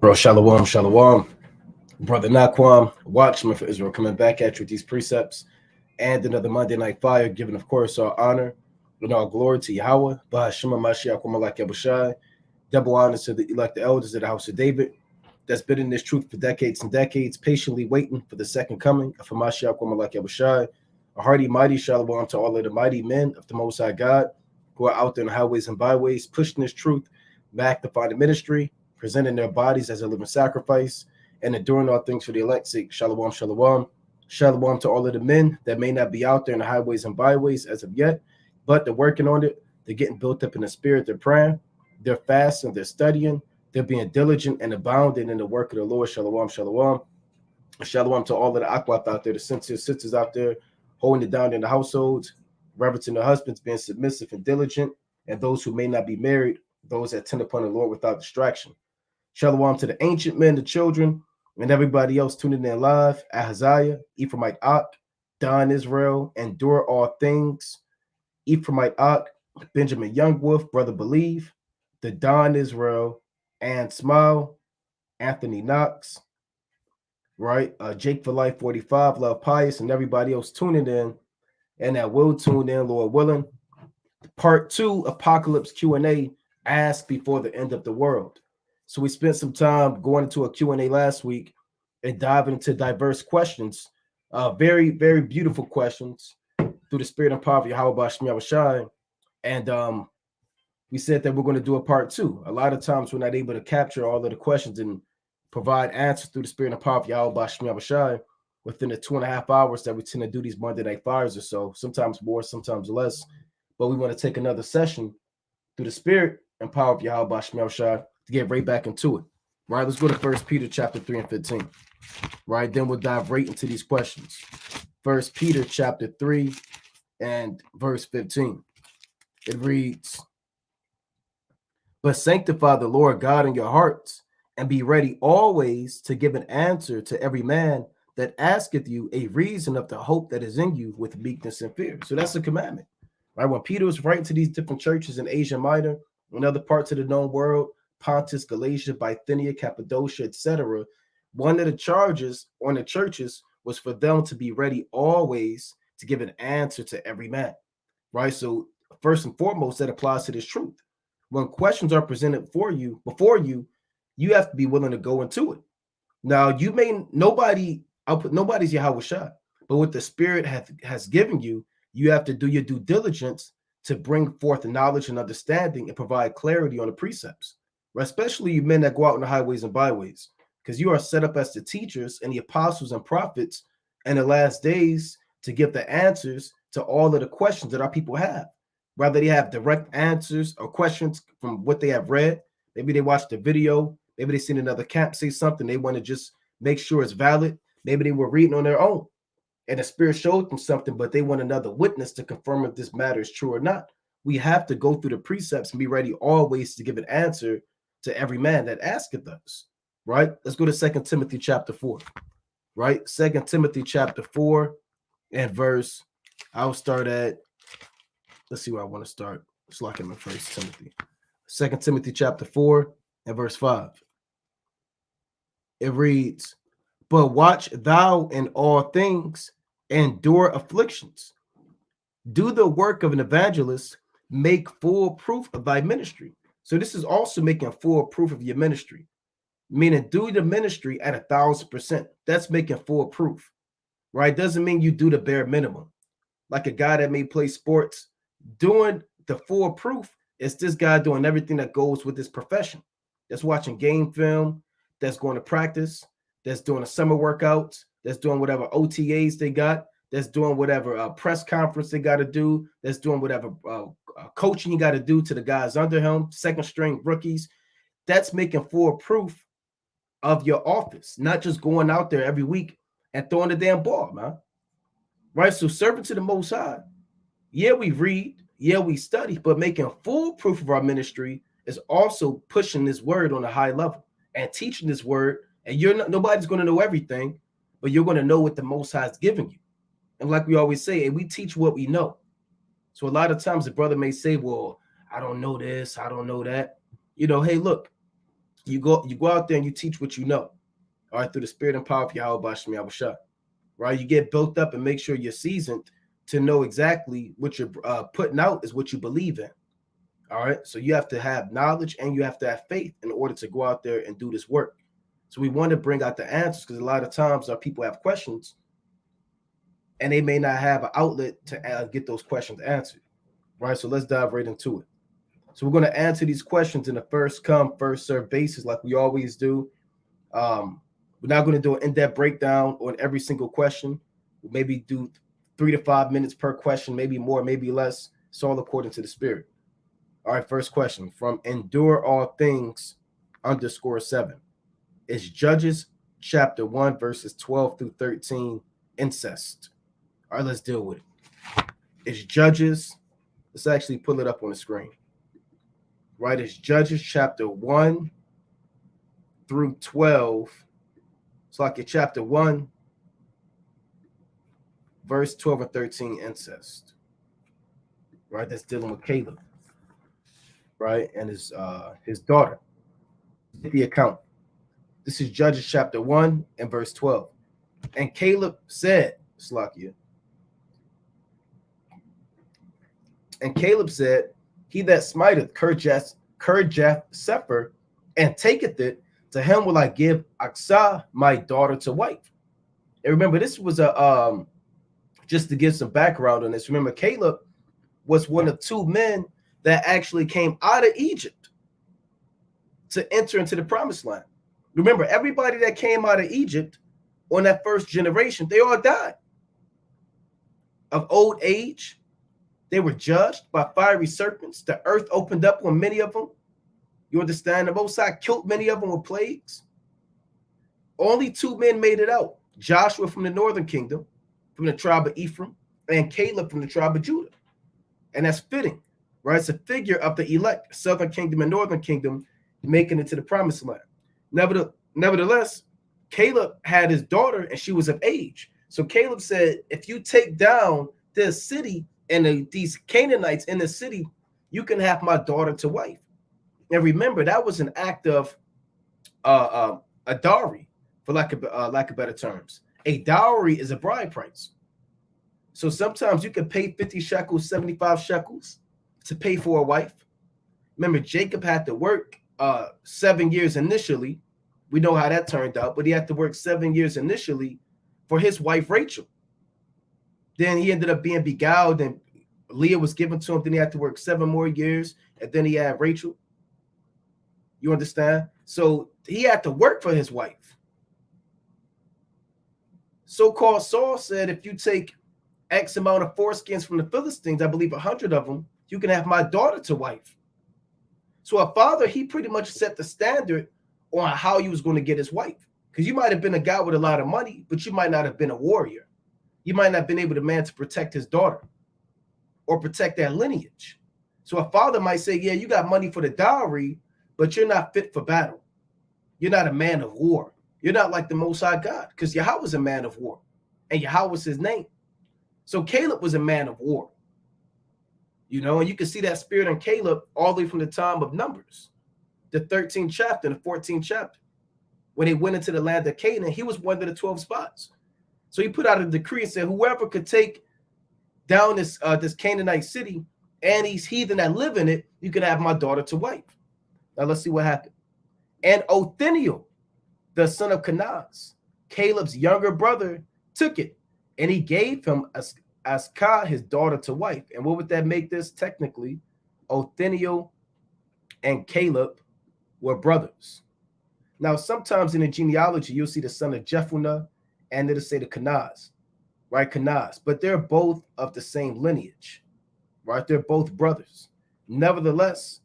Bro, shalom, shalom. Brother Naquam, watchman for Israel, coming back at you with these precepts and another Monday Night Fire, giving, of course, our honor and our glory to Yahweh, Bahashima Mashiach, Malak Yabushai, double honors to the elect elders of the house of David that's been in this truth for decades and decades, patiently waiting for the second coming of Mashiach, Malak Yabushai. A hearty, mighty shalom to all of the mighty men of the Most High God who are out there in the highways and byways, pushing this truth, magnifying the ministry, presenting their bodies as a living sacrifice, and enduring all things for the elect's sake. Shalom, shalom. Shalom to all of the men that may not be out there in the highways and byways as of yet, but they're working on it. They're getting built up in the spirit. They're praying. They're fasting. They're studying. They're being diligent and abounding in the work of the Lord. Shalom, shalom. Shalom to all of the Akwat out there, the sincere sisters out there, holding it down in the households, reverencing their husbands, being submissive and diligent, and those who may not be married, those that tend upon the Lord without distraction. Shalom to the ancient men, the children, and everybody else tuning in live. Ahaziah, Ephraimite Ak, Don Israel, endure all things. Ephraimite Ak, Benjamin Youngwolf, Brother Believe, the Don Israel, and Smile, Anthony Knox, right? Jake for Life 45, Love Pious, and everybody else tuning in, and that will tune in, Lord willing. Part 2, Apocalypse Q&A, asked before the end of the world. So we spent some time going into a Q&A last week and diving into diverse questions, very, very beautiful questions through the spirit and power of Yahweh Bashmi Awashai. And we said that we're going to do a part 2. A lot of times we're not able to capture all of the questions and provide answers through the spirit and power of Yahweh Bashmi Awashai within the 2.5 hours that we tend to do these Monday Night Fires or so, sometimes more, sometimes less. But we want to take another session through the spirit and power of Yahweh Bashmi Awashai to get right back into it. Right, let's go to 1 Peter chapter 3 and 15. Right, then we'll dive right into these questions. 1 Peter chapter 3 and verse 15. It reads, "But sanctify the Lord God in your hearts, and be ready always to give an answer to every man that asketh you a reason of the hope that is in you with meekness and fear." So that's a commandment. Right, when Peter was writing to these different churches in Asia Minor and other parts of the known world, Pontus, Galatia, Bithynia, Cappadocia, etc., one of the charges on the churches was for them to be ready always to give an answer to every man. Right, so first and foremost, that applies to this truth. When questions are presented for you, before you, you have to be willing to go into it. Now, you may nobody's Yahweh Shai, but what the Spirit has given you, you have to do your due diligence to bring forth the knowledge and understanding and provide clarity on the precepts, right? Especially you men that go out in the highways and byways, because you are set up as the teachers and the apostles and prophets in the last days to give the answers to all of the questions that our people have. Whether they have direct answers or questions from what they have read, maybe they watched the video, maybe they seen another camp say something, they want to just make sure it's valid. Maybe they were reading on their own and the Spirit showed them something, but they want another witness to confirm if this matter is true or not. We have to go through the precepts and be ready always to give an answer to every man that asketh us, right? Let's go to 2 Timothy chapter 4, right? 2 Timothy chapter 4 and verse, I'll start at, let's see where I want to start. It's like in 1 Timothy. 2 Timothy chapter 4 and verse 5. It reads, "But watch thou in all things, endure afflictions. Do the work of an evangelist, make full proof of thy ministry." So this is also making full proof of your ministry, meaning do the ministry at 1,000%. That's making full proof, right? Doesn't mean you do the bare minimum. Like a guy that may play sports, doing the full proof is this guy doing everything that goes with his profession. That's watching game film, that's going to practice, that's doing the summer workouts, that's doing whatever OTAs they got, that's doing whatever press conference they got to do, that's doing whatever coaching you got to do to the guys under him, second string rookies. That's making full proof of your office, not just going out there every week and throwing the damn ball, man. Right? So serving to the Most High, yeah, we read, yeah, we study, but making full proof of our ministry is also pushing this word on a high level and teaching this word. And nobody's going to know everything, but you're going to know what the Most High is giving you. And like we always say, we teach what we know. So a lot of times the brother may say, well, I don't know this, I don't know that. Hey, look, You go out there and you teach what you know. All right, through the spirit and power of Yahweh Basham Yahushua. Right? You get built up and make sure you're seasoned to know exactly what you're putting out is what you believe in. All right. So you have to have knowledge and you have to have faith in order to go out there and do this work. So we want to bring out the answers because a lot of times our people have questions and they may not have an outlet to get those questions answered. Right. So let's dive right into it. So we're going to answer these questions in a first come, first serve basis like we always do. We're not going to do an in-depth breakdown on every single question. We'll maybe do 3 to 5 minutes per question, maybe more, maybe less. It's all according to the spirit. All right, first question from Endure All Things _7. Is Judges chapter 1, verses 12 through 13 incest? All right, let's deal with it. It's Judges. Let's actually pull it up on the screen. Right, it's Judges chapter 1 through 12. It's like your chapter 1, verse 12 and 13, incest. Right, that's dealing with Caleb. Right, and his daughter. The account. This is Judges chapter 1 and verse 12. And Caleb said, Slakia. And Caleb said, he that smiteth Kirjath Sefer and taketh it, to him will I give Aksah, my daughter, to wife. And remember, this was a just to give some background on this. Remember, Caleb was one of 2 men that actually came out of Egypt to enter into the promised land. Remember, everybody that came out of Egypt on that first generation, they all died of old age. They were judged by fiery serpents. The earth opened up on many of them. You understand? The Most High killed many of them with plagues. Only 2 men made it out. Joshua from the northern kingdom, from the tribe of Ephraim, and Caleb from the tribe of Judah. And that's fitting, right? It's a figure of the elect, southern kingdom and northern kingdom, making it to the promised land. Nevertheless, Caleb had his daughter and she was of age. So Caleb said, if you take down this city and these Canaanites in the city, you can have my daughter to wife. And remember, that was an act of a dowry, for lack of better terms. A dowry is a bride price. So sometimes you can pay 50 shekels, 75 shekels to pay for a wife. Remember, Jacob had to work 7 years initially. We know how that turned out, but he had to work 7 years initially for his wife, Rachel. Then he ended up being beguiled and Leah was given to him. Then he had to work 7 more years. And then he had Rachel. You understand? So he had to work for his wife. So-called Saul said, if you take X amount of foreskins from the Philistines, I believe 100 of them, you can have my daughter to wife. So a father, he pretty much set the standard on how he was going to get his wife. Because you might have been a guy with a lot of money, but you might not have been a warrior. You might not have been able to protect his daughter or protect that lineage. So a father might say, yeah, you got money for the dowry, but you're not fit for battle. You're not a man of war. You're not like the Most High God, because Yahweh was a man of war, and Yahweh was his name. So Caleb was a man of war. You know, and you can see that spirit in Caleb all the way from the time of Numbers, the 13th chapter and the 14th chapter. When they went into the land of Canaan, he was one of the 12 spies. So he put out a decree and said, whoever could take down this Canaanite city and these heathen that live in it, you can have my daughter to wife. Now let's see what happened. And Nathaniel, the son of Kenaz, Caleb's younger brother, took it, and he gave him Askah, his daughter, to wife. And what would that make this? Technically, Nathaniel and Caleb were brothers. Now, sometimes in the genealogy, you'll see the son of Jephunneh, and it'll say the Kenaz, right? Kenaz, but they're both of the same lineage, right? They're both brothers. Nevertheless,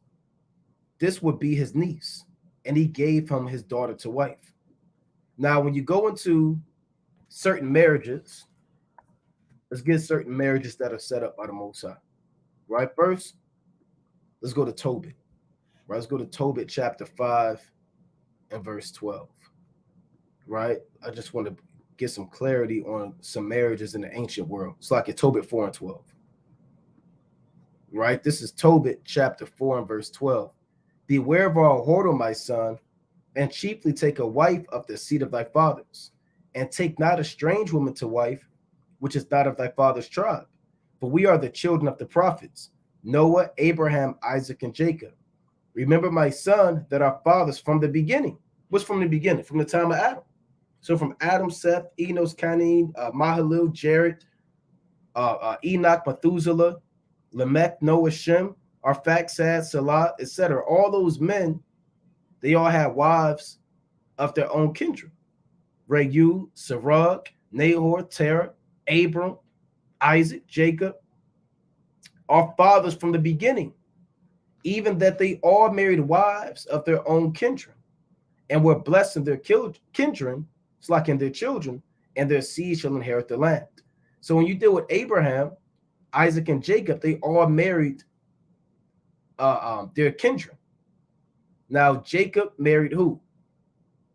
this would be his niece, and he gave him his daughter to wife. Now, when you go into certain marriages, let's get certain marriages that are set up by the Most High, right? First, let's go to Tobit, right? Let's go to Tobit chapter 5 and verse 12, right? I just want to get some clarity on some marriages in the ancient world. It's like a Tobit 4 and 12, right? This is Tobit chapter 4 and verse 12. Beware of all whoredom, my son, and chiefly take a wife of the seed of thy fathers, and take not a strange woman to wife, which is not of thy father's tribe. For we are the children of the prophets, Noah, Abraham, Isaac, and Jacob. Remember, my son, that our fathers from the beginning. What's from the beginning? From the time of Adam. So from Adam, Seth, Enos, Cain, Mahalalel, Jared, Enoch, Methuselah, Lamech, Noah, Shem, Arphaxad, Salah, etc. All those men, they all had wives of their own kindred. Reu, Serug, Nahor, Terah, Abram, Isaac, Jacob, our fathers from the beginning, even that they all married wives of their own kindred, and were blessed in their kindred, it's like in their children, and their seed shall inherit the land. So when you deal with Abraham, Isaac, and Jacob, they all married their kindred. Now, Jacob married who?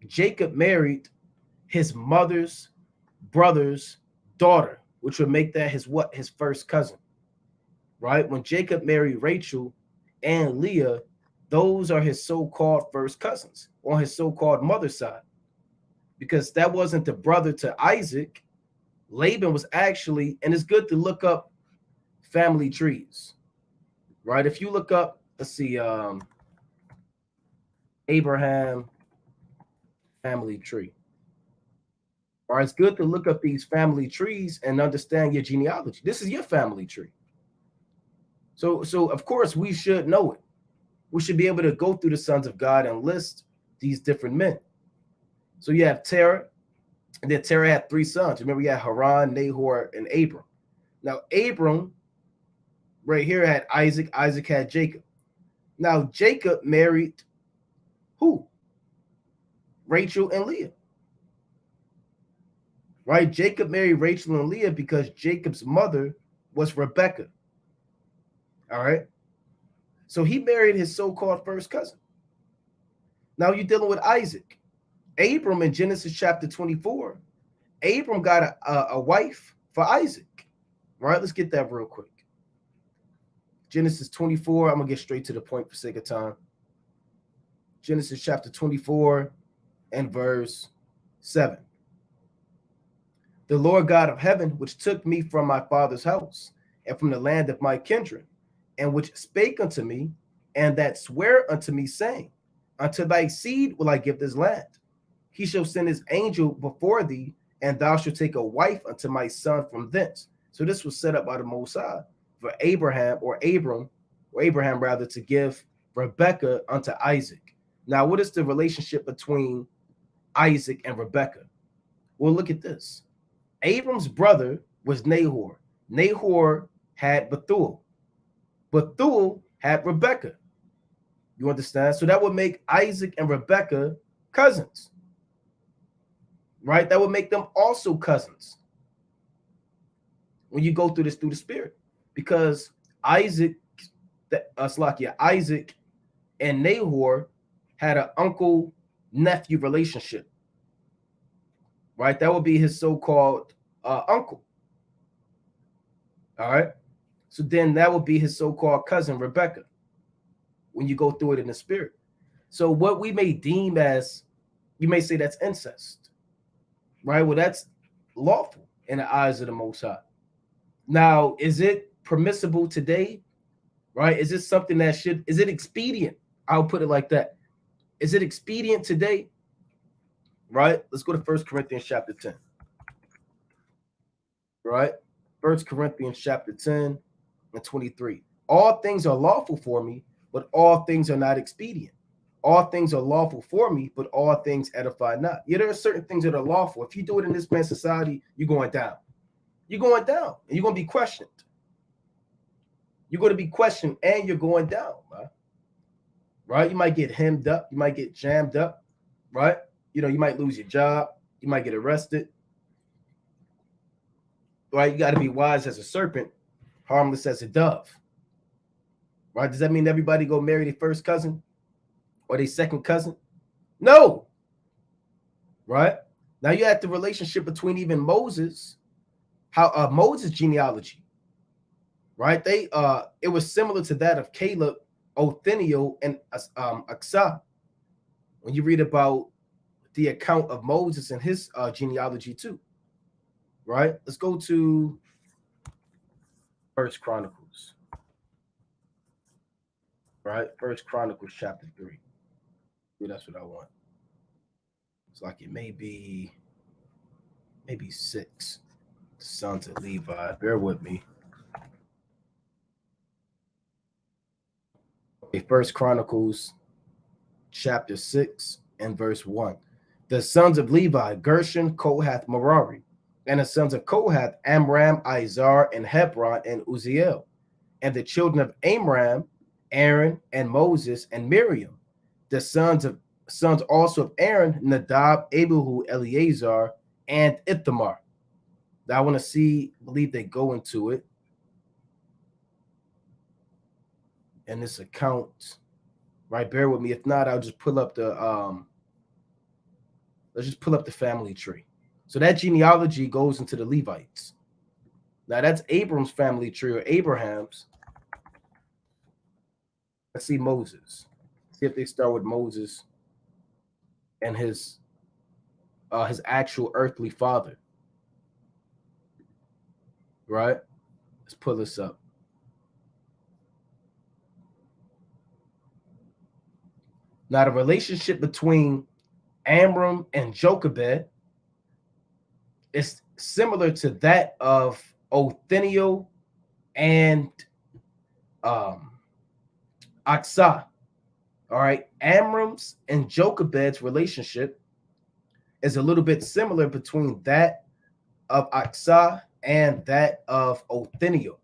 Jacob married his mother's brother's daughter, which would make that his what? His first cousin, right? When Jacob married Rachel and Leah, those are his so-called first cousins on his so-called mother's side, because that wasn't the brother to Isaac. Laban was actually, and it's good to look up family trees, right? If you look up, let's see, Abraham family tree. All right, it's good to look up these family trees and understand your genealogy. This is your family tree. So of course we should know it. We should be able to go through the sons of God and list these different men. So you have Terah, and then Terah had 3 sons. Remember, you had Haran, Nahor, and Abram. Now, Abram right here had Isaac. Isaac had Jacob. Now, Jacob married who? Rachel and Leah. Right? Jacob married Rachel and Leah because Jacob's mother was Rebekah. All right? So he married his so-called first cousin. Now you're dealing with Isaac. Abram in Genesis chapter 24, Abram got a wife for Isaac. Right? Let's get that real quick. Genesis 24, I'm going to get straight to the point for sake of time. Genesis chapter 24 and verse 7. The Lord God of heaven, which took me from my father's house and from the land of my kindred, and which spake unto me, and that sware unto me, saying, unto thy seed will I give this land. He shall send his angel before thee, and thou shalt take a wife unto my son from thence. So this was set up by the Most High for Abraham, or Abraham rather, to give Rebekah unto Isaac. Now, what is the relationship between Isaac and Rebekah? Well, look at this. Abram's brother was Nahor. Nahor had Bethuel. Bethuel had Rebekah. You understand? So that would make Isaac and Rebekah cousins. Right? That would make them also cousins when you go through this through the spirit. Because Isaac and Nahor had an uncle-nephew relationship. Right? That would be his so-called uncle. All right? So then that would be his so-called cousin, Rebekah, when you go through it in the spirit. So what we may deem as, you may say that's incest. Right? Well, that's lawful in the eyes of the Most High. Now, is it permissible today? Right? Is it something that is it expedient? I'll put it like that. Is it expedient today? Right? Let's go to 1 Corinthians chapter 10. Right? 1 Corinthians chapter 10 and 23. All things are lawful for me, but all things are not expedient. All things are lawful for me, but all things edify not. Yeah, there are certain things that are lawful. If you do it in this man's society, you're going down. You're going down, and you're going to be questioned. You're going to be questioned, and you're going down, right? You might get hemmed up. You might get jammed up, right? You know, you might lose your job. You might get arrested. Right? You got to be wise as a serpent, harmless as a dove. Right? Does that mean everybody go marry their first cousin or their second cousin? No. Right? Now you have the relationship between even Moses, how Moses' genealogy. Right? It was similar to that of Caleb, Othniel, and Aksah. when you read about the account of Moses and his genealogy too, right? Let's go to First Chronicles, right? First Chronicles chapter 3. Yeah, that's what I want. It's like it may be maybe 6. The sons of Levi. Bear with me. Okay, First Chronicles chapter 6 and verse 1. The sons of Levi, Gershon, Kohath, Merari. And the sons of Kohath, Amram, Izhar, and Hebron, and Uzziel. And the children of Amram, Aaron, and Moses, and Miriam. The sons also of Aaron, Nadab, Abihu, Eleazar, and Ithamar. Now I want to believe they go into it. And this account, right? Bear with me. If not, I'll just pull up the let's just pull up the family tree. So that genealogy goes into the Levites. Now that's Abram's family tree, or Abraham's. Let's see Moses. See if they start with Moses and his actual earthly father. Right? Let's pull this up. Now the relationship between Amram and Jochebed is similar to that of Othniel and Aksah. All right, Amram's and Jochebed's relationship is a little bit similar between that of Aksah and that of Othniel.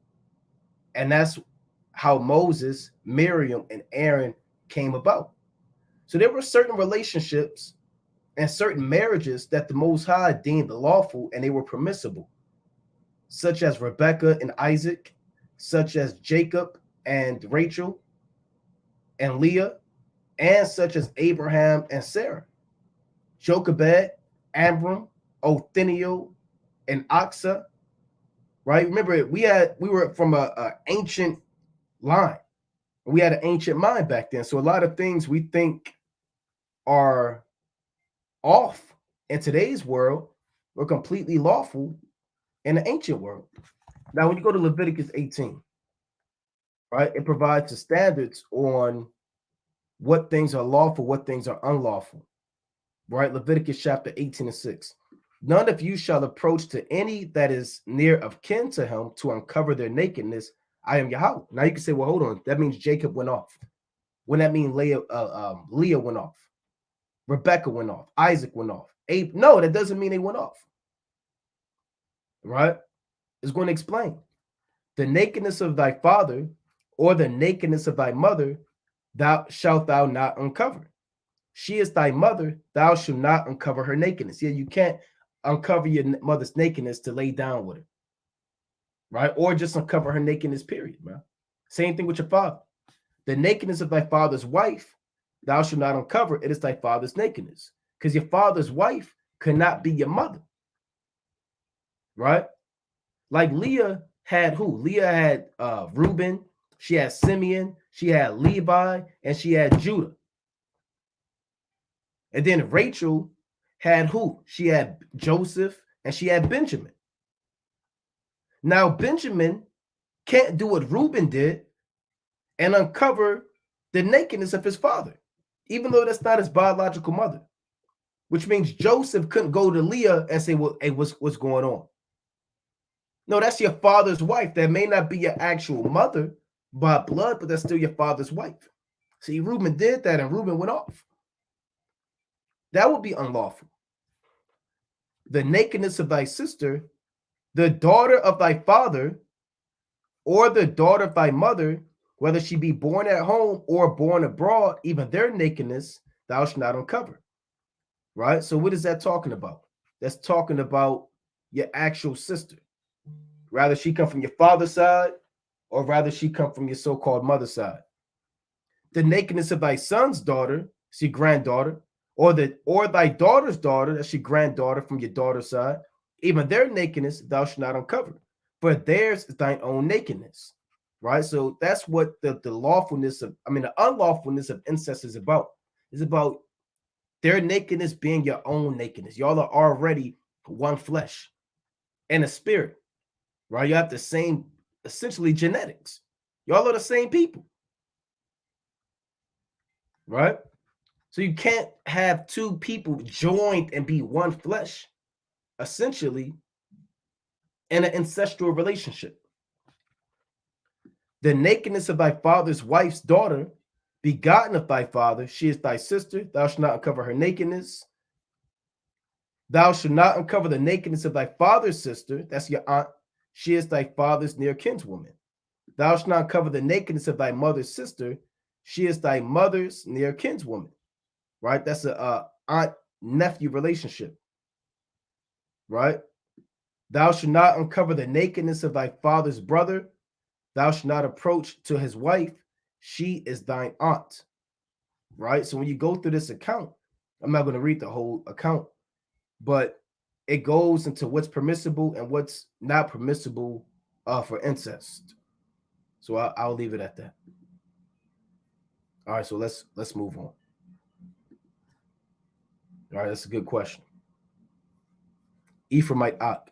And that's how Moses, Miriam, and Aaron came about. So there were certain relationships and certain marriages that the Most High deemed lawful and they were permissible, such as Rebekah and Isaac, such as Jacob and Rachel and Leah, and such as Abraham and Sarah. Jochebed, Amram, Othniel, and Aksah. Right? Remember, we were from a ancient line. We had an ancient mind back then. So a lot of things we think are off in today's world were completely lawful in the ancient world. Now, when you go to Leviticus 18, right, it provides the standards on what things are lawful, what things are unlawful. Right? Leviticus chapter 18 and 6. None of you shall approach to any that is near of kin to him to uncover their nakedness. I am Yahweh. Now you can say, well, hold on. That means Jacob went off. Wouldn't that mean Leah went off? Rebecca went off. Isaac went off. No, that doesn't mean they went off. Right? It's going to explain. The nakedness of thy father or the nakedness of thy mother, thou shalt thou not uncover. She is thy mother, thou shalt not uncover her nakedness. Yeah, you can't uncover your mother's nakedness to lay down with her. Right? Or just uncover her nakedness, period, man. Same thing with your father. The nakedness of thy father's wife, thou shalt not uncover. It is thy father's nakedness. Because your father's wife could not be your mother. Right? Like Leah had who? Leah had Reuben, she had Simeon, she had Levi, and she had Judah. And then Rachel had who? She had Joseph and she had Benjamin. Now Benjamin can't do what Reuben did and uncover the nakedness of his father, even though that's not his biological mother, which means Joseph couldn't go to Leah and say, well, hey, what's going on? No, that's your father's wife. That may not be your actual mother by blood, but that's still your father's wife. See, Reuben did that and Reuben went off. That would be unlawful. The nakedness of thy sister, the daughter of thy father, or the daughter of thy mother, whether she be born at home or born abroad, even their nakedness thou shalt not uncover. Right? So what is that talking about? That's talking about your actual sister. Rather she come from your father's side, or rather she come from your so-called mother's side. The nakedness of thy son's daughter, is your granddaughter, or thy daughter's daughter, that's your granddaughter from your daughter's side, even their nakedness thou shalt not uncover, for theirs is thine own nakedness. Right? So that's what the unlawfulness of incest is about. It's about Their nakedness being your own nakedness. Y'all are already one flesh and a spirit, right? You have the same, essentially, genetics. Y'all are the same people, right? So you can't have two people joined and be one flesh, essentially, in an ancestral relationship. The nakedness of thy father's wife's daughter, begotten of thy father, she is thy sister. Thou shalt not uncover her nakedness. Thou shalt not uncover the nakedness of thy father's sister. That's your aunt. She is thy father's near kinswoman. Thou shalt not cover the nakedness of thy mother's sister. She is thy mother's near kinswoman. Right? That's a aunt-nephew relationship. Right? Thou shalt not uncover the nakedness of thy father's brother. Thou shalt not approach to his wife. She is thine aunt. Right? So when you go through this account, I'm not going to read the whole account, but it goes into what's permissible and what's not permissible for incest. So I'll leave it at that. All right, so let's move on. All right, that's a good question. Ephraimite Ak.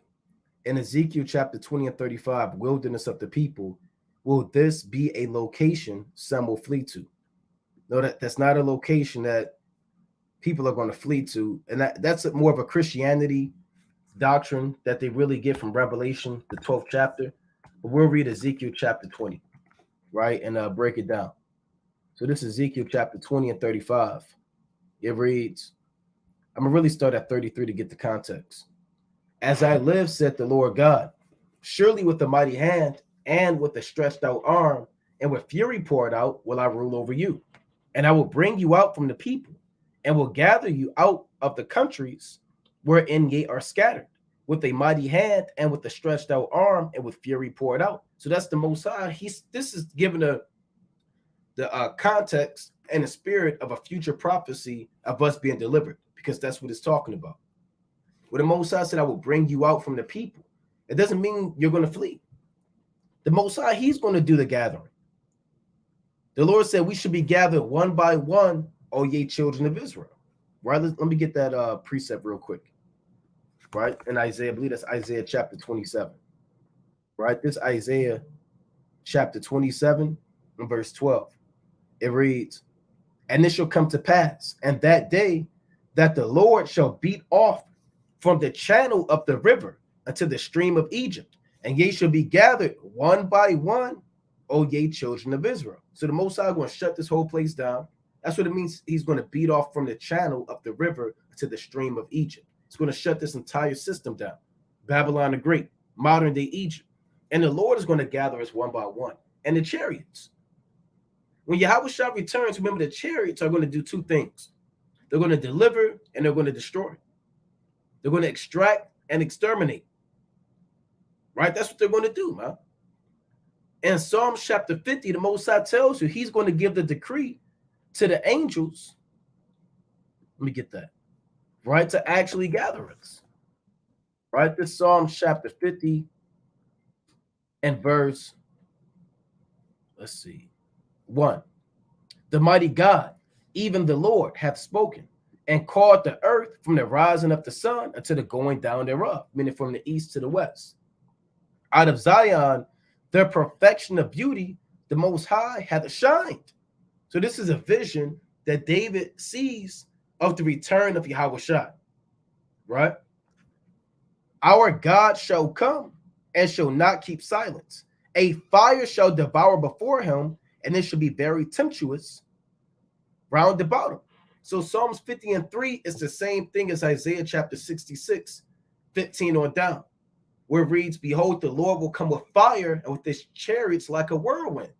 In Ezekiel chapter 20 and 35, wilderness of the people, will this be a location some will flee to? No, that's not a location that people are going to flee to. And that's more of a Christianity doctrine that they really get from Revelation, the 12th chapter. But we'll read Ezekiel chapter 20, right? And break it down. So this is Ezekiel chapter 20 and 35. It reads, I'm going to really start at 33 to get the context. As I live, said the Lord God, surely with a mighty hand and with a stretched out arm and with fury poured out will I rule over you. And I will bring you out from the people and will gather you out of the countries wherein ye are scattered with a mighty hand and with a stretched out arm and with fury poured out. So that's the Most High. This is given the context and the spirit of a future prophecy of us being delivered, because that's what it's talking about. When the Most High said, I will bring you out from the people, it doesn't mean you're going to flee. The Most High, he's going to do the gathering. The Lord said we should be gathered one by one, O ye children of Israel. Right? Let me get that precept real quick. Right? In Isaiah, I believe that's Isaiah chapter 27. Right? This Isaiah chapter 27 and verse 12. It reads, and it shall come to pass, and that day that the Lord shall beat off from the channel of the river unto the stream of Egypt, and ye shall be gathered one by one, O ye children of Israel. So the Most High is going to shut this whole place down. That's what it means. He's going to beat off from the channel of the river to the stream of Egypt. It's going to shut this entire system down. Babylon the Great, modern day Egypt. And the Lord is going to gather us one by one. And the chariots. When Yahushua returns, remember the chariots are going to do two things. They're going to deliver and they're going to destroy. They're going to extract and exterminate. Right? That's what they're going to do, man. In Psalms chapter 50, the Most High tells you he's going to give the decree to the angels. Let me get that. Right? To actually gather us. Right? This Psalms chapter 50 and verse, let's see, 1. The mighty God, even the Lord, hath spoken and called the earth from the rising of the sun unto the going down thereof, meaning from the east to the west. Out of Zion, the perfection of beauty, the Most High hath shined. So this is a vision that David sees of the return of Yahushua, right? Our God shall come and shall not keep silence. A fire shall devour before him, and it shall be very tempestuous round about him. So Psalms 50 and 3 is the same thing as Isaiah chapter 66, 15 on down, where it reads, behold, the Lord will come with fire and with his chariots like a whirlwind,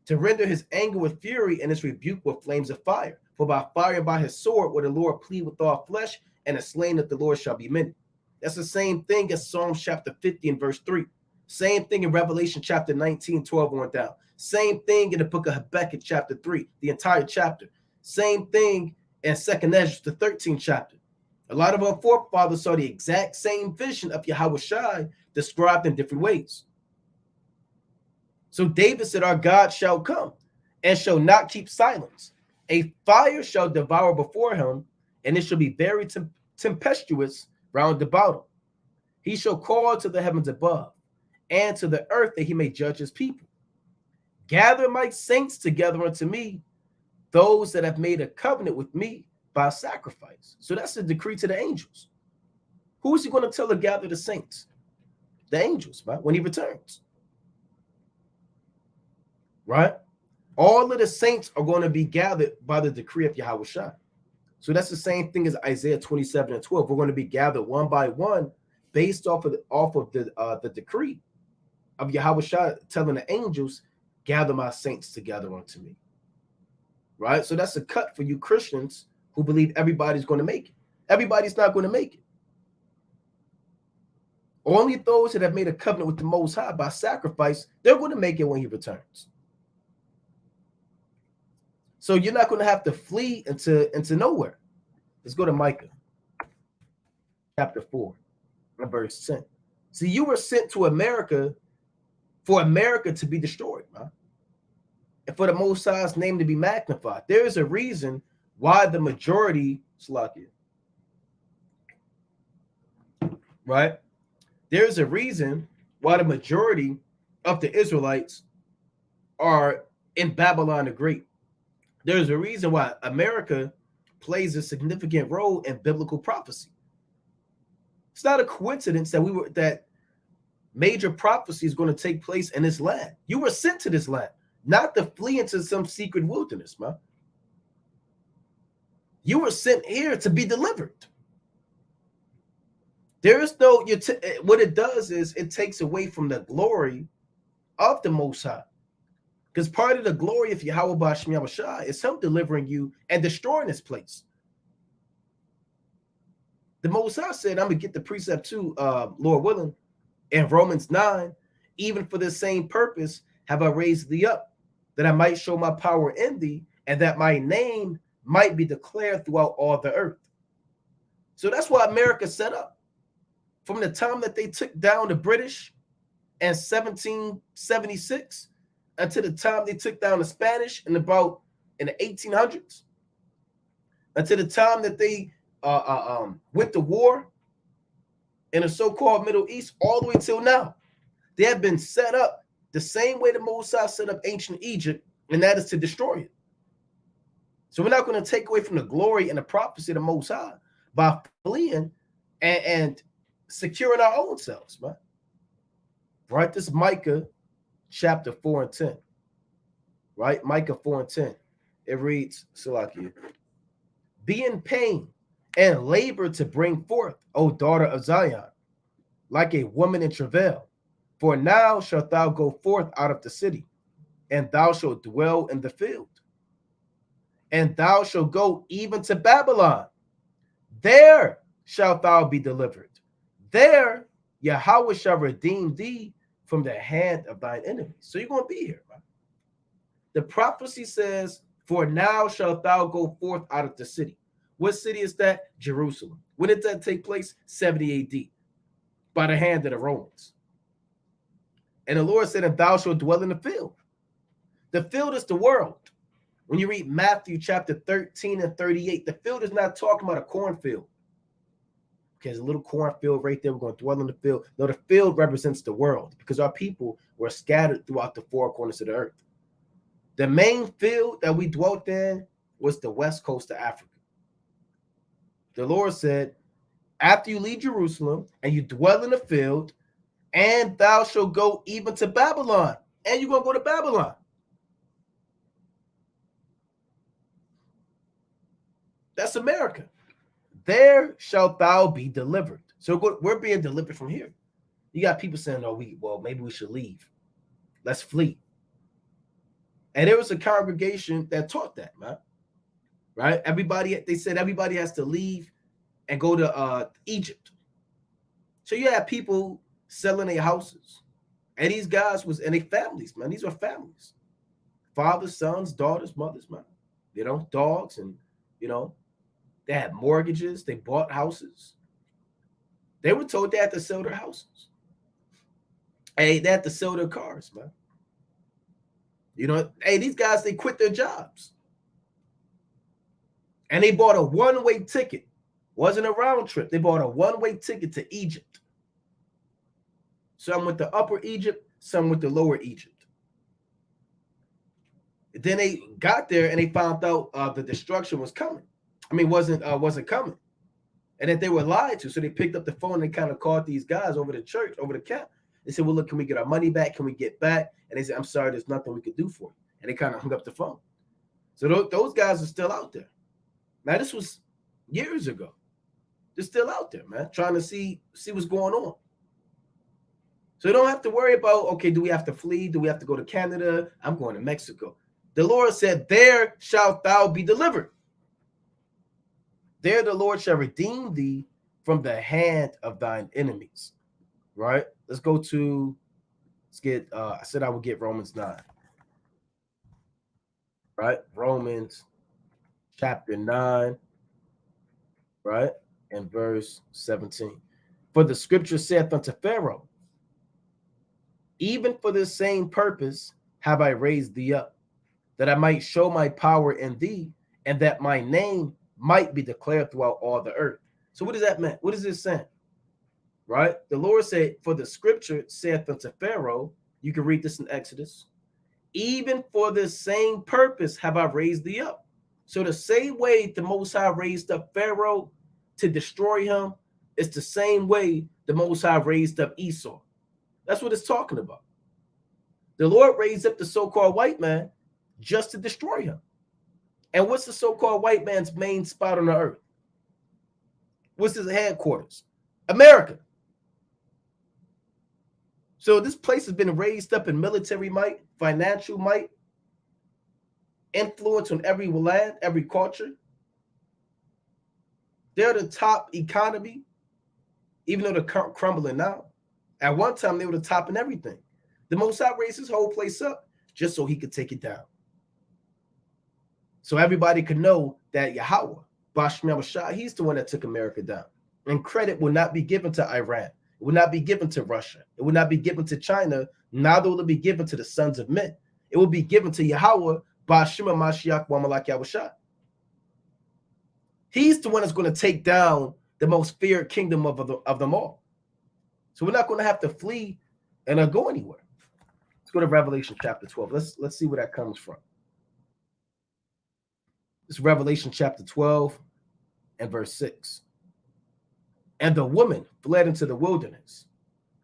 to render his anger with fury and his rebuke with flames of fire. For by fire and by his sword will the Lord plead with all flesh, and the slain of the Lord shall be many. That's the same thing as Psalms chapter 50 and verse 3. Same thing in Revelation chapter 19, 12 on down. Same thing in the book of Habakkuk chapter 3, the entire chapter. Same thing in 2nd Ezra, the 13th chapter. A lot of our forefathers saw the exact same vision of Yahushua described in different ways. So David said, our God shall come and shall not keep silence. A fire shall devour before him, and it shall be very tempestuous round about him. He shall call to the heavens above, and to the earth, that he may judge his people. Gather my saints together unto me, those that have made a covenant with me by sacrifice. So that's the decree to the angels. Who is he going to tell to gather the saints? The angels, right? When he returns. Right? All of the saints are going to be gathered by the decree of Yahweh Shai. So that's the same thing as Isaiah 27 and 12. We're going to be gathered one by one based off of the decree of Yahweh Shai telling the angels, gather my saints together unto me. Right? So that's a cut for you Christians who believe everybody's going to make it. Everybody's not going to make it. Only those that have made a covenant with the Most High by sacrifice, they're going to make it when he returns. So you're not going to have to flee into nowhere. Let's go to Micah chapter 4 and verse 10. See, you were sent to America for America to be destroyed, man. And for the Most High's name to be magnified. There is a reason why the majority, right? There's a reason why the majority of the Israelites are in Babylon the Great. There's a reason why America plays a significant role in biblical prophecy. It's not a coincidence that major prophecy is going to take place in this land. You were sent to this land, not to flee into some secret wilderness, man. You were sent here to be delivered. There is no, what it does is it takes away from the glory of the Most High. Because part of the glory of Yahweh B'Shem Yahweh Shai is him delivering you and destroying this place. The Most High said, I'm going to get the precept too, Lord willing, in Romans 9, even for the same purpose have I raised thee up, that I might show my power in thee, and that my name might be declared throughout all the earth. So that's why America set up. From the time that they took down the British in 1776 until the time they took down the Spanish in the 1800s, until the time that they went to war in the so-called Middle East, all the way till now, they have been set up the same way the Mosai set up ancient Egypt, and that is to destroy it. So we're not going to take away from the glory and the prophecy of the Most High by fleeing and securing our own selves, man. Right? This is Micah chapter 4 and 10. Right? Micah 4 and 10. It reads, Salakia, be in pain and labor to bring forth, O daughter of Zion, like a woman in travail. For now shalt thou go forth out of the city, and thou shalt dwell in the field. And thou shalt go even to Babylon. There shalt thou be delivered. There Yahweh shall redeem thee from the hand of thine enemies. So you're going to be here, right? The prophecy says, for now shalt thou go forth out of the city. What city is that? Jerusalem. When did that take place? 70 AD, by the hand of the Romans. And the Lord said, and thou shalt dwell in the field. The field is the world. When you read Matthew chapter 13 and 38, the field is not talking about a cornfield. Okay, there's a little cornfield right there. We're going to dwell in the field. No, the field represents the world because our people were scattered throughout the four corners of the earth. The main field that we dwelt in was the west coast of Africa. The Lord said, after you leave Jerusalem and you dwell in the field, and thou shalt go even to Babylon, and you're going to go to Babylon. That's America. There shalt thou be delivered. So we're being delivered from here. You got people saying, oh, maybe we should leave. Let's flee. And there was a congregation that taught that, man. Right? They said everybody has to leave and go to Egypt. So you have people selling their houses. And these guys and their families, man. These are families. Fathers, sons, daughters, mothers, man. Dogs, and, they had mortgages. They bought houses. They were told they had to sell their houses. Hey, they had to sell their cars, man. Hey, these guys, they quit their jobs. And they bought a one-way ticket. Wasn't a round trip. They bought a one-way ticket to Egypt. Some went to Upper Egypt, some went to Lower Egypt. Then they got there and they found out the destruction was coming. I mean, wasn't coming, and that they were lied to. So they picked up the phone and they kind of called these guys over the church, over the camp. They said, "Well, look, can we get our money back? Can we get back?" And they said, "I'm sorry, there's nothing we could do for you." And they kind of hung up the phone. So those guys are still out there. Now, this was years ago. They're still out there, man, trying to see what's going on. So you don't have to worry about, okay, do we have to flee? Do we have to go to Canada? I'm going to Mexico. The Lord said, there shalt thou be delivered. There the Lord shall redeem thee from the hand of thine enemies. Right? Let's get, I said I would get Romans 9. Right? Romans chapter 9, right? And verse 17. For the scripture saith unto Pharaoh, even for this same purpose have I raised thee up, that I might show my power in thee, and that my name might be declared throughout all the earth. So what does that mean? What is this saying? Right? The Lord said, for the scripture saith unto Pharaoh, you can read this in Exodus, even for this same purpose have I raised thee up. So the same way the Most High raised up Pharaoh to destroy him, it's the same way the Most High raised up Esau. That's what it's talking about. The Lord raised up the so-called white man just to destroy him. And what's the so-called white man's main spot on the earth? What's his headquarters? America. So this place has been raised up in military might, financial might, influence on every land, every culture. They're the top economy, even though they're crumbling now. At one time, they were the top in everything. The Most High raised his whole place up just so he could take it down. So everybody could know that Yahweh, Basham Shah, he's the one that took America down. And credit will not be given to Iran. It will not be given to Russia. It will not be given to China. Neither will it be given to the sons of men. It will be given to Yahweh, Bashim Mashiach Wamalak Yahushua. He's the one that's going to take down the most feared kingdom of them all. So we're not going to have to flee and go anywhere. Let's go to Revelation chapter 12. Let's see where that comes from. It's Revelation chapter 12 and verse 6. And the woman fled into the wilderness,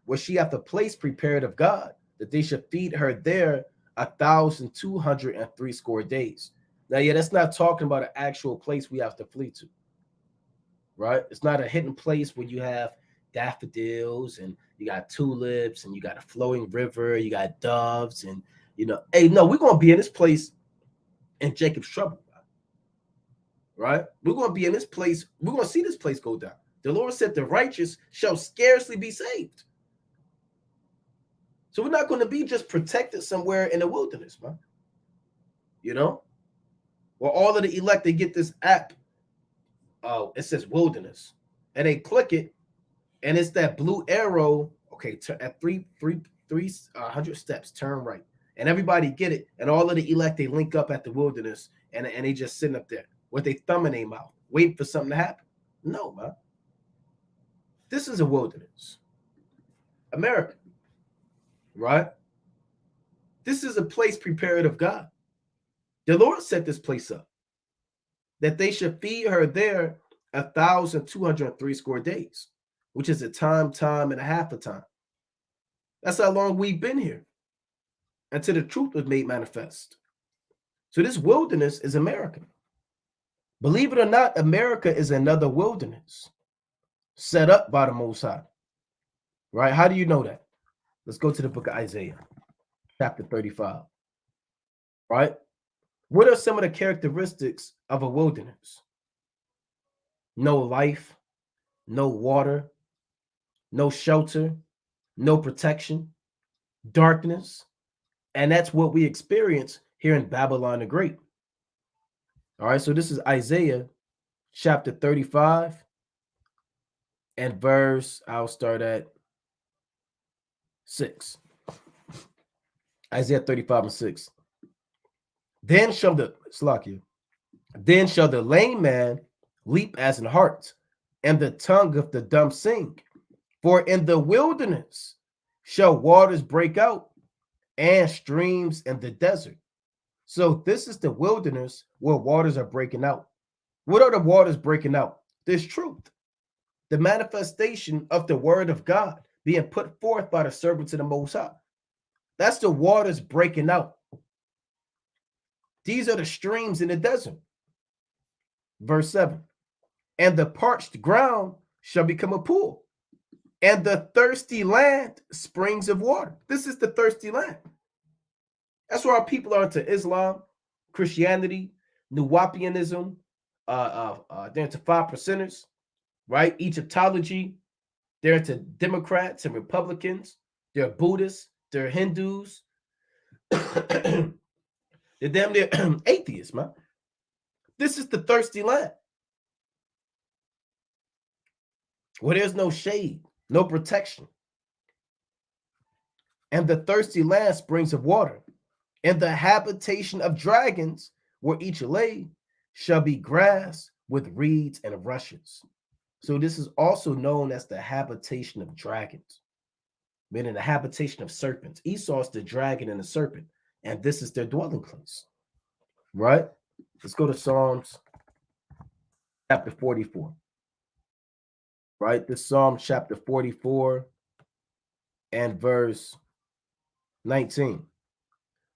where she hath a place prepared of God, that they should feed her there 1,260 days. Now, yeah, that's not talking about an actual place we have to flee to, right? It's not a hidden place where you have daffodils and you got tulips and you got a flowing river, you got doves, and hey, no, we're gonna be in this place in Jacob's trouble, right? We're gonna be in this place. We're gonna see this place go down. The Lord said, "The righteous shall scarcely be saved." So we're not going to be just protected somewhere in the wilderness, man. Well, all of the elect, they get this app. It says wilderness, and they click it, and it's that blue arrow. Okay, at 300 steps, turn right, and everybody get it. And all of the elect, they link up at the wilderness, and they just sitting up there with their thumb in their mouth, waiting for something to happen. No, man. This is a wilderness, America, right? This is a place prepared of God. The Lord set this place up, that they should feed her there 1,260 days, which is a time and a half of time. That's how long we've been here, until the truth was made manifest. So this wilderness is America. Believe it or not, America is another wilderness set up by the Most High. Right? How do you know that? Let's go to the book of Isaiah, chapter 35. Right? What are some of the characteristics of a wilderness? No life, no water, no shelter, no protection, darkness. And that's what we experience here in Babylon the Great. All right, so this is Isaiah chapter 35 and verse, I'll start at 6. Isaiah 35 and 6. Then shall the Then shall the lame man leap as an hart, and the tongue of the dumb sing. For in the wilderness shall waters break out, and streams in the desert. So this is the wilderness where waters are breaking out. What are the waters breaking out? This truth, the manifestation of the word of God being put forth by the servants of the Most High. That's the waters breaking out. These are the streams in the desert. Verse 7. And the parched ground shall become a pool, and the thirsty land springs of water. This is the thirsty land. That's where our people are into Islam, Christianity, Nuwapianism, they're into 5%ers, right? Egyptology, they're into Democrats and Republicans, they're Buddhists, they're Hindus, they're damn near atheists, man. This is the thirsty land where there's no shade, no protection. And the thirsty land springs of water, and the habitation of dragons, where each lay shall be grass with reeds and rushes. So this is also known as the habitation of dragons, meaning the habitation of serpents. Esau is the dragon and the serpent, and this is their dwelling place. Right? Let's go to Psalms chapter 44. Right? This Psalm chapter 44 and verse 19.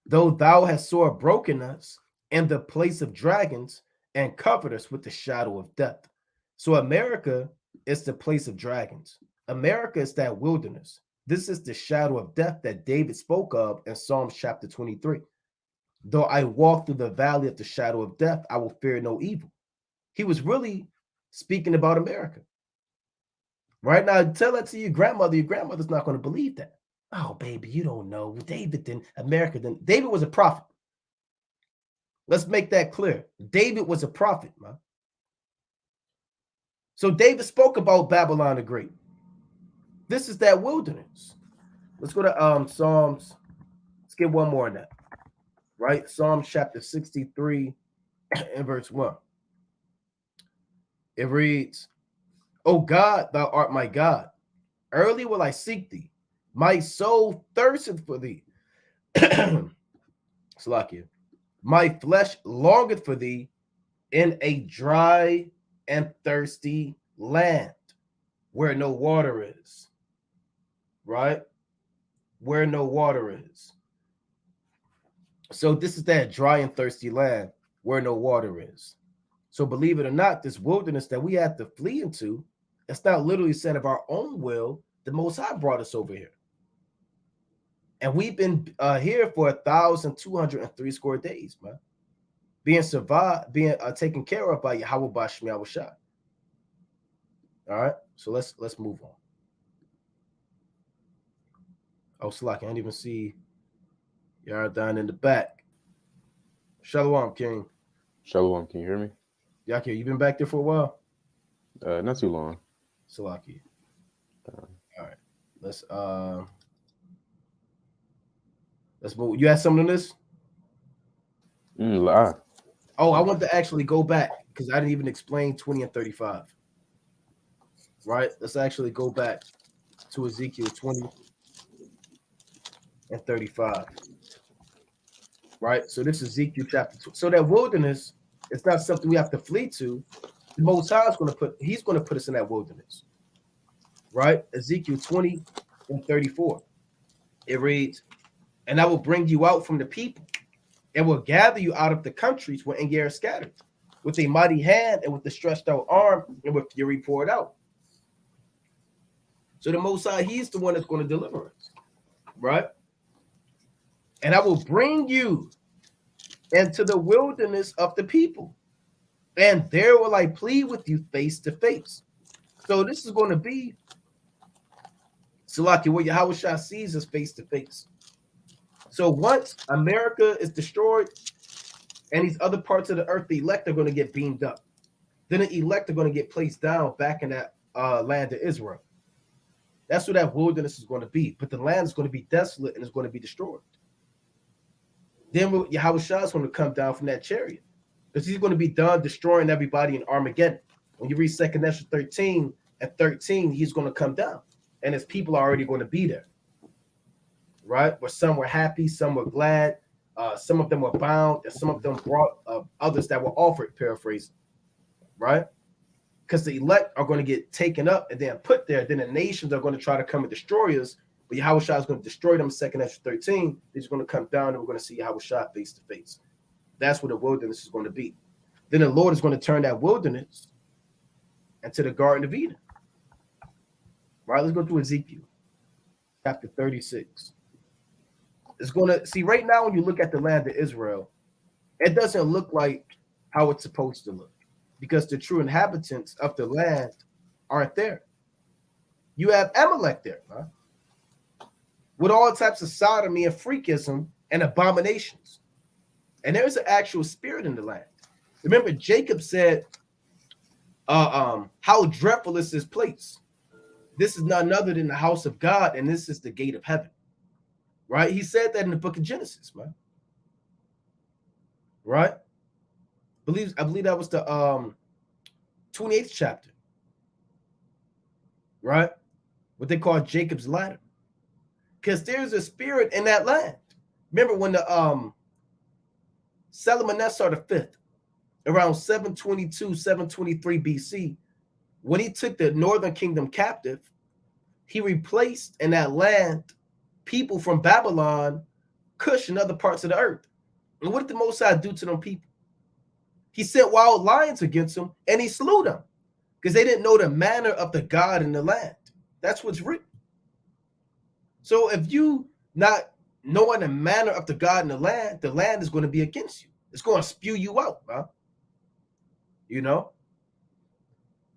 Though thou hast sore broken us in the place of dragons and covered us with the shadow of death. So America is the place of dragons. America is that wilderness. This is the shadow of death that David spoke of in Psalms chapter 23. Though I walk through the valley of the shadow of death, I will fear no evil. He was really speaking about America. Right now, tell that to your grandmother's not going to believe that. Oh, baby, you don't know. David didn't, America didn't. David was a prophet. Let's make that clear. David was a prophet, man. So David spoke about Babylon the Great. This is that wilderness. Let's go to Psalms. Let's get one more on that. Right? Psalm chapter 63 and verse 1. It reads, O God, thou art my God. Early will I seek thee. My soul thirsteth for thee. Slakia. My flesh longeth for thee in a dry and thirsty land where no water is. Right? Where no water is. So this is that dry and thirsty land where no water is. So believe it or not, this wilderness that we have to flee into, it's not literally said of our own will. The Most High brought us over here. And we've been here for 1,203 square days, man. Being taken care of by Yahweh Bashmi Awashai. All right, so let's move on. Oh, Slack, I can't even see Yardan in the back. Shalom, King. Shalom, can you hear me? Yakir, you been back there for a while? Not too long. Salaki. All right, let's move. You had something on this? Oh, I want to actually go back because I didn't even explain 20 and 35. Right? Let's actually go back to Ezekiel 20 and 35. Right? So this is Ezekiel chapter 2. So that wilderness, it's not something we have to flee to. The Most High is going to put us in that wilderness. Right? Ezekiel 20 and 34. It reads, and I will bring you out from the people and will gather you out of the countries where Engir is scattered, with a mighty hand and with the stretched out arm and with fury poured out. So the Most High, he's the one that's going to deliver us, right? And I will bring you into the wilderness of the people, and there will I plead with you face to face. So this is going to be Salaki, where Yahweh Shah sees us face to face. So once America is destroyed and these other parts of the earth, the elect are going to get beamed up. Then the elect are going to get placed down back in that land of Israel. That's what that wilderness is going to be. But the land is going to be desolate and it's going to be destroyed. Then Yahweh Shah is going to come down from that chariot. because he's going to be done destroying everybody in Armageddon. When you read 2 Ezra 13 and 13, he's going to come down, and his people are already going to be there, right? Where some were happy, some were glad, some of them were bound, and some of them brought others that were offered, paraphrasing, right? Because the elect are going to get taken up and then put there. Then the nations are going to try to come and destroy us. But Yahushua is going to destroy them in 2 Ezra 13. He's going to come down and we're going to see Yahushua face to face. That's what the wilderness is going to be. Then the Lord is going to turn that wilderness into the Garden of Eden. Right? Let's go to Ezekiel chapter 36. It's going to see right now when you look at the land of Israel, it doesn't look like how it's supposed to look, because the true inhabitants of the land aren't there. You have Amalek there, huh? With all types of sodomy and freakism and abominations. And there's an actual spirit in the land. Remember, Jacob said, how dreadful is this place? This is none other than the house of God, and this is the gate of heaven. Right? He said that in the book of Genesis, man. Right? I believe that was the 28th chapter. Right? What they call Jacob's ladder. Because there's a spirit in that land. Remember when the Salmanassar V, around 722, 723 BC, when he took the northern kingdom captive, he replaced in that land people from Babylon, Cush, and other parts of the earth. And what did the Most High do to them people? He sent wild lions against them, and he slew them because they didn't know the manner of the God in the land. That's what's written. So if you not knowing the manner of the God in the land is going to be against you. It's going to spew you out, huh? You know?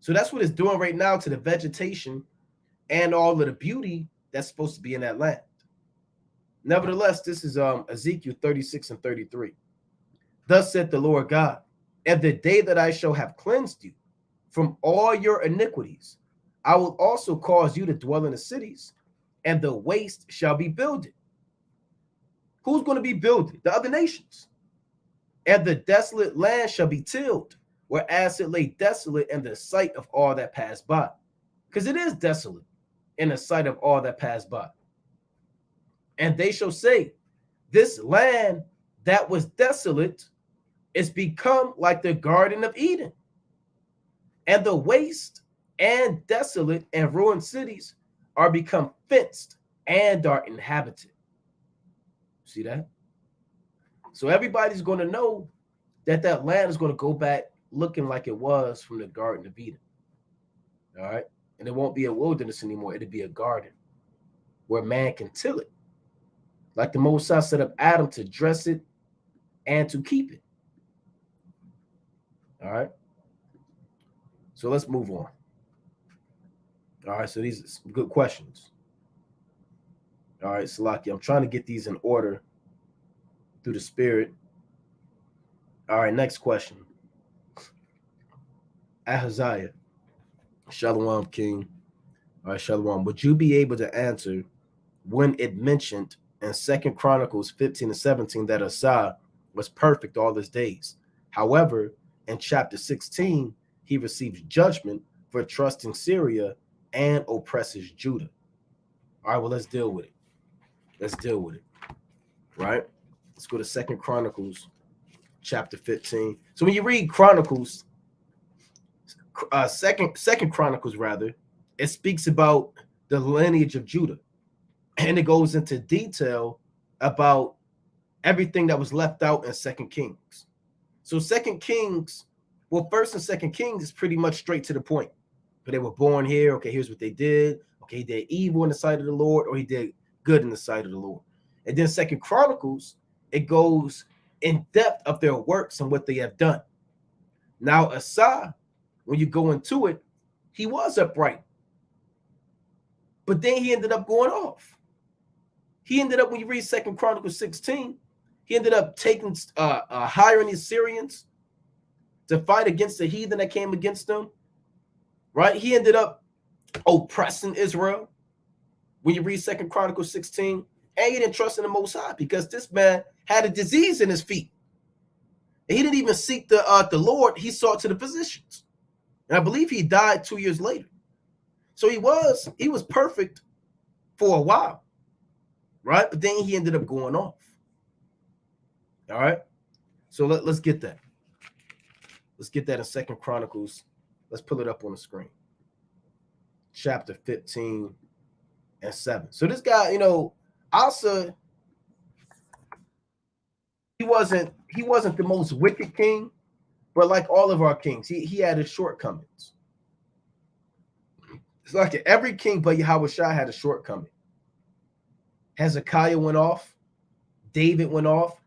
So that's what it's doing right now to the vegetation and all of the beauty that's supposed to be in that land. Nevertheless, this is Ezekiel 36 and 33. Thus said the Lord God, and the day that I shall have cleansed you from all your iniquities, I will also cause you to dwell in the cities, and the waste shall be builded. Who's going to be building? The other nations. And the desolate land shall be tilled, whereas it lay desolate in the sight of all that passed by. Because it is desolate in the sight of all that passed by. And they shall say, this land that was desolate is become like the Garden of Eden. And the waste and desolate and ruined cities are become fenced and are inhabited. See that? So everybody's going to know that that land is going to go back looking like it was from the Garden of Eden. All right? And it won't be a wilderness anymore. It'll be a garden where man can till it. Like the Most High set up Adam to dress it and to keep it. All right? So let's move on. All right, so these are some good questions. All right, Salaki, I'm trying to get these in order through the spirit. All right, next question. Ahaziah, Shalom King. All right, Shalom. Would you be able to answer when it mentioned in 2 Chronicles 15 and 17 that Asa was perfect all his days? However, in chapter 16, he receives judgment for trusting Syria and oppresses Judah. All right, well, let's deal with it. Let's deal with it. Right? Let's go to 2 Chronicles chapter 15. So when you read Chronicles, second Chronicles rather, it speaks about the lineage of Judah. And it goes into detail about everything that was left out in 2 Kings. So 2 Kings, well, 1st and 2 Kings is pretty much straight to the point. But they were born here. Okay, here's what they did. Okay, he did evil in the sight of the Lord, or he did good in the sight of the Lord. And then 2 Chronicles, it goes in depth of their works and what they have done. Now, Asa, when you go into it, he was upright. But then he ended up going off. He ended up, when you read 2 Chronicles 16, he ended up taking hiring the Syrians to fight against the heathen that came against them. Right? He ended up oppressing Israel. When you read 2 Chronicles 16, and he didn't trust in the Most High because this man had a disease in his feet. And he didn't even seek the Lord. He sought to the physicians. And I believe he died 2 years later. So he was perfect for a while, right? But then he ended up going off. All right. So let's get that. Let's get that in 2 Chronicles. Let's pull it up on the screen. Chapter 15 and 7. So this guy, Asa, he wasn't the most wicked king, but like all of our kings, he had his shortcomings. It's like every king but Yahushua had a shortcoming. Hezekiah went off, David went off,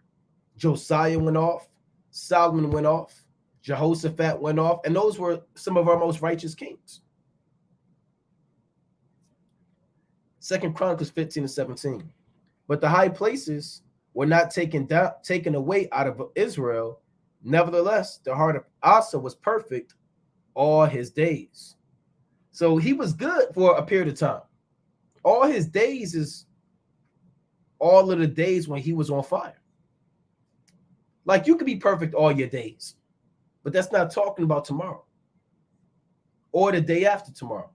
Josiah went off, Solomon went off, Jehoshaphat went off, and those were some of our most righteous kings. 2 Chronicles 15 and 17. But the high places were not taken away out of Israel. Nevertheless, the heart of Asa was perfect all his days. So he was good for a period of time. All his days is all of the days when he was on fire. Like you could be perfect all your days, but that's not talking about tomorrow or the day after tomorrow.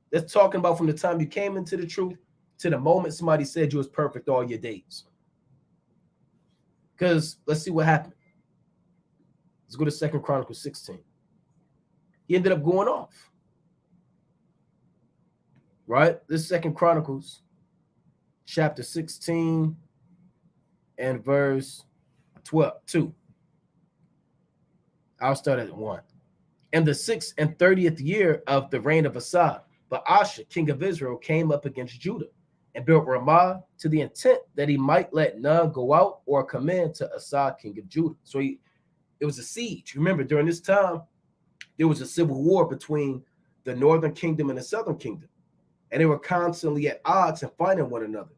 That's talking about from the time you came into the truth to the moment somebody said you was perfect all your days. Because let's see what happened. Let's go to 2 Chronicles 16. He ended up going off. Right? This 2 Chronicles chapter 16 and verse 2. I'll start at 1. In the 6th and 30th year of the reign of Asa, Baasha, king of Israel, came up against Judah and built Ramah to the intent that he might let none go out or come in to Asa, king of Judah. So it was a siege. Remember, during this time, there was a civil war between the northern kingdom and the southern kingdom. And they were constantly at odds and fighting one another.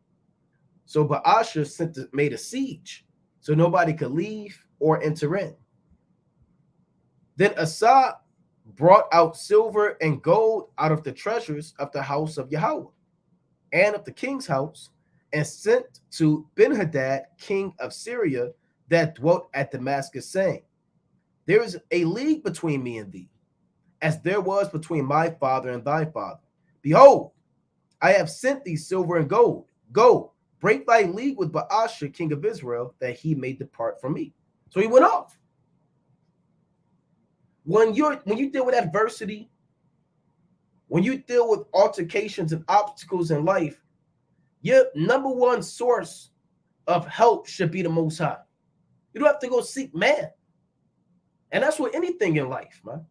So Baasha made a siege so nobody could leave or enter in. Then Asa brought out silver and gold out of the treasures of the house of Yahweh and of the king's house, and sent to Ben-Hadad, king of Syria, that dwelt at Damascus, saying, there is a league between me and thee, as there was between my father and thy father. Behold, I have sent thee silver and gold. Go, break thy league with Baasha, king of Israel, that he may depart from me. So he went off. When you deal with adversity, when you deal with altercations and obstacles in life, your number one source of help should be the Most High. You don't have to go seek man. And that's with anything in life, man.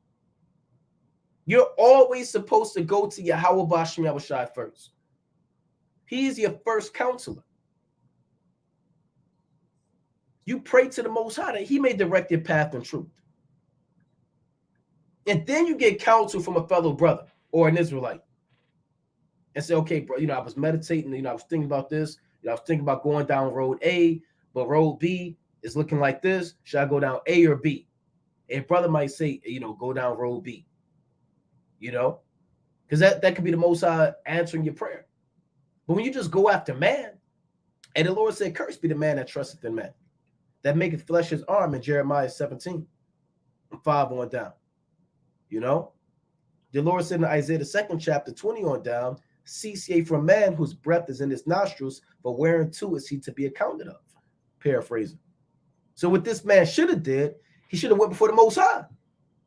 You're always supposed to go to Yahweh B'Shem Yahushai first. He is your first counselor. You pray to the Most High that he may direct your path in truth. And then you get counsel from a fellow brother or an Israelite and say, okay, bro, I was meditating, I was thinking about this, I was thinking about going down road A, but road B is looking like this. Should I go down A or B? A brother might say, go down road B, because that could be the Most High answering your prayer. But when you just go after man, and the Lord said, cursed be the man that trusteth in man, that maketh flesh his arm in Jeremiah 17, 5 on down. The Lord said in Isaiah the 2nd chapter 20 on down, cease ye from man whose breath is in his nostrils, but whereunto is he to be accounted of? Paraphrasing. So what this man should have did, he should have went before the Most High,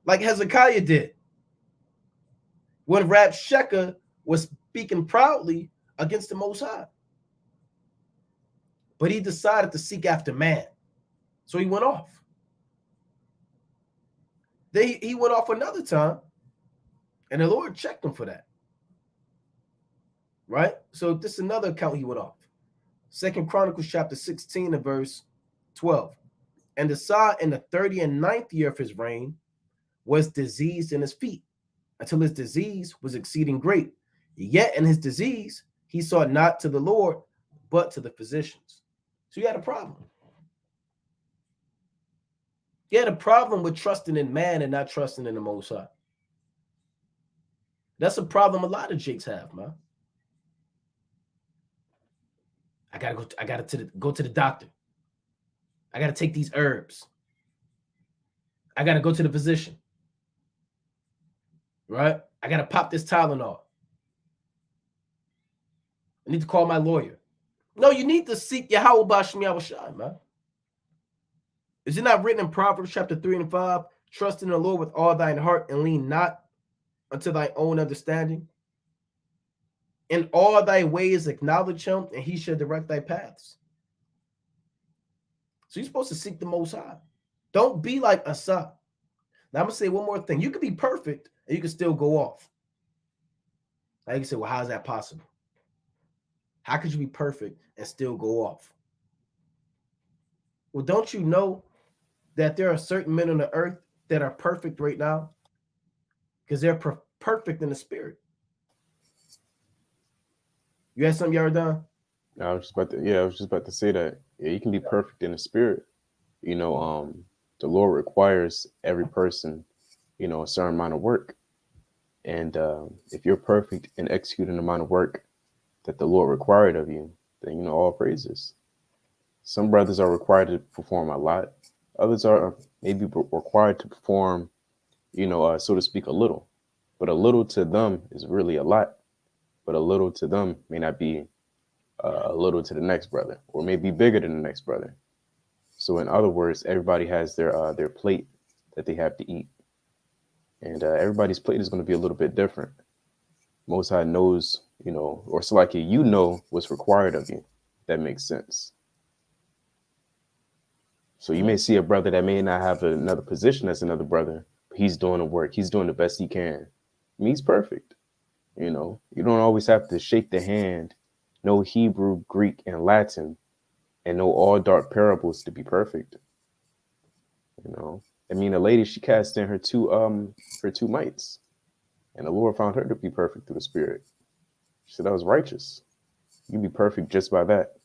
like Hezekiah did. When Rabshakeh was speaking proudly against the Most High. But he decided to seek after man. So he went off. Then he went off another time, and the Lord checked him for that. Right? So this is another account he went off. 2 Chronicles chapter 16 and verse 12. And Asa in the 39th year of his reign was diseased in his feet, until his disease was exceeding great. Yet in his disease he sought not to the Lord, but to the physicians. So he had a problem. He had a problem with trusting in man and not trusting in the Most High. That's a problem a lot of jakes have, man. I gotta go to the doctor. I gotta take these herbs. I got to go to the physician, right? I got to pop this Tylenol. I need to call my lawyer. No, you need to seek Yahweh B'Shem Yahushai, man. Is it not written in Proverbs chapter 3 and 5? Trust in the Lord with all thine heart and lean not unto thy own understanding. In all thy ways acknowledge him, and he shall direct thy paths. So you're supposed to seek the Most High. Don't be like Asa. Now I'm going to say one more thing. You can be perfect and you can still go off. Now you can say, well, how is that possible? How could you be perfect and still go off? Well, don't you know that there are certain men on the earth that are perfect right now? Because they're perfect in the spirit. You had something, Yardan? I was just about to say that. Yeah, you can be perfect in the spirit. You know, the Lord requires every person, a certain amount of work. And if you're perfect in executing the amount of work that the Lord required of you, then, all praises. Some brothers are required to perform a lot. Others are maybe required to perform, so to speak, a little. But a little to them is really a lot. But a little to them may not be a little to the next brother, or maybe bigger than the next brother. So in other words, everybody has their plate that they have to eat. And everybody's plate is going to be a little bit different. Most High knows, or so like you know what's required of you. That makes sense. So you may see a brother that may not have another position as another brother, but he's doing the work. He's doing the best he can. I mean, he's perfect. You don't always have to shake the hand, know Hebrew, Greek, and Latin, and know all dark parables to be perfect. I mean, a lady, she cast in her two mites, and the Lord found her to be perfect through the Spirit. She said that was righteous. You be perfect just by that.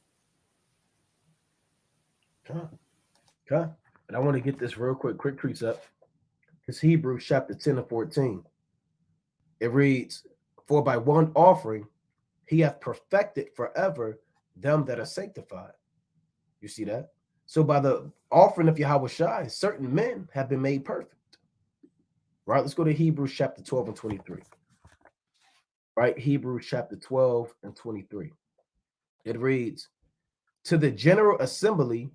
Okay. And I want to get this real quick precept. It's Hebrews chapter 10 and 14. It reads, for by one offering he hath perfected forever them that are sanctified. You see that? So by the offering of Yahweh Shai, certain men have been made perfect. Right? Let's go to Hebrews chapter 12 and 23. Right? Hebrews chapter 12 and 23. It reads, to the general assembly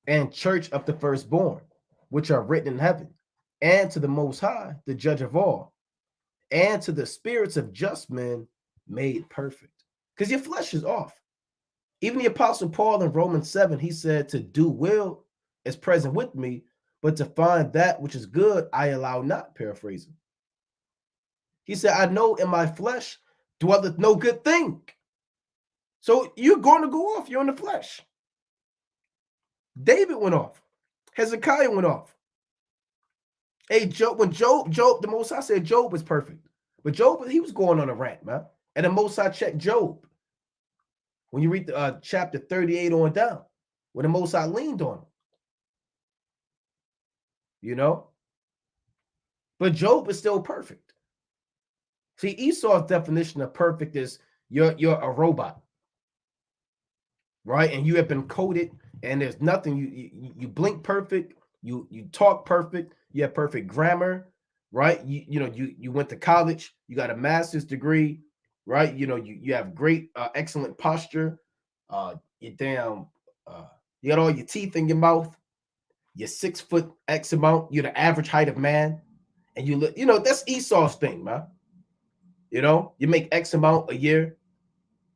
and church of the firstborn, which are written in heaven, and to the Most High, the judge of all, and to the spirits of just men made perfect. Because your flesh is off. Even the Apostle Paul in Romans 7, he said to do will is present with me, but to find that which is good, I allow not, paraphrasing. He said, I know in my flesh dwelleth no good thing. So you're going to go off. You're in the flesh. David went off. Hezekiah went off. Hey, Job, the Most High said Job was perfect. But Job, he was going on a rant, man. And the Most High checked Job. When you read the, chapter 38 on down, when the Most High leaned on him. But Job is still perfect. See, Esau's definition of perfect is you're a robot, right? And you have been coded, and there's nothing. You blink perfect, you talk perfect, you have perfect grammar, right? You went to college, you got a master's degree, right? You have great, excellent posture. You got all your teeth in your mouth. You're 6 foot X amount. You're the average height of man, and that's Esau's thing, man. You make X amount a year.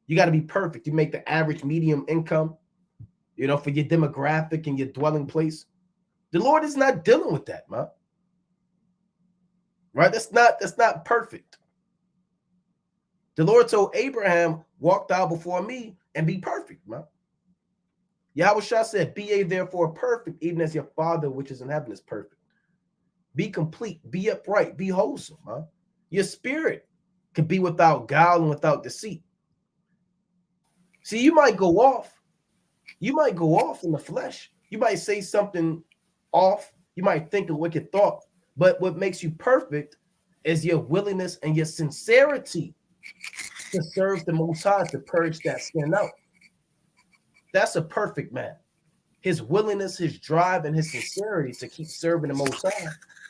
You got to be perfect. You make the average medium income, for your demographic and your dwelling place. The Lord is not dealing with that, man. Right? That's not perfect. The Lord told Abraham, walk thou before me and be perfect, man. Yahweh Shah said, be ye therefore perfect, even as your Father which is in heaven is perfect. Be complete, be upright, be wholesome, man. Your spirit can be without guile and without deceit. See, you might go off. You might go off in the flesh. You might say something off. You might think a wicked thought. But what makes you perfect is your willingness and your sincerity to serve the Most High, to purge that sin out. That's a perfect man. his willingness, his drive, and his sincerity to keep serving the Most High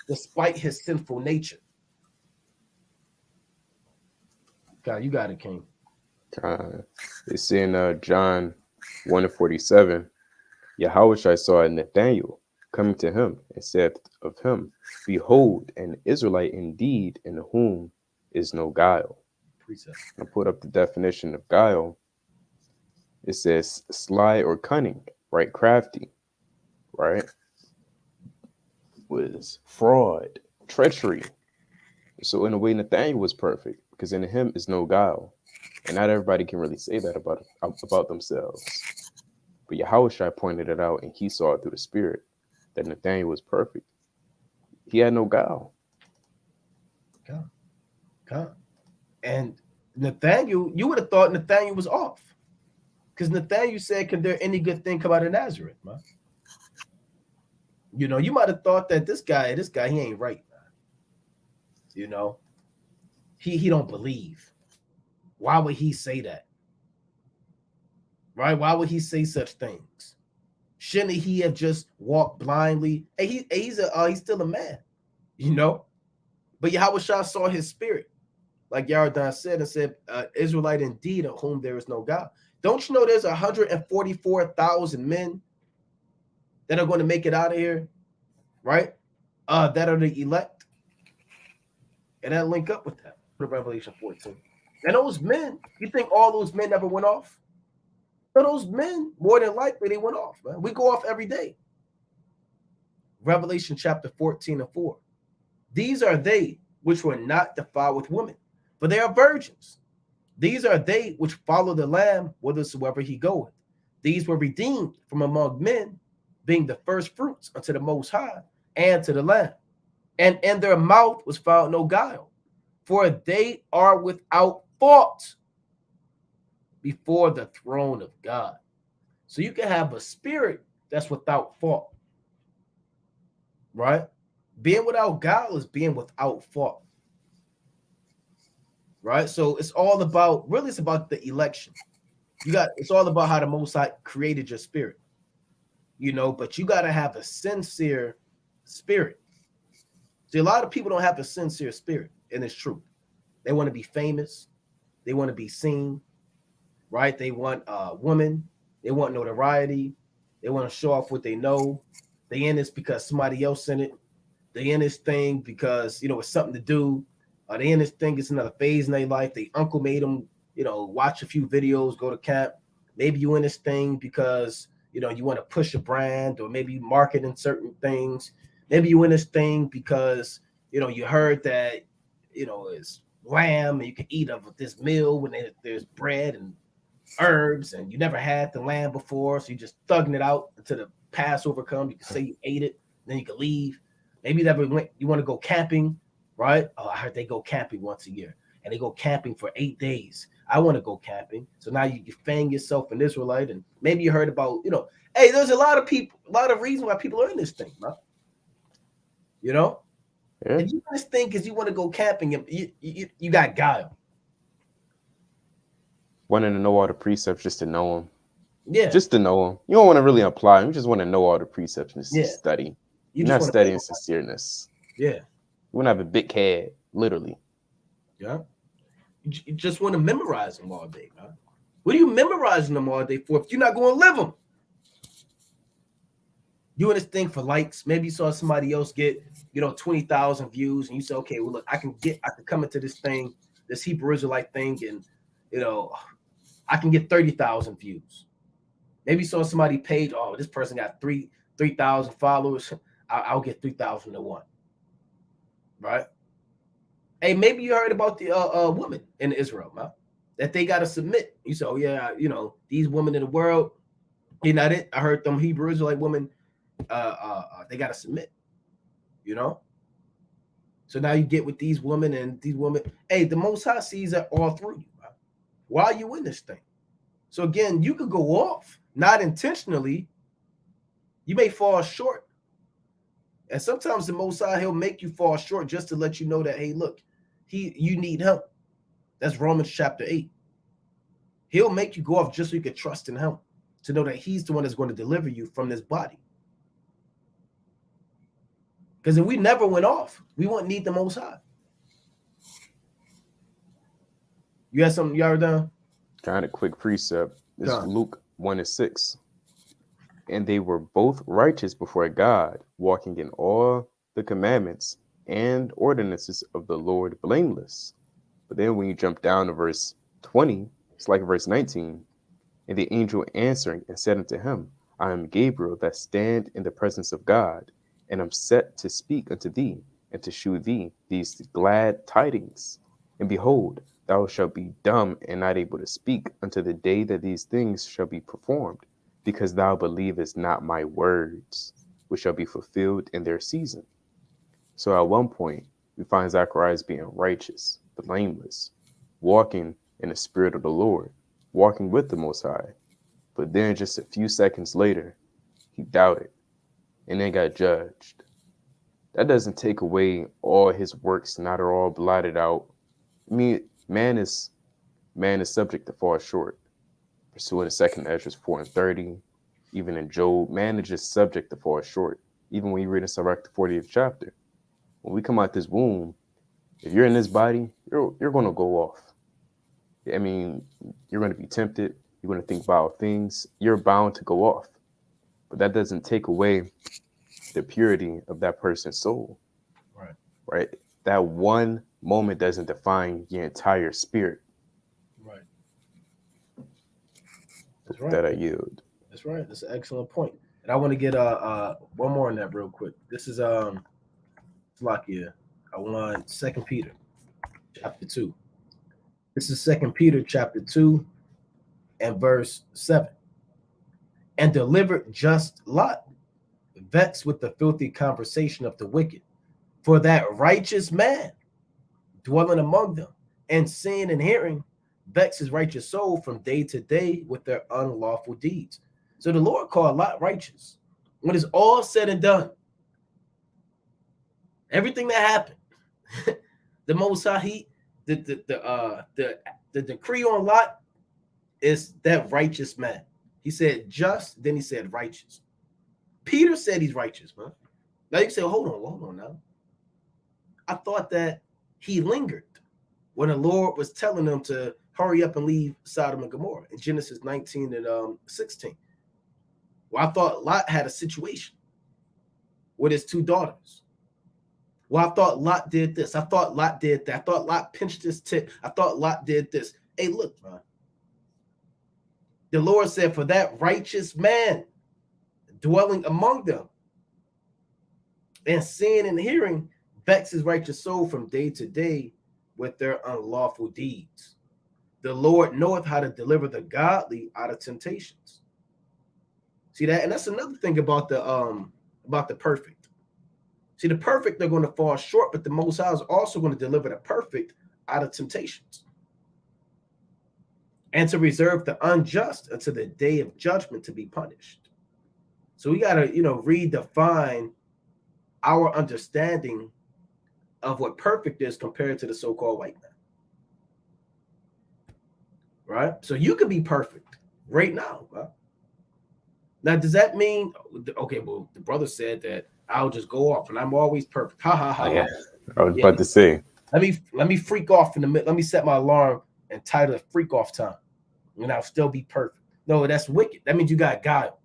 despite his sinful nature. God, you got it, King. It's in John 1:47. Yahushua saw Nathaniel coming to him and said of him, "Behold, an Israelite indeed, in whom is no guile." Precept. I put up the definition of guile. It says sly or cunning, right? Crafty, right? Was fraud, treachery. So in a way, Nathaniel was perfect because in him is no guile, and not everybody can really say that about themselves. But Yahushua pointed it out, and he saw it through the Spirit that Nathaniel was perfect. He had no guile. God. And Nathaniel, you would have thought Nathaniel was off, because Nathaniel said, "Can there any good thing come out of Nazareth, man?" You know, you might have thought that this guy, he ain't right, man. You know, he don't believe. Why would he say that? Right? Why would he say such things? Shouldn't he have just walked blindly? Hey, he's still a man, you know. But Yahushua saw his spirit, like Yardan said, and said, "Israelite indeed, of whom there is no God." Don't you know there's 144,000 men that are going to make it out of here, right? That are the elect, and that link up with that. Revelation 14. And those men, you think all those men never went off? So those men, more than likely, they went off, man. We go off every day. Revelation chapter 14:4. These are they which were not defiled with women, for they are virgins. These are they which follow the Lamb whithersoever he goeth. These were redeemed from among men, being the first fruits unto the Most High and to the Lamb. And in their mouth was found no guile, for they are without fault before the throne of God. So you can have a spirit that's without fault, right? Being without guile is being without fault, right? So it's all about, really, it's about the election. It's all about how the Most High created your spirit, you know, but you got to have a sincere spirit. See, a lot of people don't have a sincere spirit, and it's true. They want to be famous. They want to be seen, right? They want women. They want notoriety. They want to show off what they know. They in this because somebody else in it. They in this thing because, you know, it's something to do. They in this thing, it's another phase in their life. They uncle made them, you know, watch a few videos, go to camp. Maybe you in this thing because, you know, you want to push a brand, or maybe you marketing certain things. Maybe you in this thing because, you know, you heard that, you know, it's lamb and you can eat of this meal when there's bread and herbs, and you never had the lamb before, so you just thugging it out until the Passover comes. You can say you ate it, then you can leave. Maybe you want to go camping, right? Oh, I heard they go camping once a year, and they go camping for 8 days. I want to go camping. So now you fang yourself an Israelite, and maybe you heard about, you know, hey, there's a lot of reasons why people are in this thing, man. You know? Yeah. And you in this thing because you want to go camping, and you got guile. Wanting to know all the precepts just to know them. Yeah. Just to know them. You don't want to really apply them. You just want to know all the precepts and just study. You're not studying sincereness. Yeah. You want to have a big head, literally. Yeah. You just want to memorize them all day, man. What are you memorizing them all day for if you're not going to live them? You in this thing for likes. Maybe you saw somebody else get, you know, 20,000 views, and you say, okay, well, look, I can come into this thing, this Hebrew Israelite thing, and, you know, I can get 30,000 views. Maybe you saw somebody page, oh, this person got 3,000 followers. I'll get 3,001. Right? Hey, maybe you heard about the woman in Israel, man, that they got to submit. You say, oh, yeah, you know, these women in the world, you know, I heard them Hebrew Israelite women, they got to submit, you know? So now you get with these women, and these women, hey, the Most High sees that all through you, man. Why are you in this thing? So again, you could go off, not intentionally. You may fall short. And sometimes the Most High, he'll make you fall short just to let you know that, hey, look, you need help. That's Romans chapter 8. He'll make you go off just so you can trust in him. to know that he's the one that's going to deliver you from this body. Because if we never went off, we wouldn't need the Most High. You had something you already done? Kind of quick precept. This is Luke 1:6. And they were both righteous before God, walking in all the commandments and ordinances of the Lord blameless. But then when you jump down to verse 20, it's like verse 19. And the angel answering and said unto him, I am Gabriel that stand in the presence of God, and am set to speak unto thee, and to shew thee these glad tidings. And behold, thou shalt be dumb and not able to speak unto the day that these things shall be performed, because thou believest not my words, which shall be fulfilled in their season. So at one point, we find Zacharias being righteous, blameless, walking in the spirit of the Lord, walking with the Most High. But then just a few seconds later, he doubted and then got judged. That doesn't take away all his works, not at all blotted out. I mean, man is subject to fall short. Pursuing the second Ezra 4:30, even in Job, man is just subject to fall short. Even when you read in Sirach, the 40th chapter, when we come out this womb, if you're in this body, you're going to go off. I mean, you're going to be tempted. You're going to think about things. You're bound to go off. But that doesn't take away the purity of that person's soul. Right? That one moment doesn't define your entire spirit. Right. That's right. That I yield. That's right. That's an excellent point. And I want to get one more on that real quick. This is Slakia. I want 2 Peter chapter 2. This is 2 Peter chapter 2 and verse 7. And delivered just Lot, vexed with the filthy conversation of the wicked, for that righteous man dwelling among them, and seeing and hearing, vex his righteous soul from day to day with their unlawful deeds. So the Lord called Lot righteous. When it's all said and done, everything that happened, the Most High, the decree on Lot is that righteous man. He said just, then he said righteous. Peter said he's righteous, man. Now you can say, hold on now. I thought that he lingered when the Lord was telling them to hurry up and leave Sodom and Gomorrah in Genesis 19 and 16. Well, I thought Lot had a situation with his two daughters. Well, I thought Lot did this. I thought Lot did that. I thought Lot pinched his tit. I thought Lot did this. Hey, look, man. The Lord said, for that righteous man dwelling among them and seeing and hearing, vex his righteous soul from day to day with their unlawful deeds. The Lord knoweth how to deliver the godly out of temptations. See that? And that's another thing about the perfect. See, the perfect, they're going to fall short, but the Most High is also going to deliver the perfect out of temptations, and to reserve the unjust until the day of judgment to be punished. So we got to, redefine our understanding of what perfect is compared to the so-called white man. Right? So you could be perfect right now. Right? Now, does that mean, okay, well, the brother said that I'll just go off and I'm always perfect. Ha, ha, ha. Yeah. I was about to say. Let me freak off in the middle. Let me set my alarm and title it freak off time. And I'll still be perfect. No, that's wicked. That means you got guile.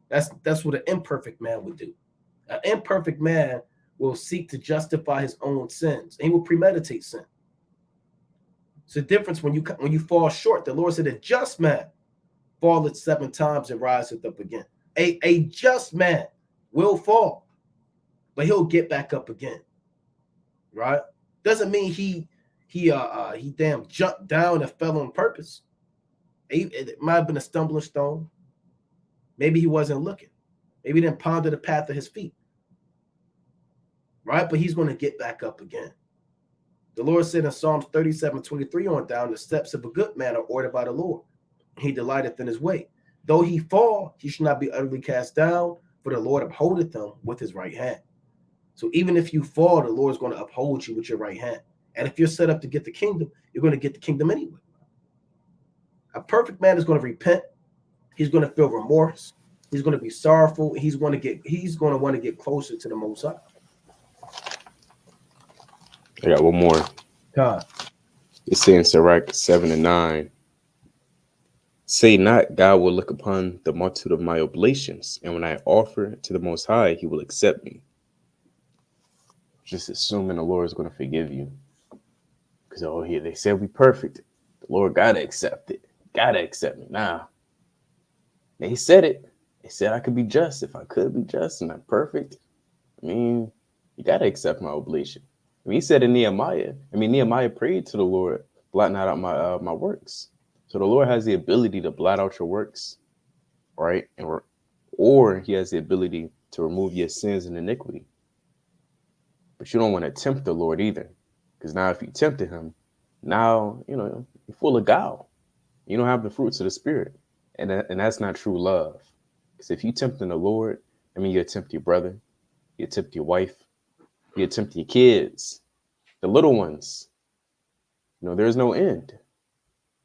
That's what an imperfect man would do. An imperfect man will seek to justify his own sins. And he will premeditate sin. It's the difference when you fall short. The Lord said, a just man falleth 7 times and riseth up again. A just man will fall, but he'll get back up again. Right? Doesn't mean he damn jumped down and fell on purpose. It might have been a stumbling stone. Maybe he wasn't looking. Maybe he didn't ponder the path of his feet. Right? But he's going to get back up again. The Lord said in Psalms 37:23 on down, the steps of a good man are ordered by the Lord. He delighteth in his way. Though he fall, he should not be utterly cast down, for the Lord upholdeth him with his right hand. So even if you fall, the Lord is going to uphold you with your right hand. And if you're set up to get the kingdom, you're going to get the kingdom anyway. A perfect man is going to repent. He's going to feel remorse. He's going to be sorrowful. He's going to want to get closer to the Most High. I got one more. God. It's saying Sirach 7:9. Say not, God will look upon the multitude of my oblations, and when I offer to the Most High, he will accept me. Just assuming the Lord is going to forgive you. Because, oh, here, they said we perfect. The Lord got to accept it. Got to accept me. Nah. They said it. They said I could be just. If I could be just and I'm perfect, I mean, you got to accept my oblation. I mean, he said in Nehemiah, Nehemiah prayed to the Lord, blot not out my works. So the Lord has the ability to blot out your works, right? Or he has the ability to remove your sins and iniquity. But you don't want to tempt the Lord either. Because now if you tempted him, now, you're full of gall. You don't have the fruits of the Spirit. And that's not true love. Because if you tempting the Lord, you tempt your brother, you tempt your wife, you tempt your kids, the little ones. There's no end.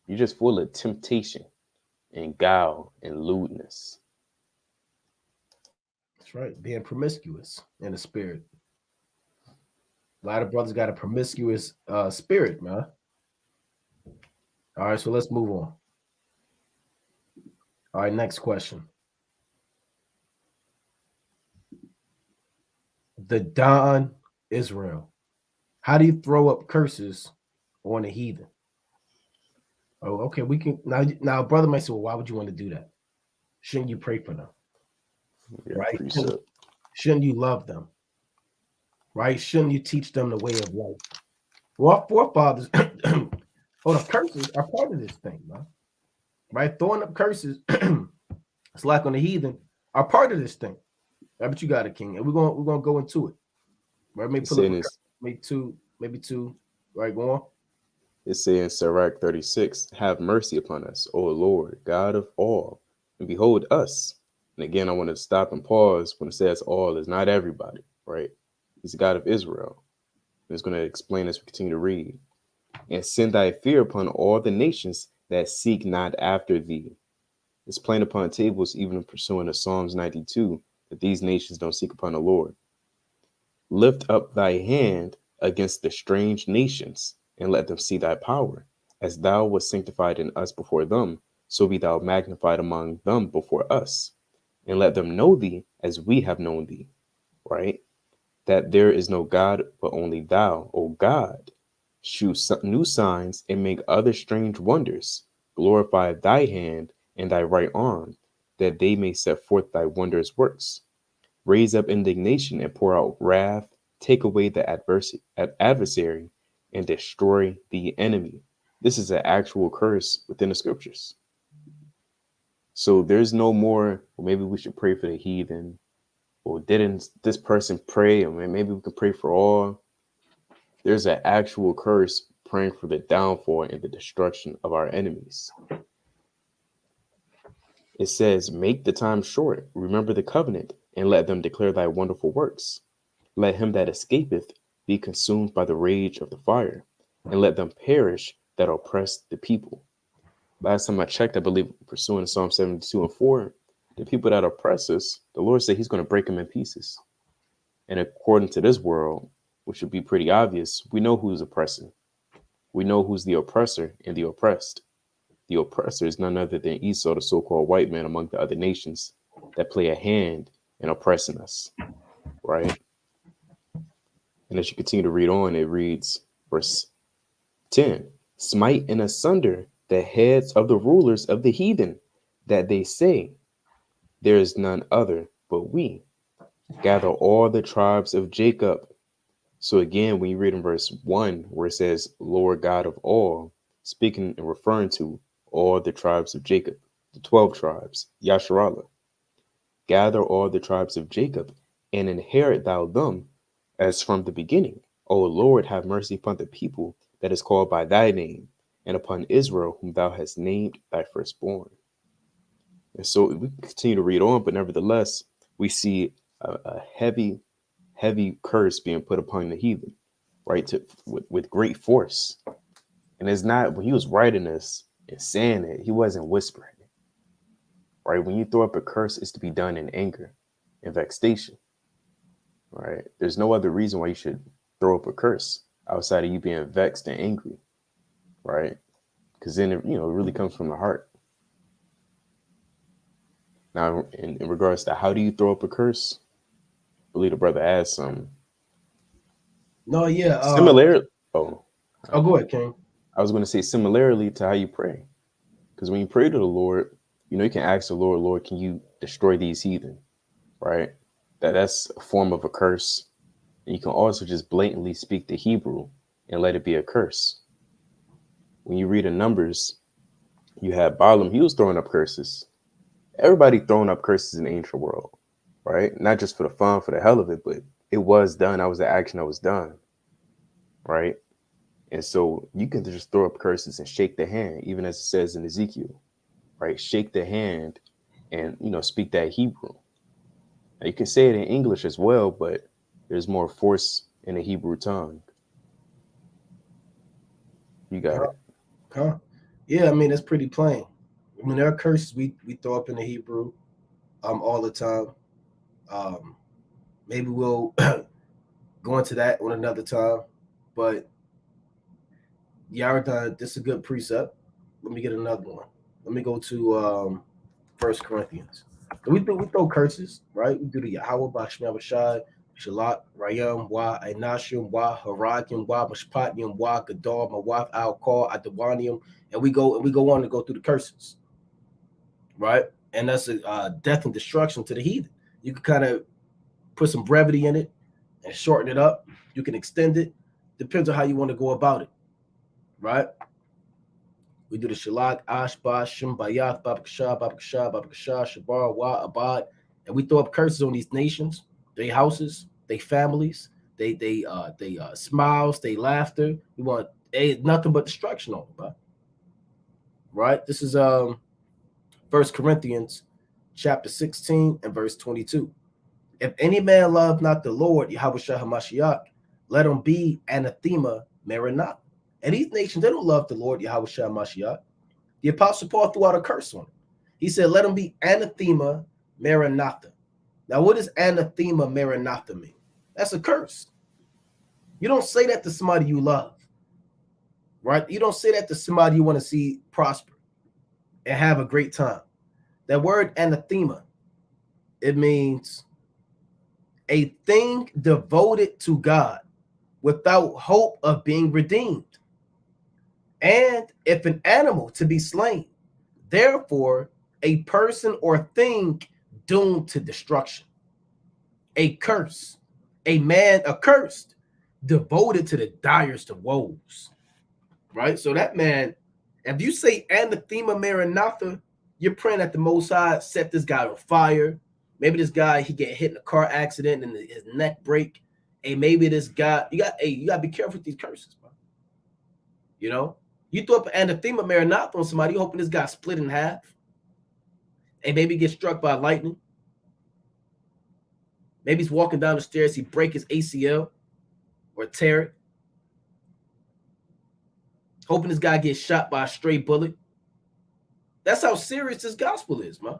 You're just full of temptation and guile and lewdness. That's right. Being promiscuous in the spirit. A lot of brothers got a promiscuous spirit, man. All right, so let's move on. All right, next question. The Don Israel. How do you throw up curses on a heathen? Oh, okay. We can now. Brother might say, "Well, why would you want to do that? Shouldn't you pray for them? Yeah, Right? precept. Shouldn't you love them? Right? Shouldn't you teach them the way of life?" Well, our forefathers, hold up, curses are part of this thing, man. Right? Throwing up curses, it's like on the heathen, are part of this thing. I bet you got it, King, and we're gonna go into it. Right? Maybe It's pull up saying a this. maybe two. Right, go on. It's saying Sirach 36, have mercy upon us, O Lord, God of all, and behold us. And again, I want to stop and pause when it says all is not everybody, right? He's the God of Israel. And it's going to explain as we continue to read. And send thy fear upon all the nations that seek not after thee. It's plain upon tables, even in pursuing of Psalms 92, that these nations don't seek upon the Lord. Lift up thy hand against the strange nations, and let them see thy power. As thou wast sanctified in us before them, so be thou magnified among them before us. And let them know thee as we have known thee, right? That there is no God but only thou, O God. Shew new signs and make other strange wonders. Glorify thy hand and thy right arm, that they may set forth thy wondrous works. Raise up indignation and pour out wrath, take away the adversary, and destroy the enemy. This is an actual curse within the scriptures. So there's no more, well, maybe we should pray for the heathen, or didn't this person pray, or maybe we can pray for all. There's an actual curse praying for the downfall and the destruction of our enemies. It says, make the time short, remember the covenant, and let them declare thy wonderful works. Let him that escapeth be consumed by the rage of the fire, and let them perish that oppress the people. Last time I checked, I believe, pursuing Psalm 72:4, the people that oppress us, the Lord said he's going to break them in pieces. And according to this world, which should be pretty obvious, we know who's oppressing. We know who's the oppressor and the oppressed. The oppressor is none other than Esau, the so-called white man among the other nations that play a hand in oppressing us, right? And as you continue to read on, it reads, verse 10, smite and asunder the heads of the rulers of the heathen, that they say, there is none other but we. Gather all the tribes of Jacob. So again, when you read in verse 1, where it says, Lord God of all, speaking and referring to all the tribes of Jacob, the 12 tribes, Yasharallah. Gather all the tribes of Jacob, and inherit thou them as from the beginning. O Lord, have mercy upon the people that is called by thy name, and upon Israel, whom thou hast named thy firstborn. And so we continue to read on, but nevertheless, we see a heavy, heavy curse being put upon the heathen, right? With great force. And it's not, when he was writing this and saying it, he wasn't whispering it, right? When you throw up a curse, it's to be done in anger and vexation, right? There's no other reason why you should throw up a curse outside of you being vexed and angry, right? Because then it really comes from the heart. Now, in regards to how do you throw up a curse, I believe the brother asked some No, yeah. similar. Oh, Oh, go ahead, King. I was going to say similarly to how you pray, because when you pray to the Lord, you can ask the Lord, Lord, can you destroy these heathen, right? That's a form of a curse. And you can also just blatantly speak the Hebrew and let it be a curse. When you read in Numbers, you have Balaam, he was throwing up curses. Everybody throwing up curses in the ancient world, right? Not just for the fun, for the hell of it, but it was done. That was the action that was done, right? And so you can just throw up curses and shake the hand, even as it says in Ezekiel, right? Shake the hand and, speak that Hebrew. Now, you can say it in English as well, but there's more force in the Hebrew tongue. You got it. Huh? Yeah, I mean, it's pretty plain. I mean, there are curses we throw up in the Hebrew all the time. Um, maybe we'll go into that on another time. But Yarda, this is a good precept. Let me get another one. Let me go to 1 Corinthians. We throw curses, right? We do the Yahweh, Bashmi Abashai, Shalat, Rayam, Wa, Ainashim, Wa, Harakim, Wa, Mashpatnium, Wa, Gadar, Mawaf, Al Kal, Adawanium, and we go on to go through the curses, right? And that's a death and destruction to the heathen. You can kind of put some brevity in it and shorten it up. You can extend it. Depends on how you want to go about it, right? We do the Shalak, Ashba, Shim, Bayath, Babakasha, Babakasha, Babakasha, Shabar, Wa, Abad, and we throw up curses on these nations, their houses, their families, they smiles, they laughter. We want nothing but destruction on them, right? This is 1 Corinthians chapter 16 and verse 22. If any man love not the Lord, Yahweh HaMashiach, let him be anathema, maranatha. And these nations, they don't love the Lord, Yahweh HaMashiach. The Apostle Paul threw out a curse on him. He said, let him be anathema, maranatha. Now, what does anathema, maranatha mean? That's a curse. You don't say that to somebody you love, right? You don't say that to somebody you want to see prosper and have a great time. That word anathema, it means a thing devoted to God without hope of being redeemed. And if an animal to be slain, therefore a person or thing doomed to destruction. A curse, a man accursed, devoted to the direst of woes. Right? So that man, if you say anathema maranatha, you're praying that the Most High set this guy on fire. Maybe this guy, he get hit in a car accident and his neck break. Hey, maybe this guy, you got to be careful with these curses, bro. You throw up an anathema maranatha on somebody, you hoping this guy split in half. And maybe get struck by lightning. Maybe he's walking down the stairs, he break his ACL or tear it. Hoping this guy gets shot by a stray bullet. That's how serious this gospel is, man.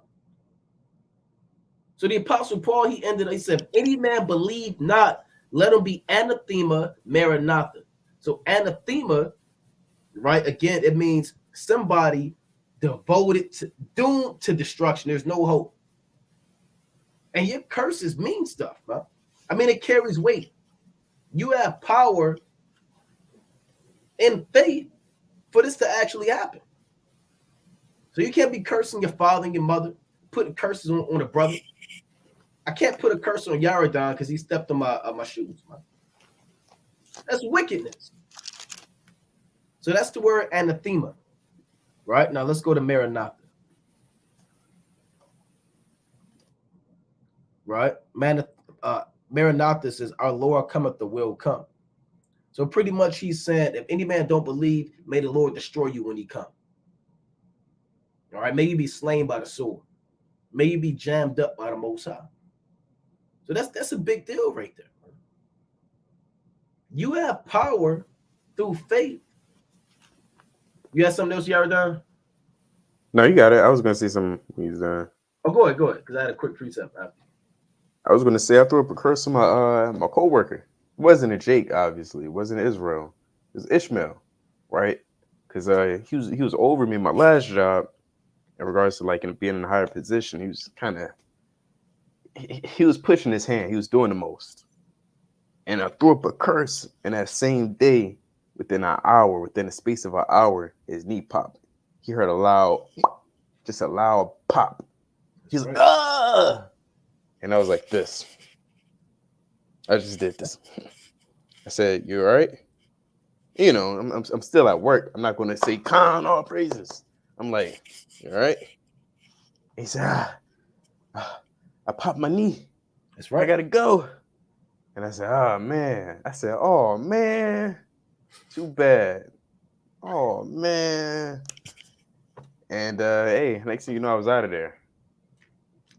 So the Apostle Paul, he said, any man believe not, let him be anathema maranatha. So anathema, right, again, it means somebody devoted to, doomed to destruction. There's no hope. And your curses mean stuff, man. I mean, it carries weight. You have power in faith for this to actually happen. So you can't be cursing your father and your mother, putting curses on a brother. I can't put a curse on Yaradon because he stepped on my shoes, man. That's wickedness. So that's the word anathema. Right? Now let's go to Maranatha. Right? Maranatha says, our Lord cometh, the will come. So pretty much he's saying, if any man don't believe, may the Lord destroy you when he come. All right? May you be slain by the sword. May you be jammed up by the Most High. So that's a big deal right there. You have power through faith. You got something else, Yaradon? No, you got it. I was going to say something when he's done. Oh, go ahead, because I had a quick precept after. I was gonna say I threw up a curse on my coworker. It wasn't a Jake, obviously. It wasn't Israel. It was Ishmael, right? Because he was over me in my last job in regards to like being in a higher position. He was kind of he was pushing his hand. He was doing the most, and I threw up a curse. And that same day, within the space of an hour, his knee popped. He heard just a loud pop. He's like, ah! And I was like, this. I just did this. I said, you all right? You know, I'm still at work. I'm not going to say, Khan, all praises. I'm like, you all right? He said, I popped my knee. That's right. I got to go. And I said, oh, man. Oh, man. Too bad. Oh, man. And, hey, next thing you know, I was out of there.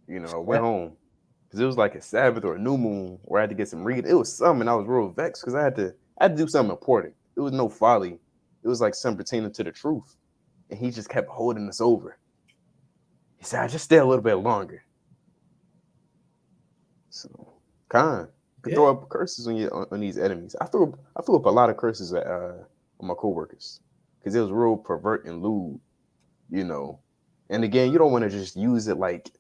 You know, I went home. Because it was like a Sabbath or a new moon where I had to get some read. It was something. I was real vexed because I had to do something important. It was no folly. It was like something pertaining to the truth. And he just kept holding us over. He said, I just stay a little bit longer. So, you could throw up curses on these enemies. I threw up a lot of curses at on my coworkers because it was real pervert and lewd, you know. And again, you don't want to just use it like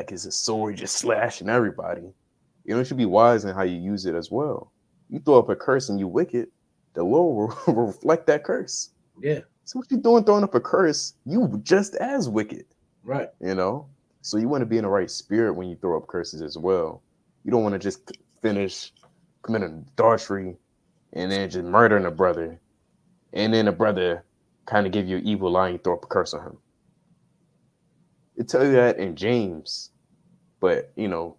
it's a sword just slashing everybody. You know, you should be wise in how you use it as well. You throw up a curse and you wicked, the Lord will reflect that curse. Yeah. So what you doing throwing up a curse? You just as wicked. Right. You know? So you want to be in the right spirit when you throw up curses as well. You don't want to just finish committing adultery and then just murdering a brother. And then a brother kind of give you an evil lie and you throw up a curse on him. It tell you that in James, but you know,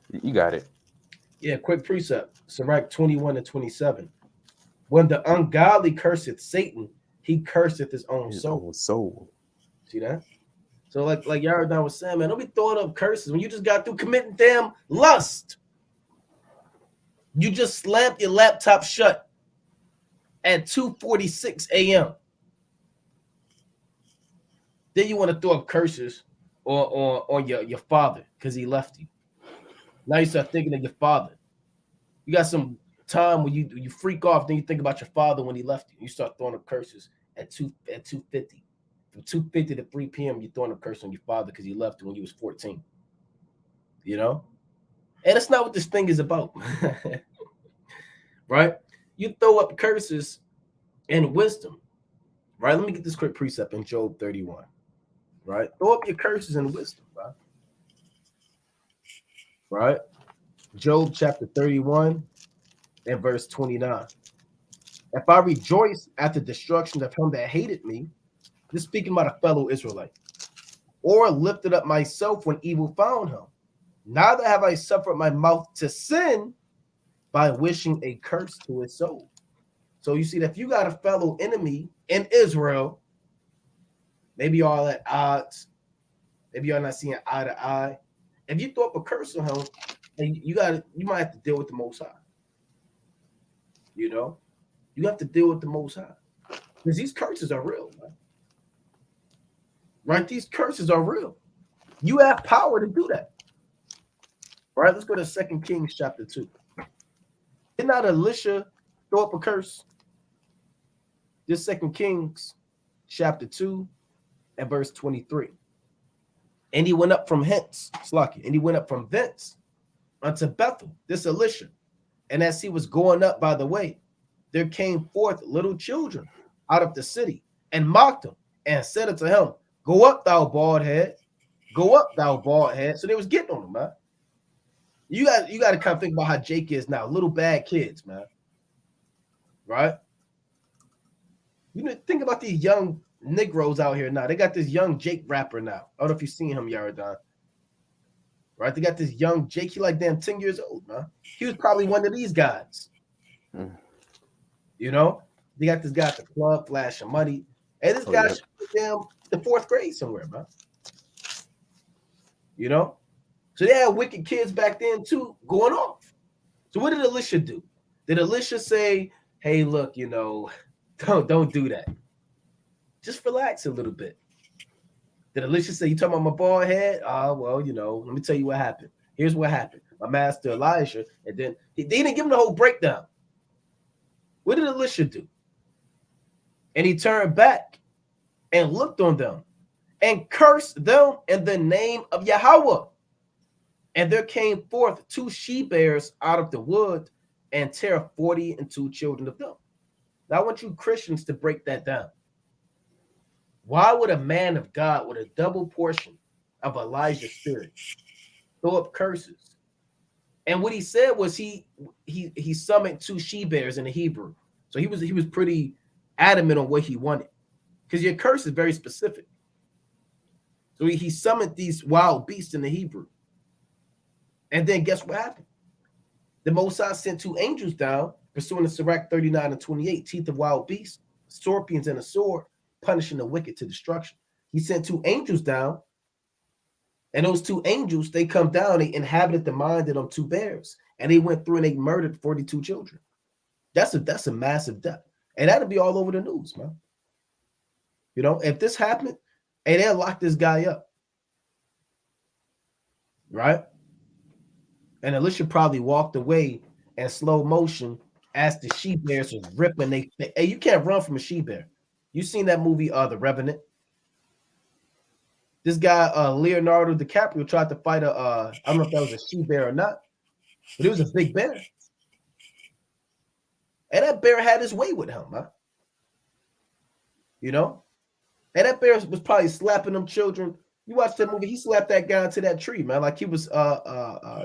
you got it. Yeah, quick precept. Sirach 21-27. When the ungodly curseth Satan, he curseth his own soul. See that? So like Yaradan was saying, man, don't be throwing up curses when you just got through committing damn lust. You just slammed your laptop shut at 2:46 a.m. Then you want to throw up curses on your father because he left you. Now you start thinking of your father. You got some time when you freak off, then you think about your father when he left you. You start throwing up curses at 2:50. From 2:50 to 3 p.m., you're throwing a curse on your father because he left when you was 14. You know? And that's not what this thing is about. Right? You throw up curses and wisdom. Right? Let me get this quick precept in Job 31. Right? Throw up your curses and wisdom, right? Right? Job chapter 31 and verse 29. If I rejoice at the destruction of him that hated me, this speaking about a fellow Israelite, or lifted up myself when evil found him, neither have I suffered my mouth to sin by wishing a curse to his soul. So you see that if you got a fellow enemy in Israel, maybe y'all at odds, maybe y'all not seeing eye to eye. If you throw up a curse on him, you might have to deal with the Most High. You know, you have to deal with the Most High because these curses are real, man. Right? These curses are real. You have power to do that. All right, let's go to 2 Kings chapter 2. Did not Elisha throw up a curse? This 2 Kings chapter 2 and verse 23. And he went up from hence, and he went up from thence unto Bethel, this Elisha. And as he was going up by the way, there came forth little children out of the city and mocked him and said unto him, Go up, thou bald head. Go up, thou bald head. So they was getting on him, man. You got to kind of think about how Jake is now. Little bad kids, man. Right? You know, think about these young Negroes out here now. They got this young Jake rapper now. I don't know if you've seen him, Yaradan. Right? They got this young Jake. He like damn 10 years old, man. He was probably one of these guys. You know? They got this guy at the club flashing money. And this guy should be damn the 4th grade somewhere, man. You know? So they had wicked kids back then too going off. So what did Elisha do? Did Elisha say, hey, look, you know, don't do that. Just relax a little bit. Did Elisha say, you talking about my bald head? Well, let me tell you what happened. Here's what happened. My master Elijah, and then they didn't give him the whole breakdown. What did Elisha do? And he turned back and looked on them and cursed them in the name of Yahweh. And there came forth 2 she-bears out of the wood and tear 42 children of them. Now I want you Christians to break that down. Why would a man of God with a double portion of Elijah's spirit throw up curses? And what he said was he summoned 2 she-bears in the Hebrew. So he was pretty adamant on what he wanted, because your curse is very specific. So he summoned these wild beasts in the Hebrew. And then guess what happened? The Most High sent 2 angels down, pursuing the Sirach 39 and 28, teeth of wild beasts, scorpions, and a sword, punishing the wicked to destruction. He sent 2 angels down, and those 2 angels, they come down, they inhabited the mind of them 2 bears, and they went through and they murdered 42 children. That's a massive death. And that'll be all over the news, man. If this happened, and they'll lock this guy up. Right? And Elisha probably walked away in slow motion as the she-bears was ripping. Hey, you can't run from a she-bear. You seen that movie, The Revenant? This guy, Leonardo DiCaprio, tried to fight I don't know if that was a she-bear or not, but it was a big bear. And that bear had his way with him, man. And that bear was probably slapping them children. You watch that movie, he slapped that guy into that tree, man, like he was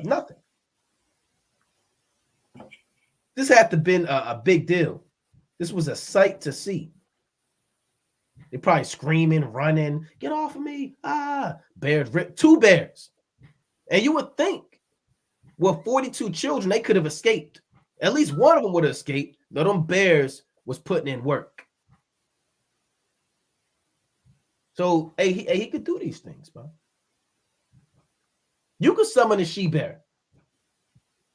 nothing. This had to have been a big deal. This was a sight to see. They probably screaming, running, get off of me. Bears ripped 2 bears. And you would think, with 42 children, they could have escaped. At least one of them would have escaped. Though them bears was putting in work. So, he could do these things, man. You could summon a she-bear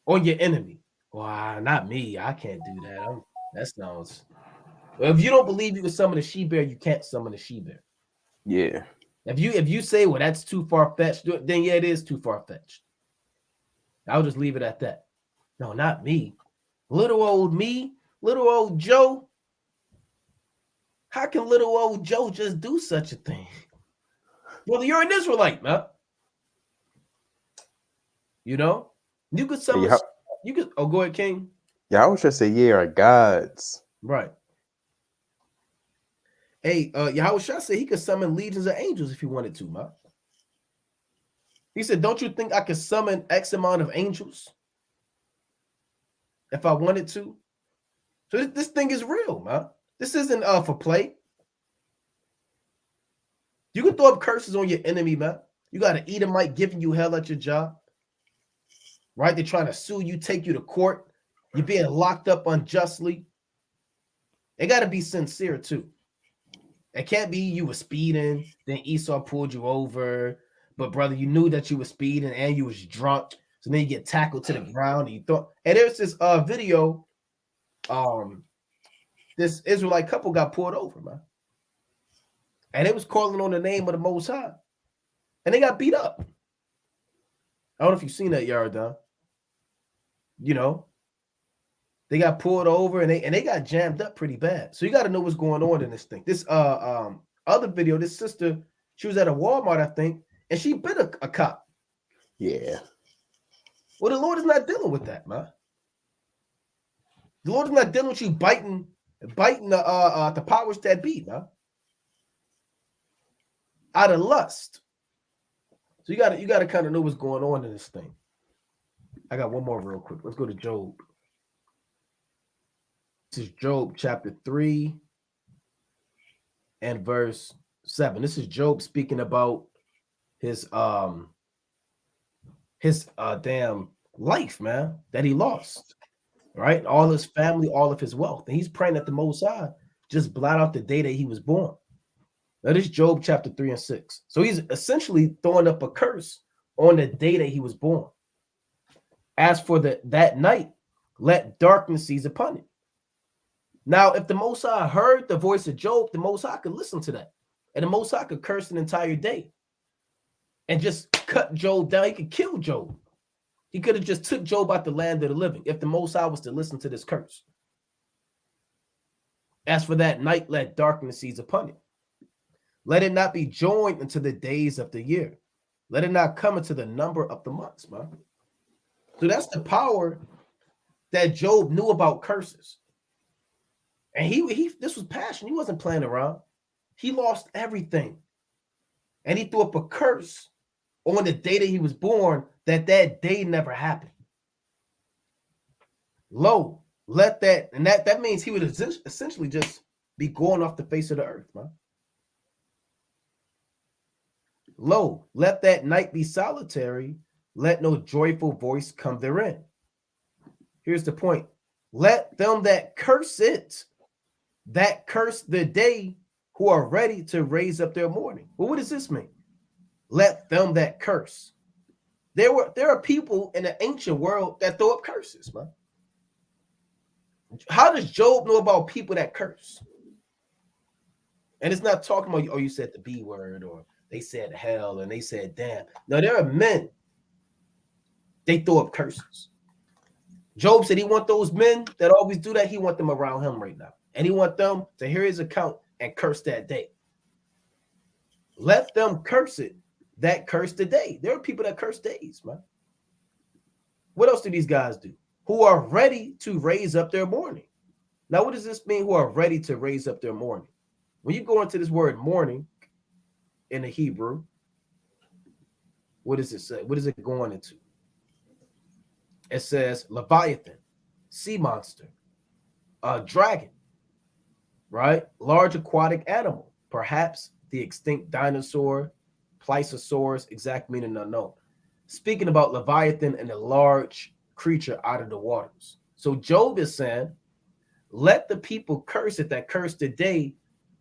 on your enemy. Well, not me. I can't do that. That sounds... Well, if you don't believe you can summon a she-bear, you can't summon a she-bear. Yeah. If you say, well, that's too far-fetched, then yeah, it is too far-fetched. I'll just leave it at that. No, not me. Little old me, little old Joe. How can little old Joe just do such a thing? Well, you're an Israelite, man. You could summon. You could. Oh, go ahead, King. Yeah, I was just say, yeah, are gods. Right. Hey, Yahweh Shah said he could summon legions of angels if he wanted to, man. He said, don't you think I could summon X amount of angels if I wanted to? So this thing is real, man. This isn't for play. You can throw up curses on your enemy, man. You got an Edomite giving you hell at your job. Right? They're trying to sue you, take you to court. You're being locked up unjustly. It got to be sincere, too. It can't be you were speeding, then Esau pulled you over, but brother, you knew that you were speeding and you was drunk, so then you get tackled to the ground and you thought. And there's this video. This Israelite couple got pulled over, man, and it was calling on the name of the Most High, and they got beat up. I don't know if you've seen that, Yardan. They got pulled over and they got jammed up pretty bad. So you got to know what's going on in this thing. This other video, this sister, she was at a Walmart, I think, and she bit a cop. Yeah. Well, the Lord is not dealing with that, man. The Lord is not dealing with you biting the powers that be, man. Out of lust. So you gotta kind of know what's going on in this thing. I got one more real quick. Let's go to Job. This is Job chapter 3 and verse 7. This is Job speaking about his damn life, man, that he lost. Right? All his family, all of his wealth. And he's praying that the Most High just blot out the day that he was born. Now, this is Job chapter 3 and 6. So he's essentially throwing up a curse on the day that he was born. As for that night, let darkness seize upon it. Now, if the Most High heard the voice of Job, the Most High could listen to that. And the Most High could curse an entire day and just cut Job down. He could kill Job. He could have just took Job out the land of the living if the Most High was to listen to this curse. As for that night, let darkness seize upon it. Let it not be joined into the days of the year. Let it not come into the number of the months, man. So that's the power that Job knew about curses. And he this was passion. He wasn't playing around. He lost everything. And he threw up a curse on the day that he was born that day never happened. Lo, let that, and that means he would essentially just be going off the face of the earth, man. Lo, let that night be solitary. Let no joyful voice come therein. Here's the point. Let them that curse it, that curse the day, who are ready to raise up their mourning. Well, what does this mean? Let them that curse. There are people in the ancient world that throw up curses, man. How does Job know about people that curse? And it's not talking about, oh, you said the B word, or they said hell, and they said damn. No, there are men. They throw up curses. Job said he want those men that always do that. He want them around him right now. And he want them to hear his account and curse that day. Let them curse it. That curse the day. There are people that curse days, man. What else do these guys do? Who are ready to raise up their mourning. Now, what does this mean, who are ready to raise up their mourning? When you go into this word mourning in the Hebrew, what does it say? What is it going into? It says Leviathan, sea monster, a dragon, right? Large aquatic animal, perhaps the extinct dinosaur, Plesiosaurus, exact meaning unknown. Speaking about Leviathan and a large creature out of the waters. So Job is saying, let the people curse it that curse the day,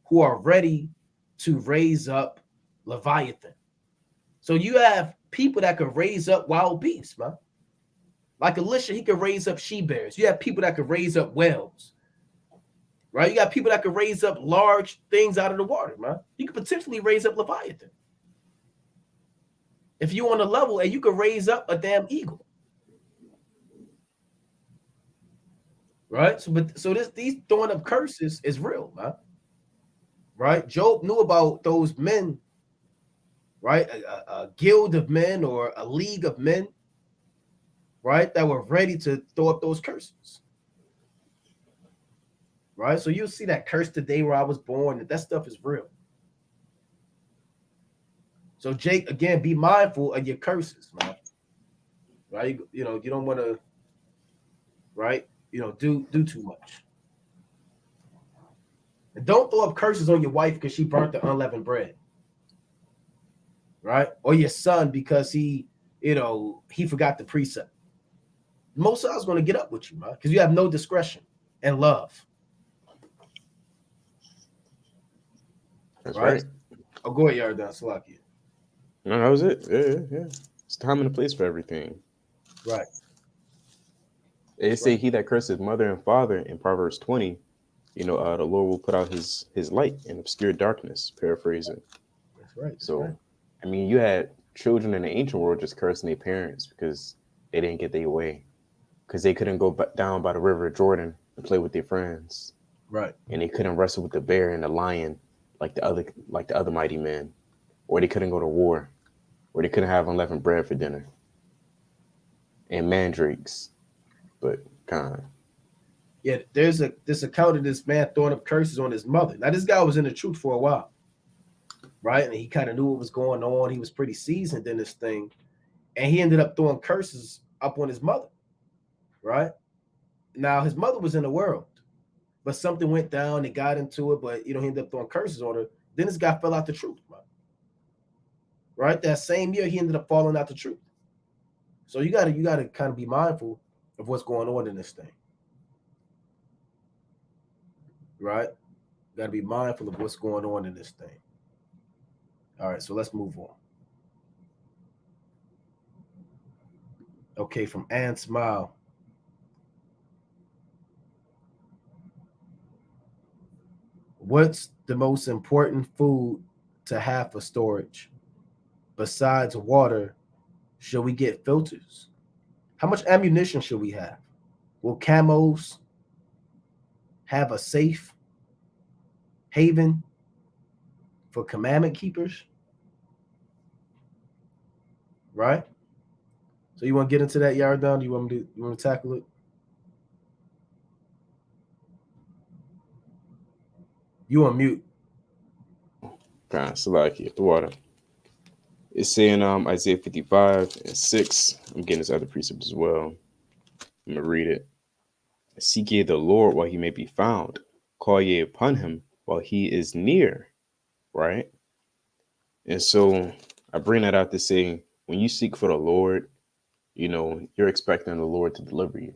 who are ready to raise up Leviathan. So you have people that could raise up wild beasts, man. Like Elisha, he could raise up she-bears. You have people that could raise up whales, right? You got people that could raise up large things out of the water, man. You could potentially raise up Leviathan. If you're on a level, and you could raise up a damn eagle, right? So these throwing up curses is real, man. Right? Job knew about those men, right? A guild of men or a league of men, right? That were ready to throw up those curses, right? So you'll see that curse the day where I was born. That stuff is real. So Jake, again, be mindful of your curses, man. Right? You know, you don't want to, right? You know, do too much. And don't throw up curses on your wife because she burnt the unleavened bread, right? Or your son because he forgot the precept. Most of us going to get up with you, man, because you have no discretion and love. That's right. Oh, go ahead, Yardan Salakia. No, that was it. Yeah. It's time and a place for everything. Right. It say he that curses mother and father in Proverbs 20, the Lord will put out his light in obscure darkness, paraphrasing. That's right. So, right. I mean, you had children in the ancient world just cursing their parents because they didn't get their way, because they couldn't go down by the river Jordan and play with their friends. Right. And they couldn't wrestle with the bear and the lion like the other mighty men, or they couldn't go to war, or they couldn't have unleavened bread for dinner and mandrakes. But kind of. Yeah, there's this account of this man throwing up curses on his mother. Now, this guy was in the truth for a while, right? And he kind of knew what was going on. He was pretty seasoned in this thing. And he ended up throwing curses up on his mother, right? Now, his mother was in the world, but something went down. They got into it, but, he ended up throwing curses on her. Then this guy fell out the truth, man. Right? That same year, he ended up falling out the truth. So you gotta kind of be mindful of what's going on in this thing. Right? You got to be mindful of what's going on in this thing. All right, so let's move on. Okay, from Ann Smile. What's the most important food to have for storage? Besides water, should we get filters? How much ammunition should we have? Will camos have a safe haven for commandment keepers? Right? So you want to get into that, Yardan? You want to tackle it? You on mute. Kind of Salaki at the water. It's saying Isaiah 55:6. I'm getting this other precept as well. I'm gonna read it. Seek ye the Lord while he may be found. Call ye upon him while he is near. Right? And so I bring that out to say when you seek for the Lord, you're expecting the Lord to deliver you.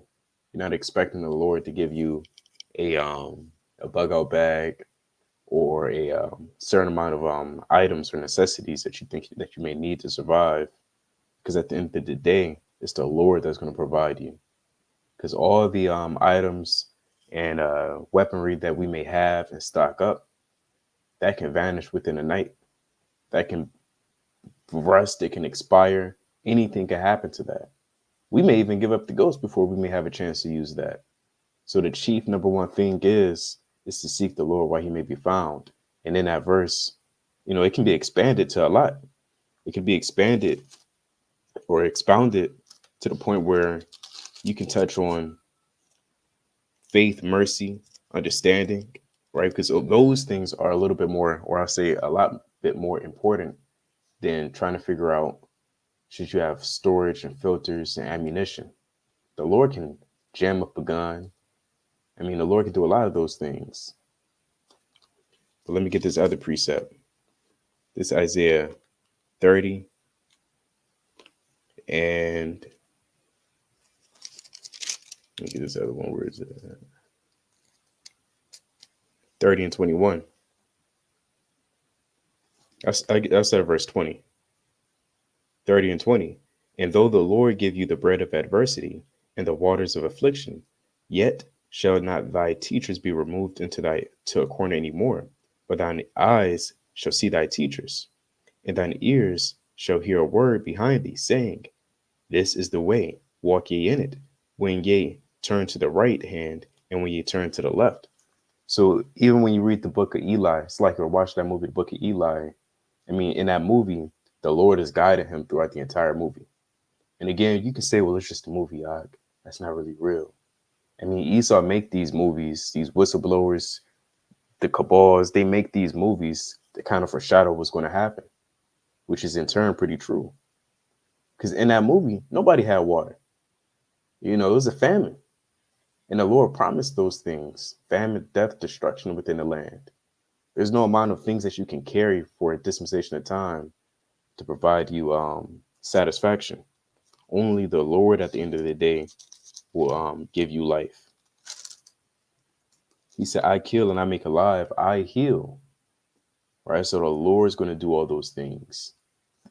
You're not expecting the Lord to give you a bug out bag or a certain amount of items or necessities that you think that you may need to survive. Because at the end of the day, it's the Lord that's going to provide you. Because all the items and weaponry that we may have and stock up, that can vanish within a night. That can rust, it can expire. Anything can happen to that. We may even give up the ghost before we may have a chance to use that. So the chief number one thing is to seek the Lord while he may be found. And in that verse, it can be expanded to a lot. It can be expanded or expounded to the point where you can touch on faith, mercy, understanding, right? Because those things are a little bit more, or I'll say a lot bit more important than trying to figure out should you have storage and filters and ammunition. The Lord can jam up a gun. I mean, the Lord can do a lot of those things. But let me get this other precept. This Isaiah 30 and let me get this other one. Where is it? 30 and 21. I said verse 20. 30 and 20. And though the Lord give you the bread of adversity and the waters of affliction, yet shall not thy teachers be removed to a corner any more, but thine eyes shall see thy teachers, and thine ears shall hear a word behind thee, saying, This is the way, walk ye in it, when ye turn to the right hand, and when ye turn to the left. So even when you read the book of Eli, it's like you're watching that movie, the book of Eli. I mean, in that movie, the Lord is guiding him throughout the entire movie. And again, you can say, well, it's just a movie, Og. That's not really real. I mean, Esau make these movies, these whistleblowers, the cabals, they make these movies that kind of foreshadow what's going to happen, which is in turn pretty true. Because in that movie, nobody had water. It was a famine. And the Lord promised those things, famine, death, destruction within the land. There's no amount of things that you can carry for a dispensation of time to provide you satisfaction. Only the Lord at the end of the day will give you life. He said, I kill and I make alive, I heal. Right? So the Lord is going to do all those things.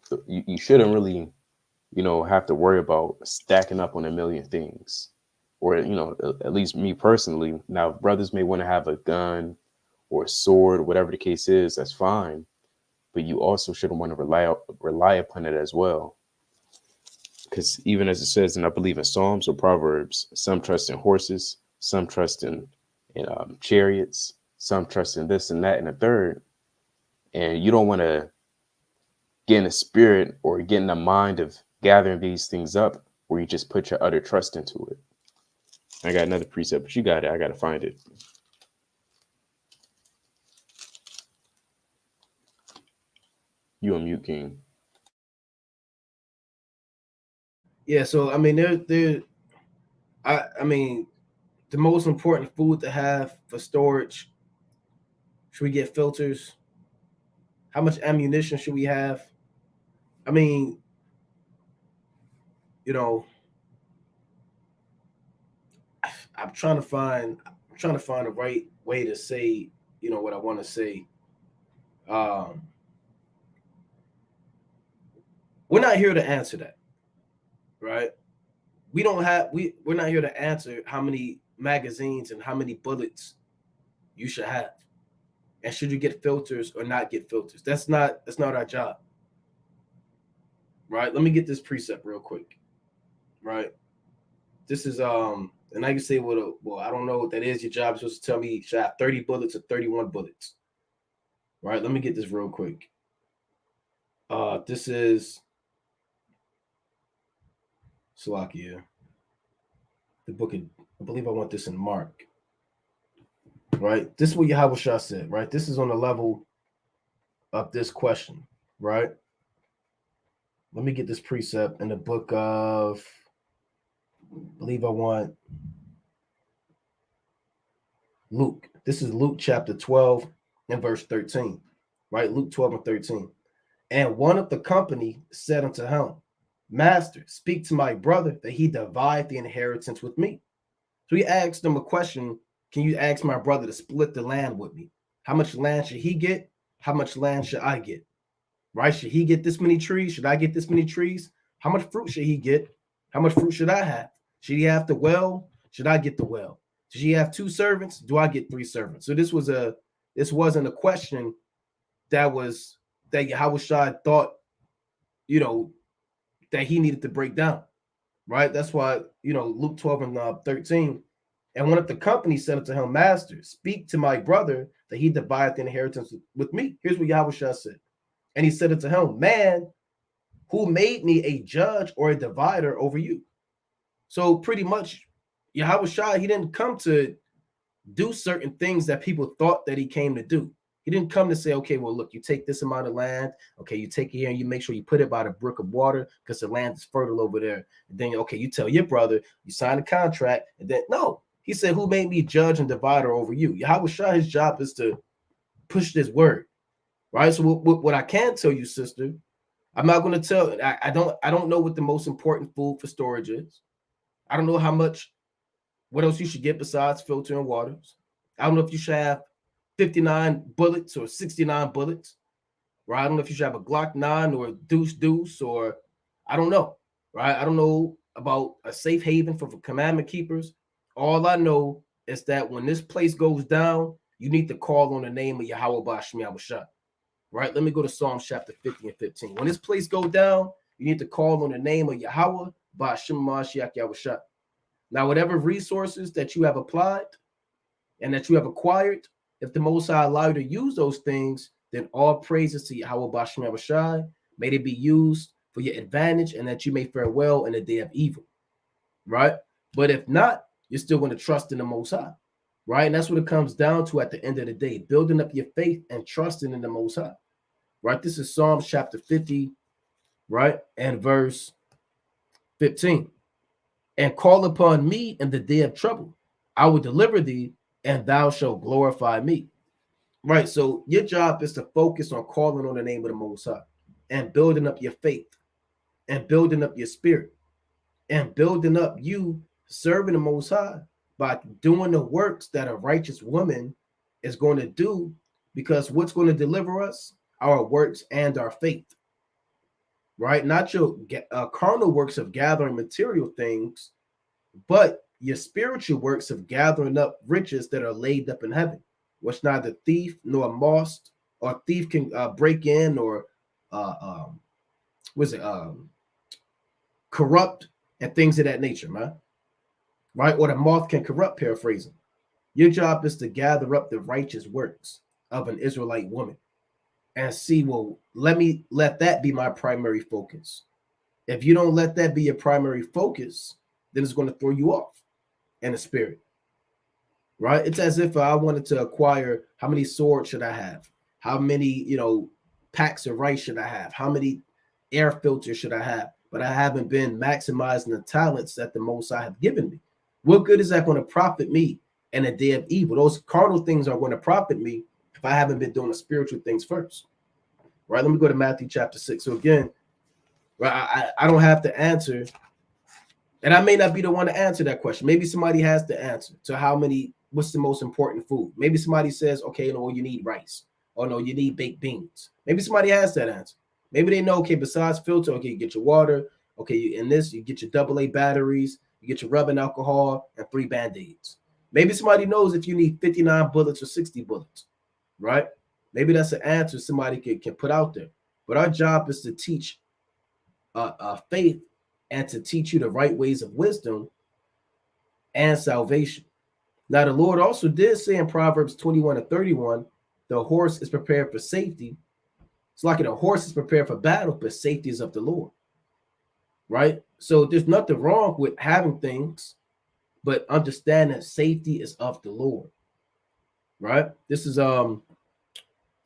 So you shouldn't really, have to worry about stacking up on a million things. Or, at least me personally. Now, brothers may want to have a gun or a sword, whatever the case is, that's fine. But you also shouldn't want to rely upon it as well. Because even as it says, and I believe in Psalms or Proverbs, some trust in horses, some trust in chariots, some trust in this and that and a third. And you don't want to get in a spirit or get in the mind of gathering these things up where you just put your utter trust into it. I got another precept, but you got it. I got to find it. You on mute, King. Yeah, so I mean, I mean, the most important food to have for storage. Should we get filters? How much ammunition should we have? I mean, you know, I'm trying to find the right way to say, what I want to say. Um, we're not here to answer that, right? We're not here to answer how many magazines and how many bullets you should have. And should you get filters or not get filters? That's not our job. Right? Let me get this precept real quick. Right? This is and I can say, well, I don't know what that is. Your job is supposed to tell me should I have 30 bullets or 31 bullets. Right? Let me get this real quick. This is Salakia. The book of, I believe I want this in Mark. Right? This is what Yahweh Shah said, right? This is on the level of this question, right? Let me get this precept in the book of, I believe I want Luke. This is Luke chapter 12 and verse 13, right? Luke 12 and 13. And one of the company said unto him, Master, speak to my brother that he divide the inheritance with me. So he asked him a question. Can you ask my brother to split the land with me? How much land should he get? How much land should I get? Right? Should he get this many trees? Should I get this many trees? How much fruit should he get? How much fruit should I have? Should he have the well? Should I get the well? Should he have 2 servants? Do I get 3 servants? So this wasn't a question that Yahweh Shai thought, that he needed to break down. Right? That's why, Luke 12 and 13. And one of the company said unto him, Master, speak to my brother that he divide the inheritance with me. Here's what Yahweh Shah said. And he said unto him, Man, who made me a judge or a divider over you? So pretty much, Yahweh Shah, he didn't come to do certain things that people thought that he came to do. He didn't come to say, okay, well, look, you take this amount of land. Okay, you take it here and you make sure you put it by the brook of water because the land is fertile over there. And then, okay, you tell your brother, you sign a contract. And then, no, he said, who made me judge and divider over you? Yahweh Shah, his job is to push this word, right? So what I can tell you, sister, I'm not going to tell. I don't know what the most important food for storage is. I don't know what else you should get besides filter and waters. I don't know if you should have 59 bullets or 69 bullets, right? I don't know if you should have a Glock 9 or a deuce, or I don't know, right? I don't know about a safe haven for commandment keepers. All I know is that when this place goes down, you need to call on the name of Yahweh Ba'Shem Yahushua, right? Let me go to Psalms chapter 50 and 15. When this place goes down, you need to call on the name of Yahweh Ba'Shem Mashiach Yahushua. Now, whatever resources that you have applied and that you have acquired, if the Most High allow you to use those things, then all praises to Yahweh Ba'Shem Yahushua. May they be used for your advantage and that you may fare well in the day of evil, right? But if not, you're still going to trust in the Most High, right? And that's what it comes down to at the end of the day, building up your faith and trusting in the Most High, right? This is Psalms chapter 50, right? And verse 15. And call upon me in the day of trouble. I will deliver thee, and thou shalt glorify me. Right? So your job is to focus on calling on the name of the Most High and building up your faith and building up your spirit and building up you serving the Most High by doing the works that a righteous woman is going to do, because what's going to deliver us? Our works and our faith. Right? Not your carnal works of gathering material things, but your spiritual works of gathering up riches that are laid up in heaven, which neither thief nor moth or thief can break in or corrupt and things of that nature, man. Right? Or the moth can corrupt, paraphrasing. Your job is to gather up the righteous works of an Israelite woman and see, well, let that be my primary focus. If you don't let that be your primary focus, then it's going to throw you off in the spirit, right? It's as if I wanted to acquire, how many swords should I have? How many, packs of rice should I have? How many air filters should I have? But I haven't been maximizing the talents that the Most High have given me. What good is that going to profit me in a day of evil? Those carnal things are going to profit me if I haven't been doing the spiritual things first, right? Let me go to Matthew chapter 6. So again, right, I don't have to answer. And I may not be the one to answer that question. Maybe somebody has the answer to what's the most important food. Maybe somebody says, okay, no, you need rice. Or no, you need baked beans. Maybe somebody has that answer. Maybe they know, okay, besides filter, okay, you get your water. Okay, you get your AA batteries. You get your rubbing alcohol and 3 Band-Aids. Maybe somebody knows if you need 59 bullets or 60 bullets. right? Maybe that's an answer somebody can put out there. But our job is to teach faith and to teach you the right ways of wisdom and salvation. Now, the Lord also did say in Proverbs 21 and 31, the horse is prepared for safety. It's like a horse is prepared for battle, but safety is of the Lord, right? So there's nothing wrong with having things, but understand that safety is of the Lord, right? This is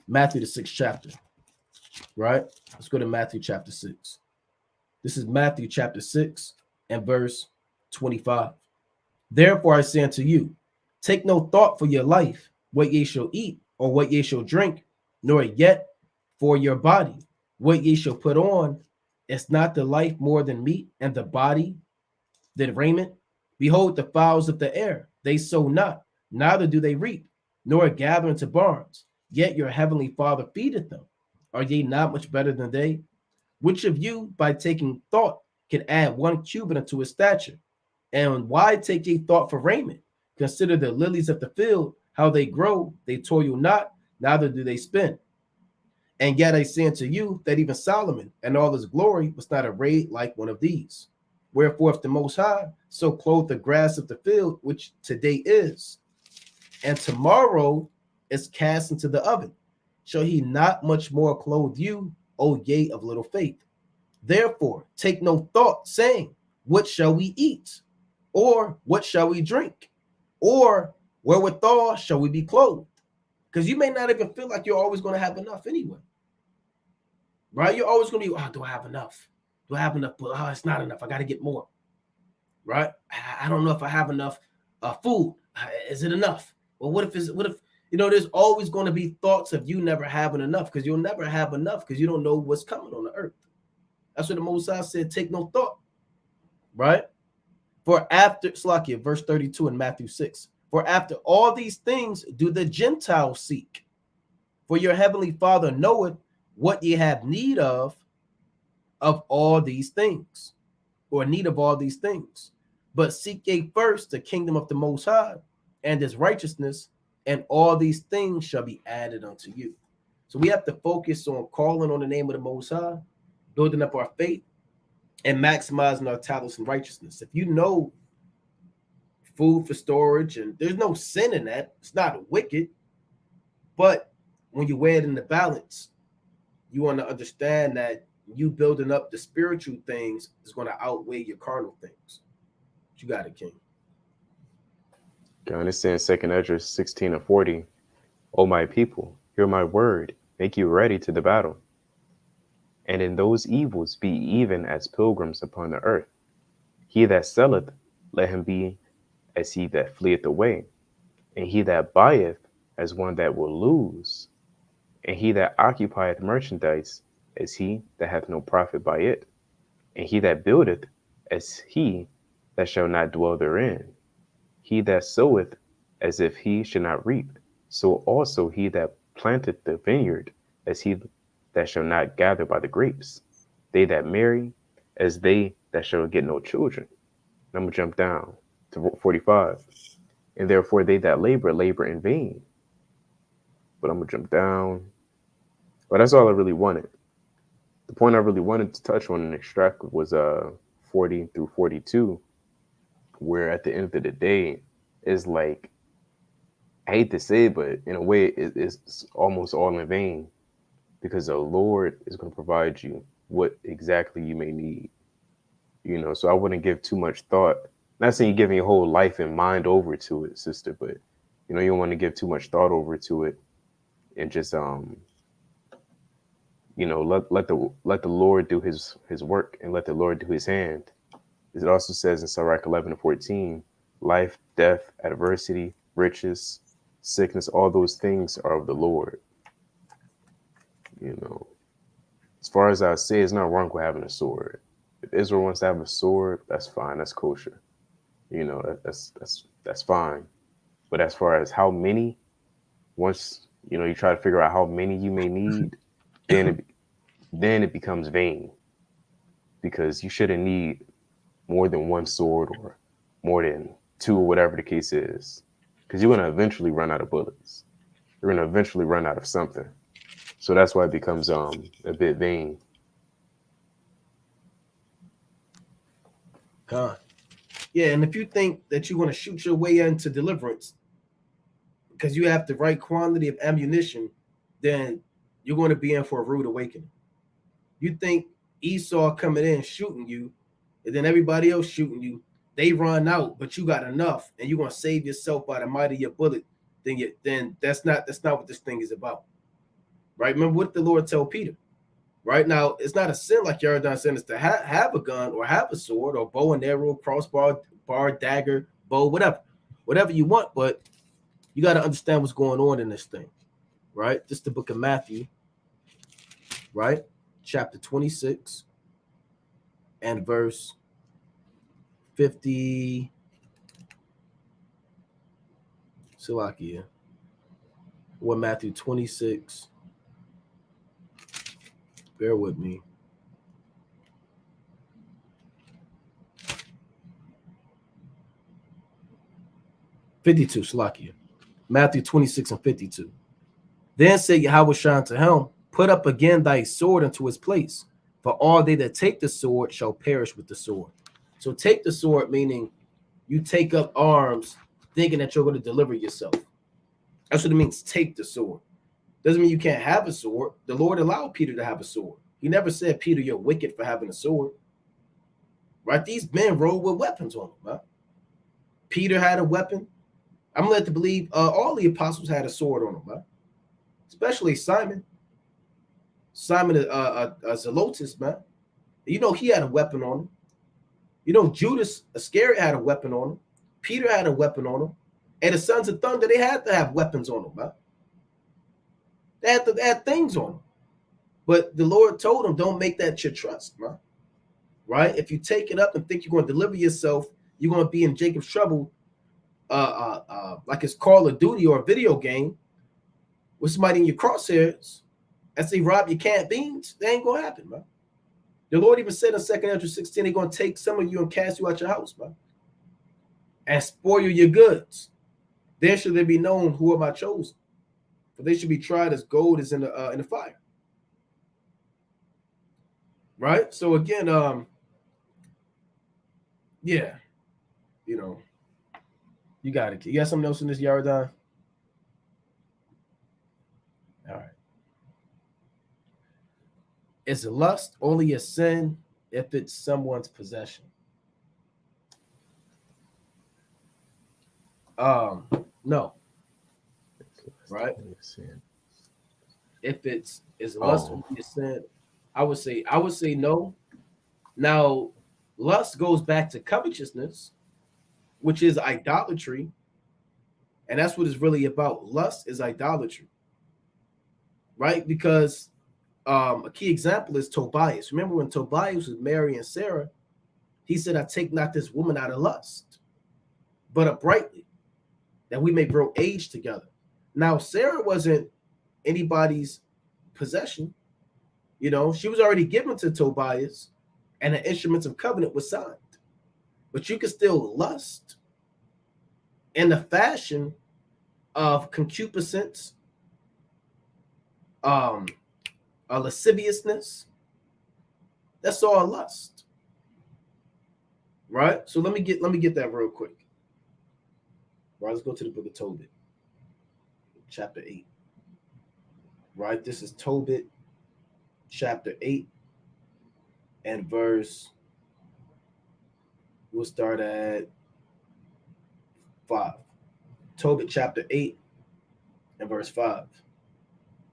Matthew the 6th chapter, right? Let's go to Matthew chapter 6. This is Matthew chapter 6 and verse 25. Therefore I say unto you, take no thought for your life, what ye shall eat, or what ye shall drink, nor yet for your body, what ye shall put on. Is not the life more than meat, and the body than raiment? Behold the fowls of the air, they sow not, neither do they reap, nor gather into barns, yet your heavenly Father feedeth them. Are ye not much better than they? Which of you, by taking thought, can add 1 cubit unto his stature? And why take ye thought for raiment? Consider the lilies of the field, how they grow, they toil not, neither do they spin. And yet I say unto you that even Solomon and all his glory was not arrayed like one of these. Wherefore, if the Most High so clothe the grass of the field, which today is, and tomorrow is cast into the oven, shall he not much more clothe you, O ye of little faith? Therefore, take no thought, saying, what shall we eat? Or what shall we drink? Or wherewithal shall we be clothed? Because you may not even feel like you're always going to have enough anyway. Right? You're always going to be, oh, do I have enough? Do I have enough? But oh, it's not enough. I got to get more. Right? I don't know if I have enough food. Is it enough? Well, what if, there's always going to be thoughts of you never having enough, because you'll never have enough because you don't know what's coming on the earth. That's what the Most High said, take no thought. Right? For after, Slakia, verse 32 in Matthew 6, for after all these things do the Gentiles seek. For your heavenly Father knoweth what ye have need of all these things, or need of all these things. But seek ye first the kingdom of the Most High and his righteousness, and all these things shall be added unto you. So we have to focus on calling on the name of the Most High, building up our faith, and maximizing our talents and righteousness. If you know food for storage, and there's no sin in that, it's not wicked, but when you weigh it in the balance, you want to understand that you building up the spiritual things is going to outweigh your carnal things. But you got it, King. God is saying 2nd Ezra 16 and 40, O my people, hear my word, make you ready to the battle. And in those evils be even as pilgrims upon the earth. He that selleth, let him be as he that fleeth away, and he that buyeth as one that will lose, and he that occupieth merchandise as he that hath no profit by it, and he that buildeth as he that shall not dwell therein, he that soweth as if he should not reap, so also he that planteth the vineyard as he that shall not gather by the grapes. They that marry as they that shall get no children. And I'm going to jump down to 45. And therefore they that labor, labor in vain. But I'm going to jump down. But that's all I really wanted. The point I really wanted to touch on and extract was 40 through 42, where at the end of the day, is like, I hate to say it, but in a way, it's almost all in vain, because the Lord is going to provide you what exactly you may need. So I wouldn't give too much thought. Not saying you're giving your whole life and mind over to it, sister, but you don't want to give too much thought over to it, and just let the Lord do his work, and let the Lord do his hand. It also says in Sirach 11 and 14, life, death, adversity, riches, sickness, all those things are of the Lord. As far as I say, it's not wrong with having a sword. If Israel wants to have a sword, that's fine. That's kosher. That's fine. But as far as how many, once you try to figure out how many you may need, then it becomes vain, because you shouldn't need more than one sword or more than two, or whatever the case is, because you're going to eventually run out of bullets. you're gonna eventually run out of something. So that's why it becomes a bit vain. God. Yeah, and if you think that you're going to shoot your way into deliverance because you have the right quantity of ammunition, then you're going to be in for a rude awakening. You think Esau coming in shooting you, and then everybody else shooting you, they run out, but you got enough, and you're going to save yourself by the might of your bullet. Then that's not what this thing is about, right? Remember what the Lord told Peter. Right now, it's not a sin like Yaradan said, is to have a gun or have a sword or bow and arrow, crossbar, dagger, bow, whatever you want. But you got to understand what's going on in this thing, right? This is the book of Matthew, right? Chapter 26 and verse 50. Salakia. What Matthew 26. Bear with me. (52) Salakia. Matthew 26 and 52. Then said Yahweh to him, put up again thy sword into his place, for all they that take the sword shall perish with the sword. So take the sword, meaning you take up arms thinking that you're going to deliver yourself. That's what it means, take the sword. Doesn't mean you can't have a sword. The Lord allowed Peter to have a sword. He never said, Peter, you're wicked for having a sword. Right? These men rode with weapons on them. Right? Peter had a weapon. I'm led to believe all the apostles had a sword on them. Right? Especially Simon. Simon Zelotes, man. You know he had a weapon on him. You know Judas Iscariot had a weapon on him. Peter had a weapon on him. And the sons of thunder, they had to have weapons on them, man. They had to add things on them. But the Lord told them, don't make that your trust, man. Right? If you take it up and think you're going to deliver yourself, you're going to be in Jacob's trouble, like it's Call of Duty or a video game with somebody in your crosshairs as they rob your canned beans. That ain't going to happen, man. The Lord even said in 2 Ezra 16, they're going to take some of you and cast you out your house, man, and spoil your goods. Then should they be known who are my chosen, for they should be tried as gold is in the fire. Right? So again, yeah, you know, you got it. You got something else in this, Yaradan? All right. Is lust only a sin if it's someone's possession? No. Right? If is lust only a sin, I would say no. Now, lust goes back to covetousness, which is idolatry, and that's what it's really about. Lust is idolatry, right? Because a key example is Tobias. Remember when Tobias was marrying Sarah, he said, I take not this woman out of lust, but uprightly, that we may grow age together. Now, Sarah wasn't anybody's possession. You know, she was already given to Tobias, and the instruments of covenant was signed. But you could still lust in the fashion of concupiscence, a lasciviousness. That's all lust, right? So let me get that real quick. Right, let's go to the book of Tobit, chapter 8. Right, this is Tobit, chapter 8, and verse. We'll start at 5. Tobit, chapter 8, and verse 5. I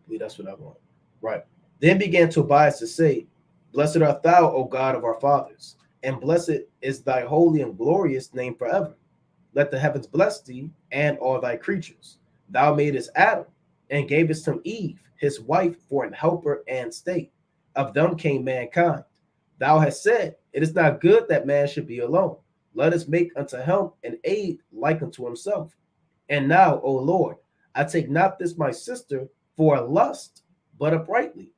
believe that's what I want. Right. Then began Tobias to say, Blessed art thou, O God of our fathers, and blessed is thy holy and glorious name forever. Let the heavens bless thee and all thy creatures. Thou madest Adam and gavest him Eve, his wife, for an helper and stay. Of them came mankind. Thou hast said, it is not good that man should be alone. Let us make unto him an aid like unto himself. And now, O Lord, I take not this my sister for a lust, but uprightly.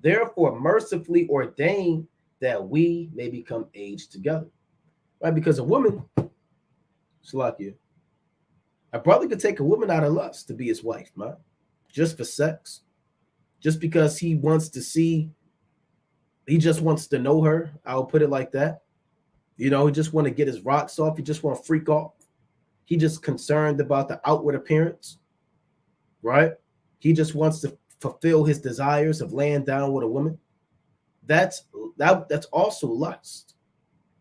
Therefore, mercifully ordain that we may become aged together. Right? Because a woman, Salakia, a brother could take a woman out of lust to be his wife, man. just for sex, just because he just wants to know her. I'll put it like that. He just want to get his rocks off. He just want to freak off. He just concerned about the outward appearance, right? He just wants to fulfill his desires of laying down with a woman. That's also lust.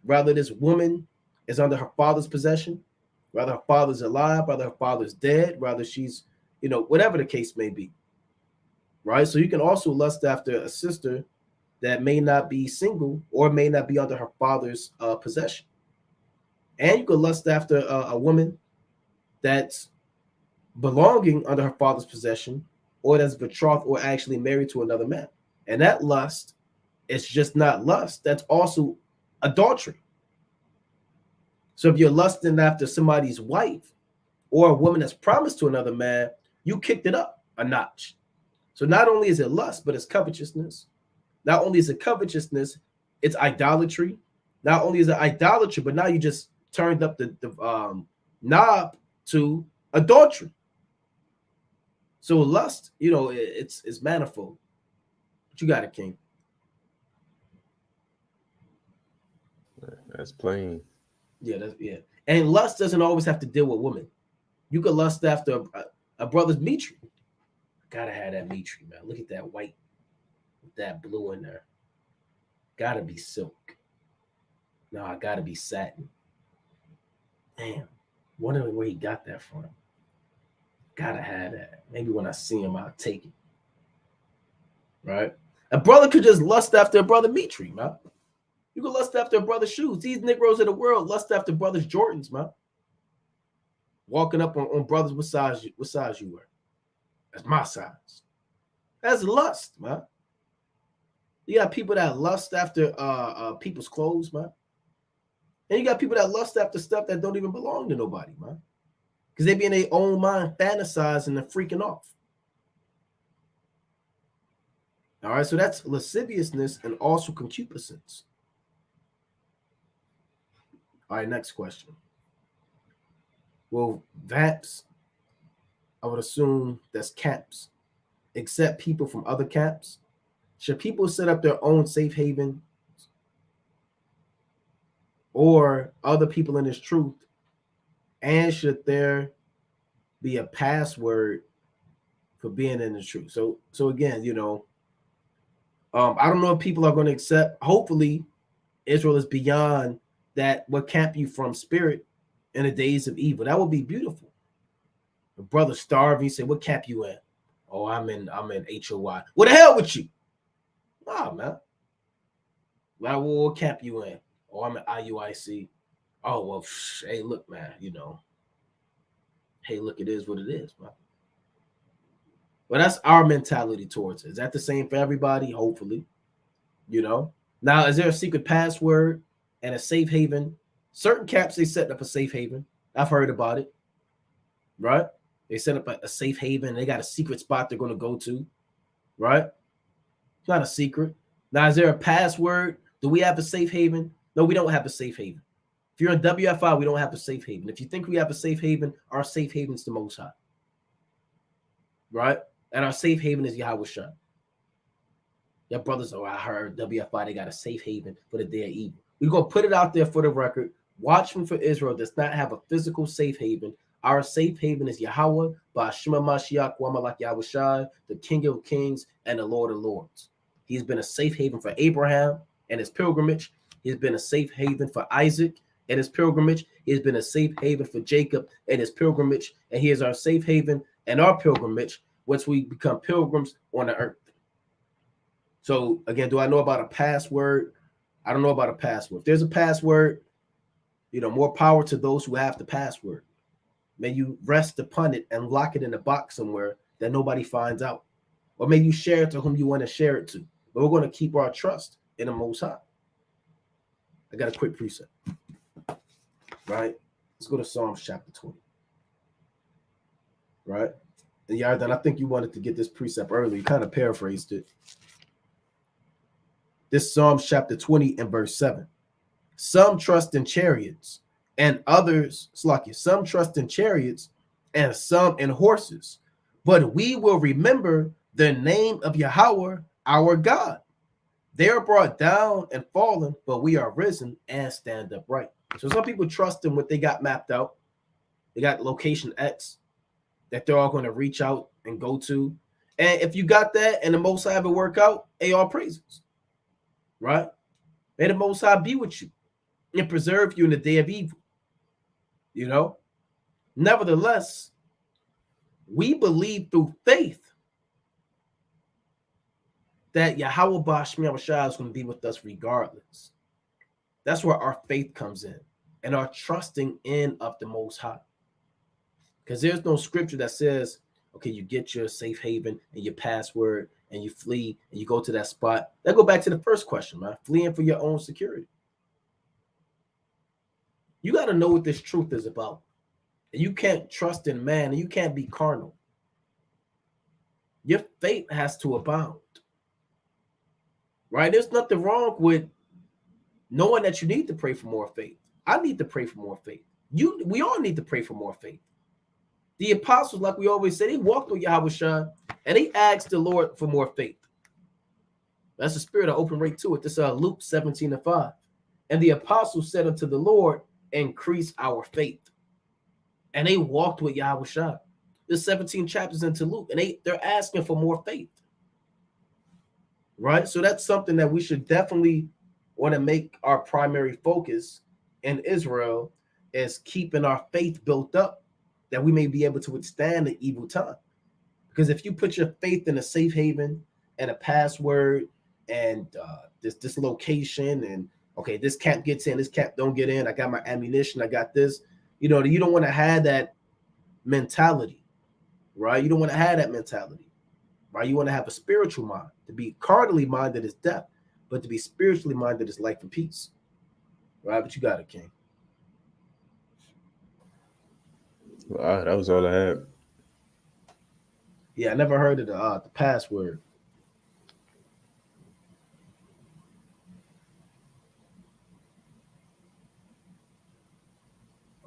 Rather, this woman is under her father's possession, rather her father's alive, rather her father's dead, rather she's, whatever the case may be, right? So you can also lust after a sister that may not be single or may not be under her father's possession. And you could lust after a woman that's belonging under her father's possession, or that's betrothed or actually married to another man. And that lust is just not lust. That's also adultery. So if you're lusting after somebody's wife or a woman that's promised to another man, you kicked it up a notch. So not only is it lust, but it's covetousness. Not only is it covetousness, it's idolatry. Not only is it idolatry, but now you just turned up the knob to adultery. So lust, it's manifold. But you got it, King. That's plain. Yeah. And lust doesn't always have to deal with women. You could lust after a brother's mitri. Gotta have that mitri, man. Look at that white with that blue in there. Gotta be silk. No, I gotta be satin. Damn. Wondering where he got that from. Gotta have that. Maybe when I see him, I'll take it. Right? A brother could just lust after a brother mitri, man. You could lust after a brother's shoes. These Negroes of the world lust after brothers' Jordans, man. Walking up on brothers, what size you wear? That's my size. That's lust, man. You got people that lust after people's clothes, man. And you got people that lust after stuff that don't even belong to nobody, man. Because they be in their own mind fantasizing and freaking off. All right, so that's lasciviousness and also concupiscence. All right, next question. Well, VAPs, I would assume that's camps, accept people from other camps. Should people set up their own safe haven or other people in this truth? And should there be a password for being in the truth? So again, I don't know if people are going to accept. Hopefully, Israel is beyond that. What camp you from? Spirit in the days of evil. That would be beautiful. A brother starving, you say, "What camp you in?" "Oh, I'm in HOY." "What the hell with you?" "Nah, man." "Well, what camp you in?" "Oh, I'm in IUIC." "Oh, well, hey, look, man, hey, look, it is what it is, man." Well, that's our mentality towards it. Is that the same for everybody? Hopefully, Now, is there a secret password and a safe haven? Certain camps, they set up a safe haven. I've heard about it, right? They set up a safe haven. They got a secret spot they're going to go to, right? It's not a secret. Now, is there a password? Do we have a safe haven? No, we don't have a safe haven. If you're in WFI, we don't have a safe haven. If you think we have a safe haven, our safe haven is the Most High, right? And our safe haven is Yahweh Shah. Your brothers, I heard WFI, they got a safe haven for the day of evil. We're going to put it out there for the record. Watchman for Israel does not have a physical safe haven. Our safe haven is Yahweh, Ba'ashima Mashiach, Wamalak Yahweh Shai, the King of Kings and the Lord of Lords. He's been a safe haven for Abraham and his pilgrimage. He's been a safe haven for Isaac and his pilgrimage. He's been a safe haven for Jacob and his pilgrimage. And he is our safe haven and our pilgrimage once we become pilgrims on the earth. So again, do I know about a password? I don't know about a password. If there's a password, more power to those who have the password. May you rest upon it and lock it in a box somewhere that nobody finds out. Or may you share it to whom you want to share it to. But we're going to keep our trust in the Most High. I got a quick precept. Right? Let's go to Psalms chapter 20. Right? And Yardan, I think you wanted to get this precept early. You kind of paraphrased it. This Psalms chapter 20 and verse 7. Some trust in chariots and others, some trust in chariots and some in horses, but we will remember the name of Yahweh, our God. They are brought down and fallen, but we are risen and stand upright. So some people trust in what they got mapped out. They got location X that they're all going to reach out and go to. And if you got that and the Most High ever work out, all praises, right? May the Most High be with you and preserve you in the day of evil. You know, nevertheless, we believe through faith that Yahweh Bashmi Shah is going to be with us regardless. That's where our faith comes in and our trusting in of the Most High. Because there's no scripture that says, okay, you get your safe haven and your password and you flee and you go to that spot. That go back to the first question, man. Fleeing for your own security. You got to know what this truth is about. And you can't trust in man and you can't be carnal. Your faith has to abound. Right? There's nothing wrong with knowing that you need to pray for more faith. I need to pray for more faith. We all need to pray for more faith. The apostles, like we always say, they walked with Yahweh Shah and they asked the Lord for more faith. That's the spirit of open rate to it. This is Luke 17:5. And the apostles said unto the Lord, increase our faith. And they walked with Yahweh Shah. There's 17 chapters into Luke, and they're asking for more faith. Right? So that's something that we should definitely want to make our primary focus in Israel, is keeping our faith built up, that we may be able to withstand the evil time. Because if you put your faith in a safe haven and a password and this location, and okay, this camp gets in, this camp don't get in, I got my ammunition, I got this, you don't want to have that mentality, right? You don't want to have that mentality, right? You want to have a spiritual mind. To be carnally minded is death, but to be spiritually minded is life and peace, right? But you got it, King. That was all I had. Yeah, I never heard of the password.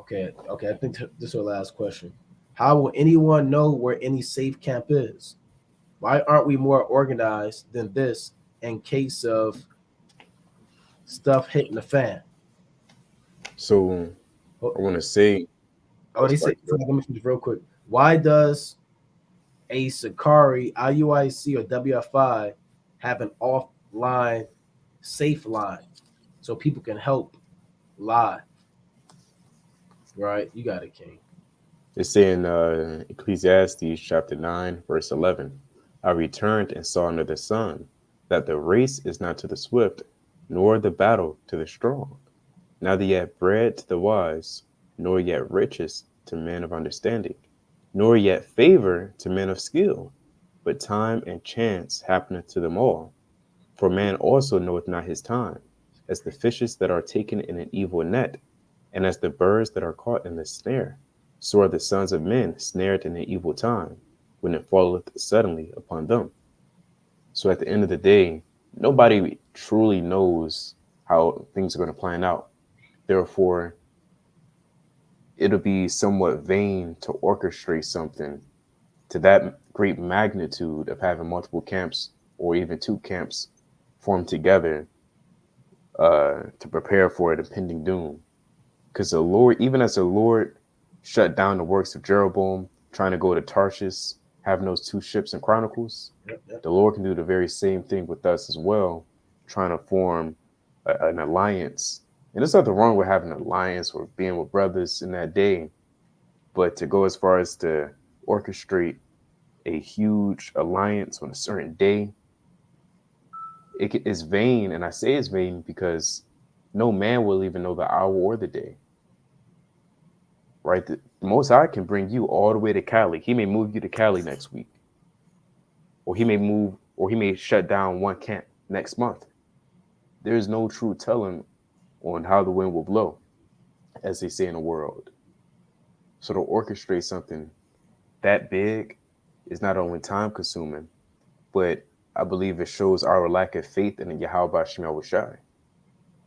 Okay. I think this is our last question. How will anyone know where any safe camp is? Why aren't we more organized than this in case of stuff hitting the fan? So Oh, I want to say, they say, let me finish real quick. Why does a Sakari, IUIC, or WFI have an offline safe line so people can help live? Right? You got it, King. it's saying Ecclesiastes chapter 9, verse 11. I returned and saw under the sun that the race is not to the swift, nor the battle to the strong, neither yet bread to the wise, nor yet riches to men of understanding, nor yet favor to men of skill, but time and chance happeneth to them all. For man also knoweth not his time, as the fishes that are taken in an evil net, and as the birds that are caught in the snare. So are the sons of men snared in an evil time, when it falleth suddenly upon them. So at the end of the day, nobody truly knows how things are going to plan out. Therefore, it'll be somewhat vain to orchestrate something to that great magnitude of having multiple camps or even two camps formed together to prepare for an impending doom. Because the Lord, even as the Lord shut down the works of Jeroboam, trying to go to Tarshish, having those two ships in Chronicles, the Lord can do the very same thing with us as well, trying to form an alliance. And there's nothing wrong with having an alliance or being with brothers in that day, but to go as far as to orchestrate a huge alliance on a certain day, it is vain. And I say it's vain because no man will even know the hour or the day. Right? The Most High can bring you all the way to Cali. He may move you to Cali next week, or he may shut down one camp next month. There is no true telling on how the wind will blow, as they say in the world. So to orchestrate something that big is not only time consuming, but I believe it shows our lack of faith in the Yahweh Shemel Shai.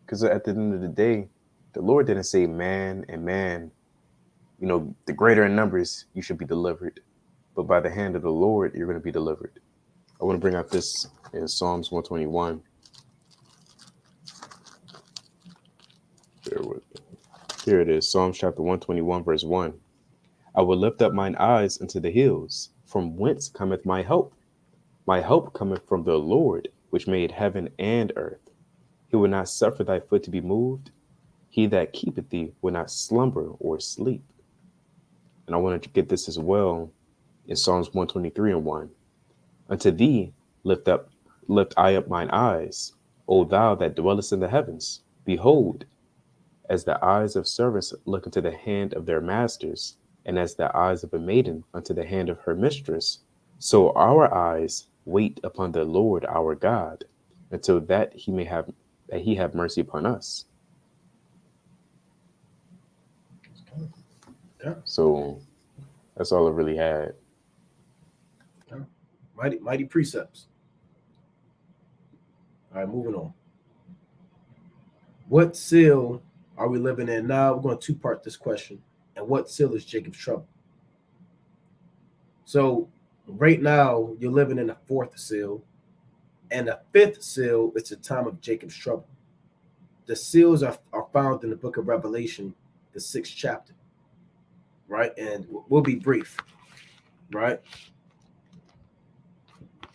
Because at the end of the day, the Lord didn't say man and man, the greater in numbers, you should be delivered. but by the hand of the Lord you're going to be delivered. I want to bring out this in Psalms 121. Here it is, Psalms chapter 121, verse 1. I will lift up mine eyes unto the hills, from whence cometh my help? My help cometh from the Lord, which made heaven and earth. He will not suffer thy foot to be moved. He that keepeth thee will not slumber or sleep. And I wanted to get this as well in Psalms 123 and 1. Unto thee lift I up mine eyes, O thou that dwellest in the heavens. Behold, as the eyes of servants look into the hand of their masters, and as the eyes of a maiden unto the hand of her mistress, so our eyes wait upon the Lord our God, until that he have mercy upon us. Yeah. So that's all I really had. Yeah. Mighty precepts. All right, moving on. What seal are we living in now? We're going to two-part this question. And what seal is Jacob's trouble? So right now, you're living in the fourth seal. And the fifth seal is the time of Jacob's trouble. The seals are found in the book of Revelation, the 6th chapter. Right? And we'll be brief. Right?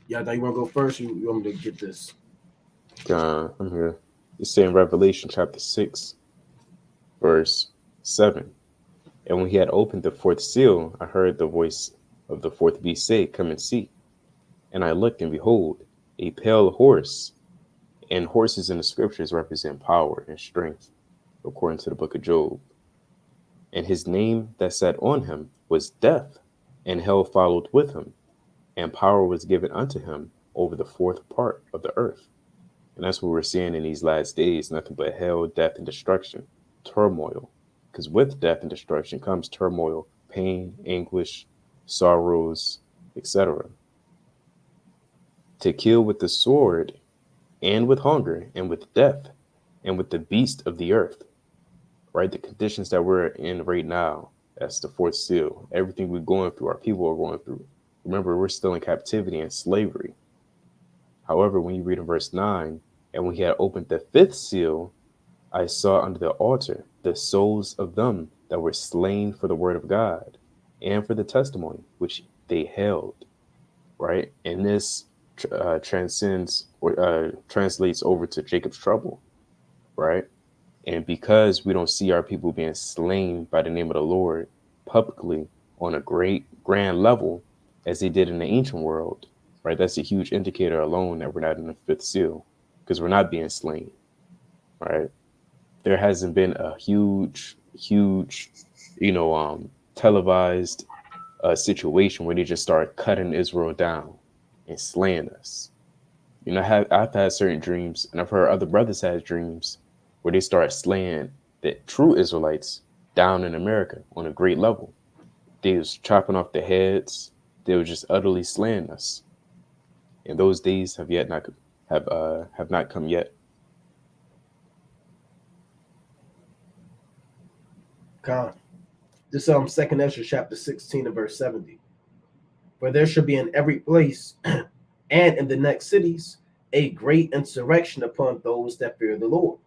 Yeah, now you want to go first? You want me to get this? I'm here. It's saying Revelation chapter 6, verse 7. And when he had opened the fourth seal, I heard the voice of the fourth beast say, Come and see. And I looked, and behold, a pale horse. And horses in the scriptures represent power and strength, according to the book of Job. And his name that sat on him was Death, and hell followed with him. And power was given unto him over the fourth part of the earth. And that's what we're seeing in these last days, nothing but hell, death, and destruction, turmoil. Because with death and destruction comes turmoil, pain, anguish, sorrows, etc. To kill with the sword, and with hunger, and with death, and with the beast of the earth. Right? The conditions that we're in right now, that's the fourth seal. Everything we're going through, our people are going through. Remember, we're still in captivity and slavery. However, when you read in verse 9, and when he had opened the fifth seal, I saw under the altar the souls of them that were slain for the word of God and for the testimony which they held. Right? And this transcends or translates over to Jacob's trouble. Right? And because we don't see our people being slain by the name of the Lord publicly on a great grand level as they did in the ancient world, right? That's a huge indicator alone that we're not in the fifth seal because we're not being slain, right? There hasn't been a huge, televised situation where they just start cutting Israel down and slaying us. You know, I've had certain dreams, and I've heard other brothers had dreams where they start slaying the true Israelites down in America on a great level. They was chopping off the heads. They were just utterly slaying us. And those days have not come yet. Con. This Second Ezra chapter 16 and verse 70. For there shall be in every place and in the next cities a great insurrection upon those that fear the Lord.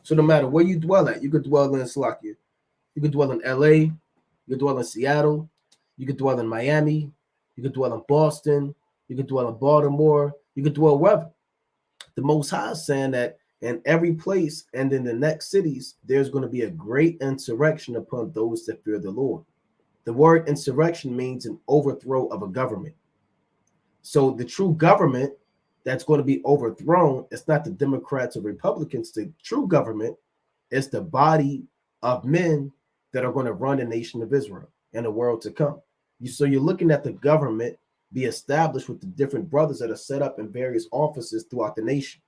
So no matter where you dwell at, you could dwell in Slovakia, you could dwell in LA, you could dwell in Seattle, you could dwell in Miami, you could dwell in Boston, you could dwell in Baltimore, you could dwell wherever. The Most High is saying that in every place and in the next cities, there's going to be a great insurrection upon those that fear the Lord. The word insurrection means an overthrow of a government. So the true government that's going to be overthrown, it's not the Democrats or Republicans. The true government is the body of men that are going to run the nation of Israel and the world to come. So you're looking at the government be established with the different brothers that are set up in various offices throughout the nation,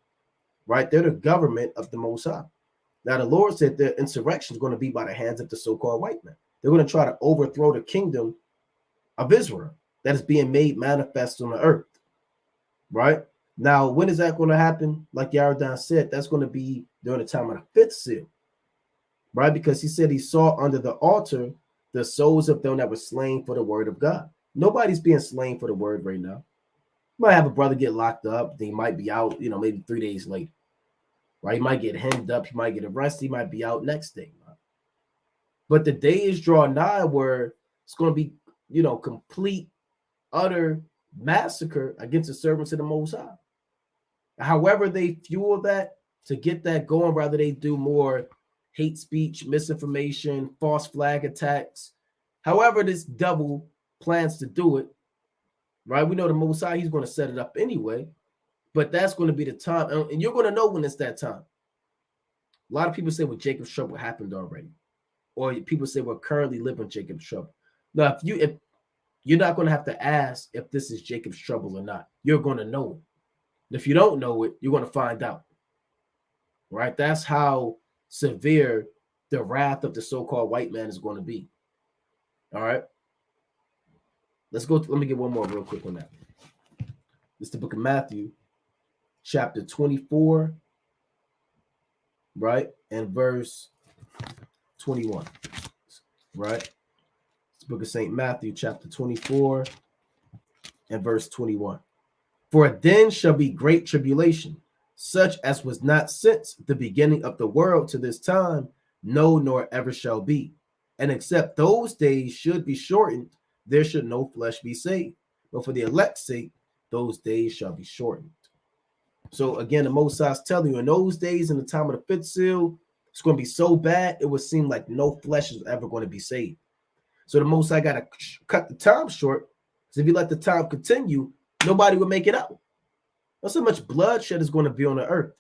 right? They're the government of the Most High. Now, the Lord said the insurrection is going to be by the hands of the so-called white man. They're going to try to overthrow the kingdom of Israel that is being made manifest on the earth, right? Now, when is that going to happen? Like Yaradan said, that's going to be during the time of the fifth seal, right? Because he said he saw under the altar the souls of them that were slain for the word of God. Nobody's being slain for the word right now. You might have a brother get locked up. They might be out, maybe 3 days later. Right? He might get hemmed up. He might get arrested. He might be out next day. Right? But the day is drawing nigh where it's going to be, complete, utter massacre against the servants of the Most High. However they fuel that to get that going, rather they do more hate speech, misinformation, false flag attacks. However this devil plans to do it, right? We know the Most High, he's going to set it up anyway, but that's going to be the time. And you're going to know when it's that time. A lot of people say, well, Jacob's trouble happened already. Or people say, we're currently living Jacob's trouble. Now, if you're not going to have to ask if this is Jacob's trouble or not. You're going to know it. And if you don't know it, you're going to find out. Right? That's how severe the wrath of the so-called white man is going to be. All right. Let me get one more real quick on that. It's the book of Matthew, chapter 24, right? And verse 21, right? It's the book of St. Matthew, chapter 24, and verse 21. For then shall be great tribulation, such as was not since the beginning of the world to this time, no, nor ever shall be. And except those days should be shortened, there should no flesh be saved. But for the elect's sake, those days shall be shortened. So again, the Most High is telling you, in those days, in the time of the fifth seal, it's going to be so bad, it would seem like no flesh is ever going to be saved. So the Most High got to cut the time short, because if you let the time continue, nobody would make it out. Not so much bloodshed is going to be on the earth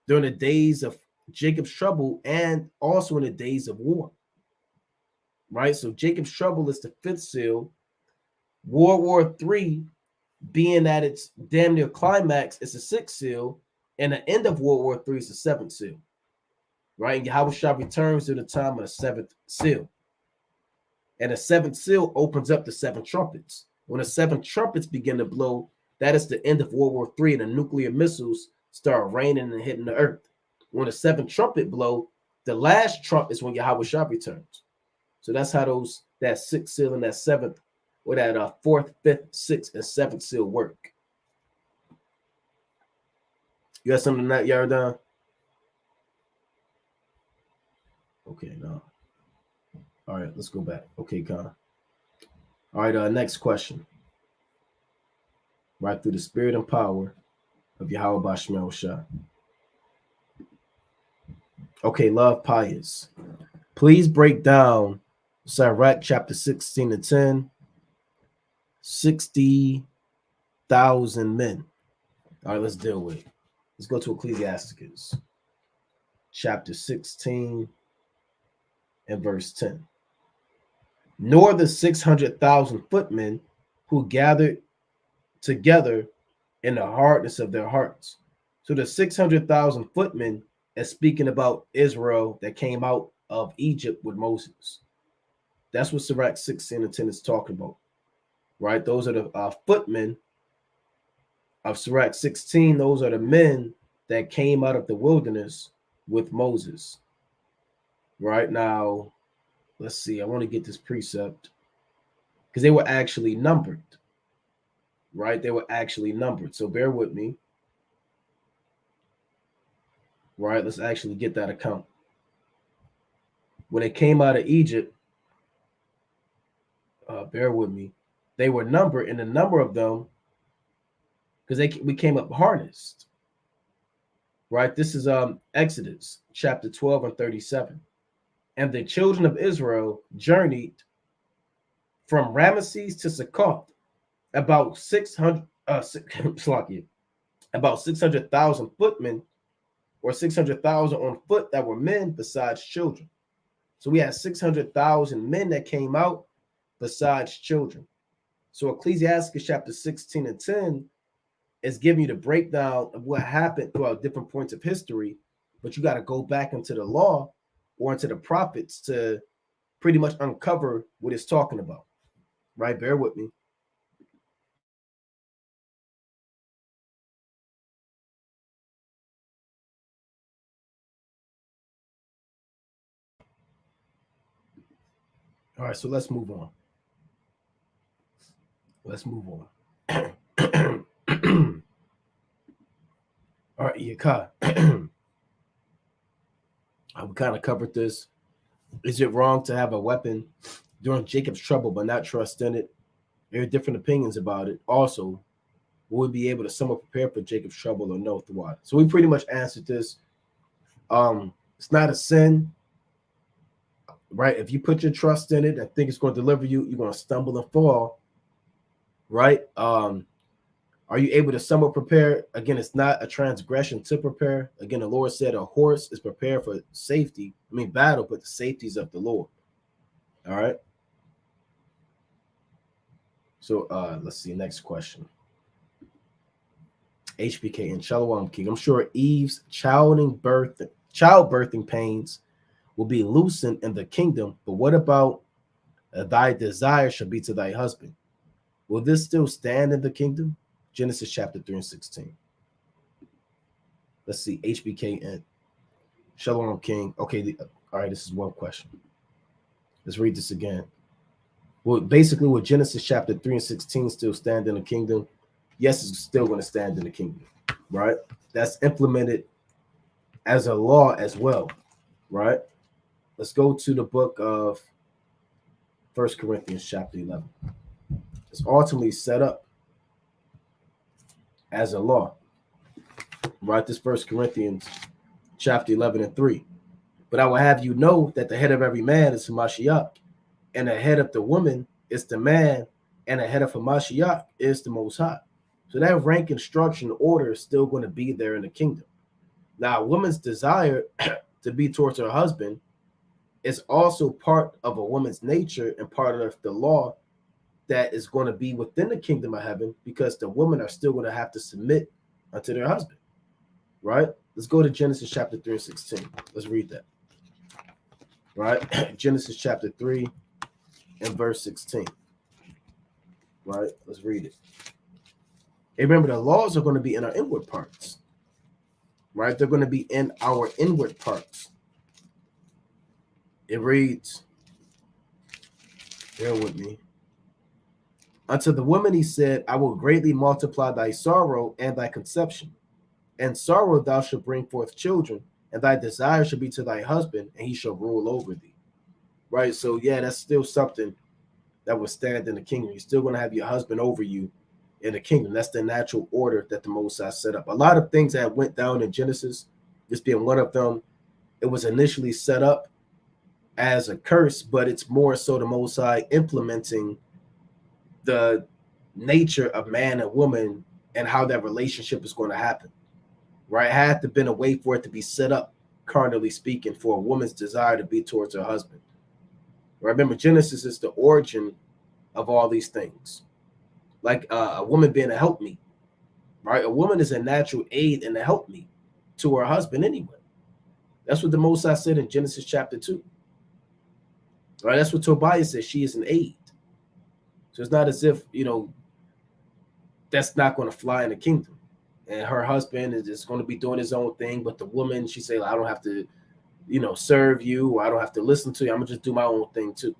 during the days of Jacob's trouble and also in the days of war. Right? So Jacob's trouble is the fifth seal. World War III being at its damn near climax is the sixth seal. And the end of World War III is the seventh seal. Right? And Yahushua returns to the time of the seventh seal. And the seventh seal opens up the seven trumpets. When the seven trumpets begin to blow, that is the end of World War III, and the nuclear missiles start raining and hitting the earth. When the seventh trumpet blow, the last trump is when Yahushua returns. So that's how that sixth seal and that seventh, or that fourth, fifth, sixth, and seventh seal work. You got something on that, Yardan? Okay, no. All right, let's go back. Okay, Con. All right, next question. Right, through the spirit and power of Yahweh Bashmel Shah. Okay, Love Pious. Please break down Sirach chapter 16 to 10. 60,000 men. All right, let's deal with it. Let's go to Ecclesiasticus chapter 16 and verse 10. Nor the 600,000 footmen who gathered together in the hardness of their hearts. So the 600,000 footmen is speaking about Israel that came out of Egypt with Moses. That's what Sirach 16 and 10 is talking about, right? Those are the footmen of Sirach 16. Those are the men that came out of the wilderness with Moses. Right now, let's see. I want to get this precept because they were actually numbered. Right? They were actually numbered. So bear with me. Right? Let's actually get that account. When they came out of Egypt, bear with me. They were numbered, and the number of them, because we came up harnessed. Right? This is Exodus chapter 12 and 37. And the children of Israel journeyed from Ramesses to Succoth, about 600,000 footmen, or 600,000 on foot that were men besides children. So we had 600,000 men that came out besides children. So Ecclesiasticus chapter 16 and 10 is giving you the breakdown of what happened throughout different points of history, but you got to go back into the law or into the prophets to pretty much uncover what it's talking about. Right? Bear with me. All right, so let's move on. Let's move on. All right, Yaka. We kind of covered this. Is it wrong to have a weapon during Jacob's trouble but not trust in it? There are different opinions about it. Also, will we be able to somewhat prepare for Jacob's trouble or no through what? So we pretty much answered this. It's not a sin, right? If you put your trust in it and think it's going to deliver you, you're going to stumble and fall, right? Are you able to somewhat prepare? Again, it's not a transgression to prepare. Again, the Lord said a horse is prepared for safety. I mean, battle, but the safeties of the Lord. All right. So let's see. Next question. HBK and Shalom King. I'm sure Eve's childbirthing pains will be loosened in the kingdom. But what about thy desire shall be to thy husband? Will this still stand in the kingdom? Genesis chapter 3 and 16. Let's see. HBK and Shalom King. Okay. All right. This is one question. Let's read this again. Well, basically, will Genesis chapter 3 and 16 still stand in the kingdom? Yes, it's still going to stand in the kingdom, right? That's implemented as a law as well, right? Let's go to the book of 1 Corinthians chapter 11. It's ultimately set up as a law, right? This 1 Corinthians chapter 11 and 3. But I will have you know that the head of every man is Hamashiach, and the head of the woman is the man, and the head of Hamashiach is the Most High. So that rank, instruction, order is still going to be there in the kingdom. Now, a woman's desire to be towards her husband is also part of a woman's nature and part of the law that is going to be within the kingdom of heaven, because the women are still going to have to submit unto their husband, right? Let's go to Genesis chapter 3 and 16. Let's read that, right? Genesis chapter 3 and verse 16, right? Let's read it. And remember, the laws are going to be in our inward parts, right? They're going to be in our inward parts. It reads, bear with me. Unto the woman he said, I will greatly multiply thy sorrow and thy conception. And sorrow thou shalt bring forth children, and thy desire shall be to thy husband, and he shall rule over thee. Right? So, yeah, that's still something that will stand in the kingdom. You're still going to have your husband over you in the kingdom. That's the natural order that the Most High set up. A lot of things that went down in Genesis, this being one of them, it was initially set up as a curse, but it's more so the Most High implementing the nature of man and woman and how that relationship is going to happen, right? It had to been a way for it to be set up, carnally speaking, for a woman's desire to be towards her husband. Remember, Genesis is the origin of all these things. Like a woman being a helpmeet, right? A woman is a natural aid and a helpmeet to her husband anyway. That's what the Most High said in Genesis chapter 2. Right? That's what Tobiah says. She is an aid. So it's not as if, that's not going to fly in the kingdom. And her husband is just going to be doing his own thing. But the woman, she say, I don't have to, serve you, or I don't have to listen to you. I'm going to just do my own thing too.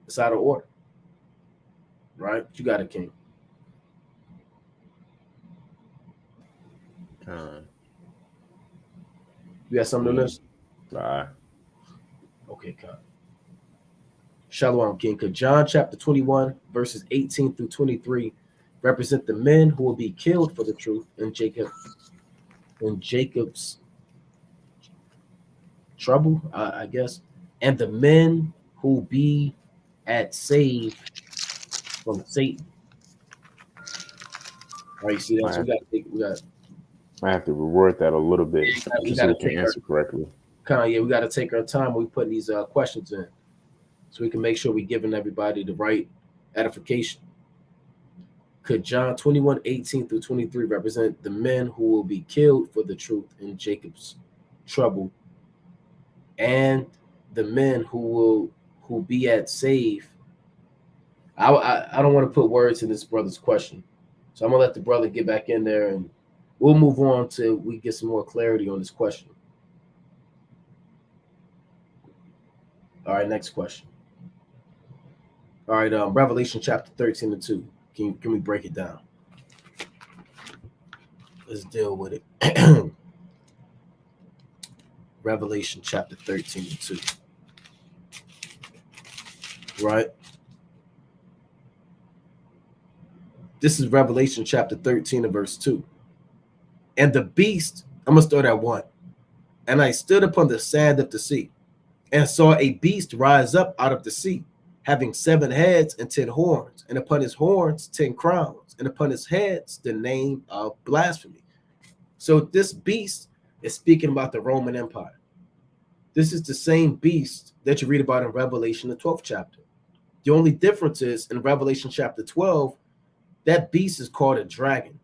It's out of order. Right? You got it, King. You got something on this? Okay, Con. Shalom, King. Could John chapter 21, verses 18 through 23 represent the men who will be killed for the truth in Jacob's trouble, I guess, and the men who be at save from Satan? All right, you see that? So I have to reword that a little bit just so we can answer correctly. We got to take our time when we put these questions in, so we can make sure we're giving everybody the right edification. Could John 21, 18 through 23 represent the men who will be killed for the truth in Jacob's trouble, and the men who be at save? I don't want to put words in this brother's question, so I'm gonna let the brother get back in there, and we'll move on till we get some more clarity on this question. All right, next question. All right, Revelation chapter 13 and 2. Can we break it down? Let's deal with it. Revelation chapter 13 and 2. Right? This is Revelation chapter 13 and verse 2. And the beast, I'm going to start at 1. And I stood upon the sand of the sea, and saw a beast rise up out of the sea, having 7 heads and 10 horns, and upon his horns 10 crowns, and upon his heads the name of blasphemy. So this beast is speaking about the Roman Empire. This is the same beast that you read about in Revelation, the 12th chapter. The only difference is in Revelation chapter 12, that beast is called a dragon,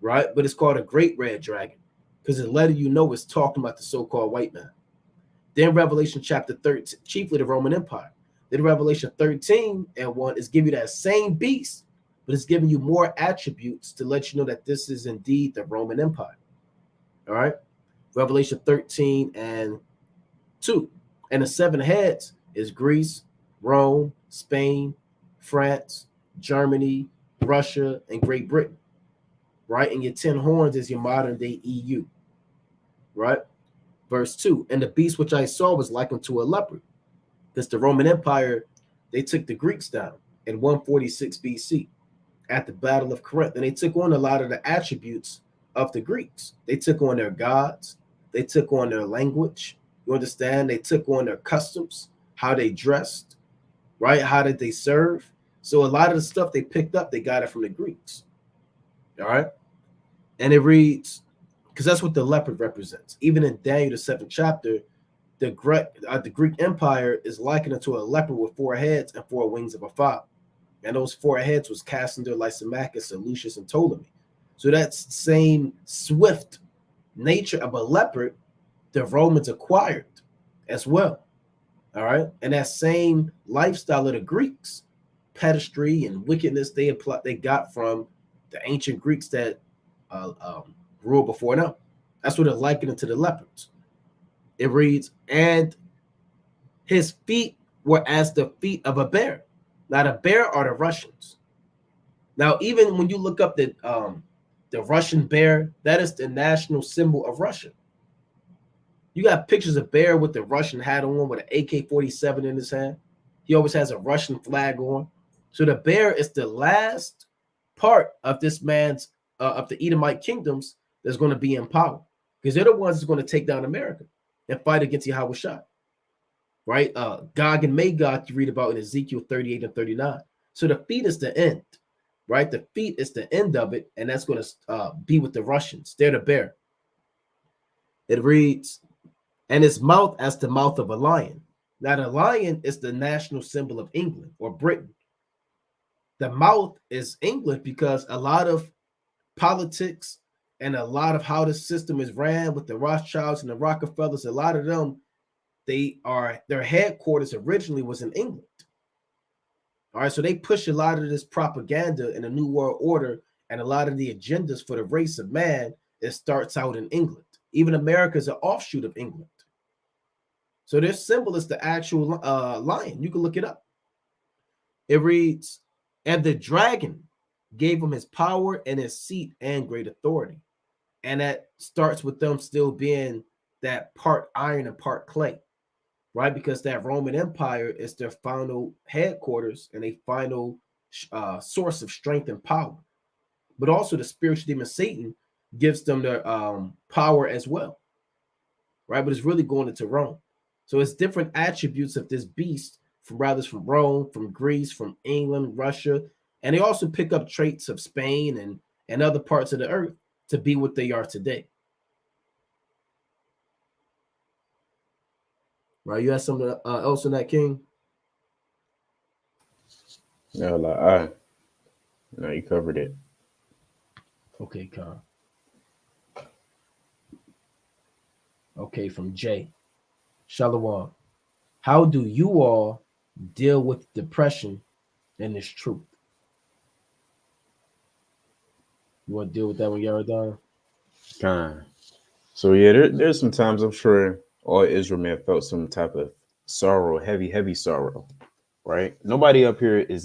right? But it's called a great red dragon because it letting you know it's talking about the so-called white man. Then Revelation chapter 13, chiefly the Roman Empire. Then Revelation 13 and 1 is giving you that same beast, but it's giving you more attributes to let you know that this is indeed the Roman Empire. All right. Revelation 13 and 2. And the 7 heads is Greece, Rome, Spain, France, Germany, Russia, and Great Britain. Right. And your 10 horns is your modern day EU. Right. Verse 2. And the beast which I saw was like unto a leopard. Because the Roman Empire, they took the Greeks down in 146 BC at the Battle of Corinth. And they took on a lot of the attributes of the Greeks. They took on their gods. They took on their language. You understand? They took on their customs, how they dressed, right? How did they serve? So a lot of the stuff they picked up, they got it from the Greeks. All right. And it reads, because that's what the leopard represents. Even in Daniel, the 7th chapter, the Greek Empire is likened to a leopard with 4 heads and 4 wings of a fowl. And those 4 heads was Cassander, Lysimachus, Seleucus, and Ptolemy. So that same swift nature of a leopard, the Romans acquired as well. All right. And that same lifestyle of the Greeks, pedestry and wickedness they got from the ancient Greeks that ruled before them. That's what they're likening to the leopards. It reads, and his feet were as the feet of a bear. Now the bear are the Russians. Now even when you look up the Russian bear, that is the national symbol of Russia. You got pictures of bear with the Russian hat on with an AK-47 in his hand. He always has a Russian flag on. So the bear is the last part of this man's of the Edomite kingdoms that's going to be in power, because they're the ones that's going to take down America and fight against Yahushua, right? Gog and Magog, you read about in Ezekiel 38 and 39. So the feet is the end, right? The feet is the end of it, and that's going to be with the Russians. They're the bear. It reads, and his mouth as the mouth of a lion. Now the lion is the national symbol of England or Britain. The mouth is England because a lot of politics and a lot of how the system is ran with the Rothschilds and the Rockefellers, a lot of them, their headquarters originally was in England. All right, so they push a lot of this propaganda in the New World Order and a lot of the agendas for the race of man. It starts out in England. Even America is an offshoot of England. So their symbol is the actual lion. You can look it up. It reads, and the dragon gave him his power and his seat and great authority. And that starts with them still being that part iron and part clay, right? Because that Roman Empire is their final headquarters and a final source of strength and power. But also the spiritual demon Satan gives them their power as well, right? But it's really going into Rome. So it's different attributes of this beast from Rome, from Greece, from England, Russia. And they also pick up traits of Spain and other parts of the earth to be what they are today. Right? You have something else in that, King? No, no, you covered it. Okay, Con. Okay, from Jay. Shalom. How do you all deal with depression and this truth? You want to deal with that one, Yaradon? Kind. So yeah, there's some times I'm sure all Israel may have felt some type of sorrow, heavy sorrow. right? Nobody up here is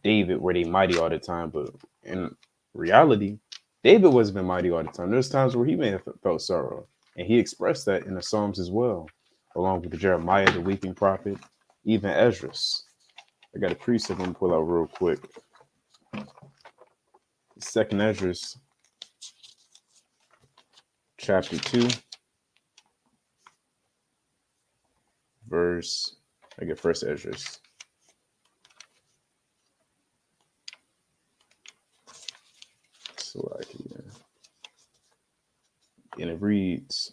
David where they mighty all the time, but in reality, David wasn't mighty all the time. There's times where he may have felt sorrow, and he expressed that in the Psalms as well, along with Jeremiah, the weeping prophet, even Esdras. I got a precept I'm gonna pull out real quick. Second Esdras, chapter 2, verse. I get first Esdras. So and it reads.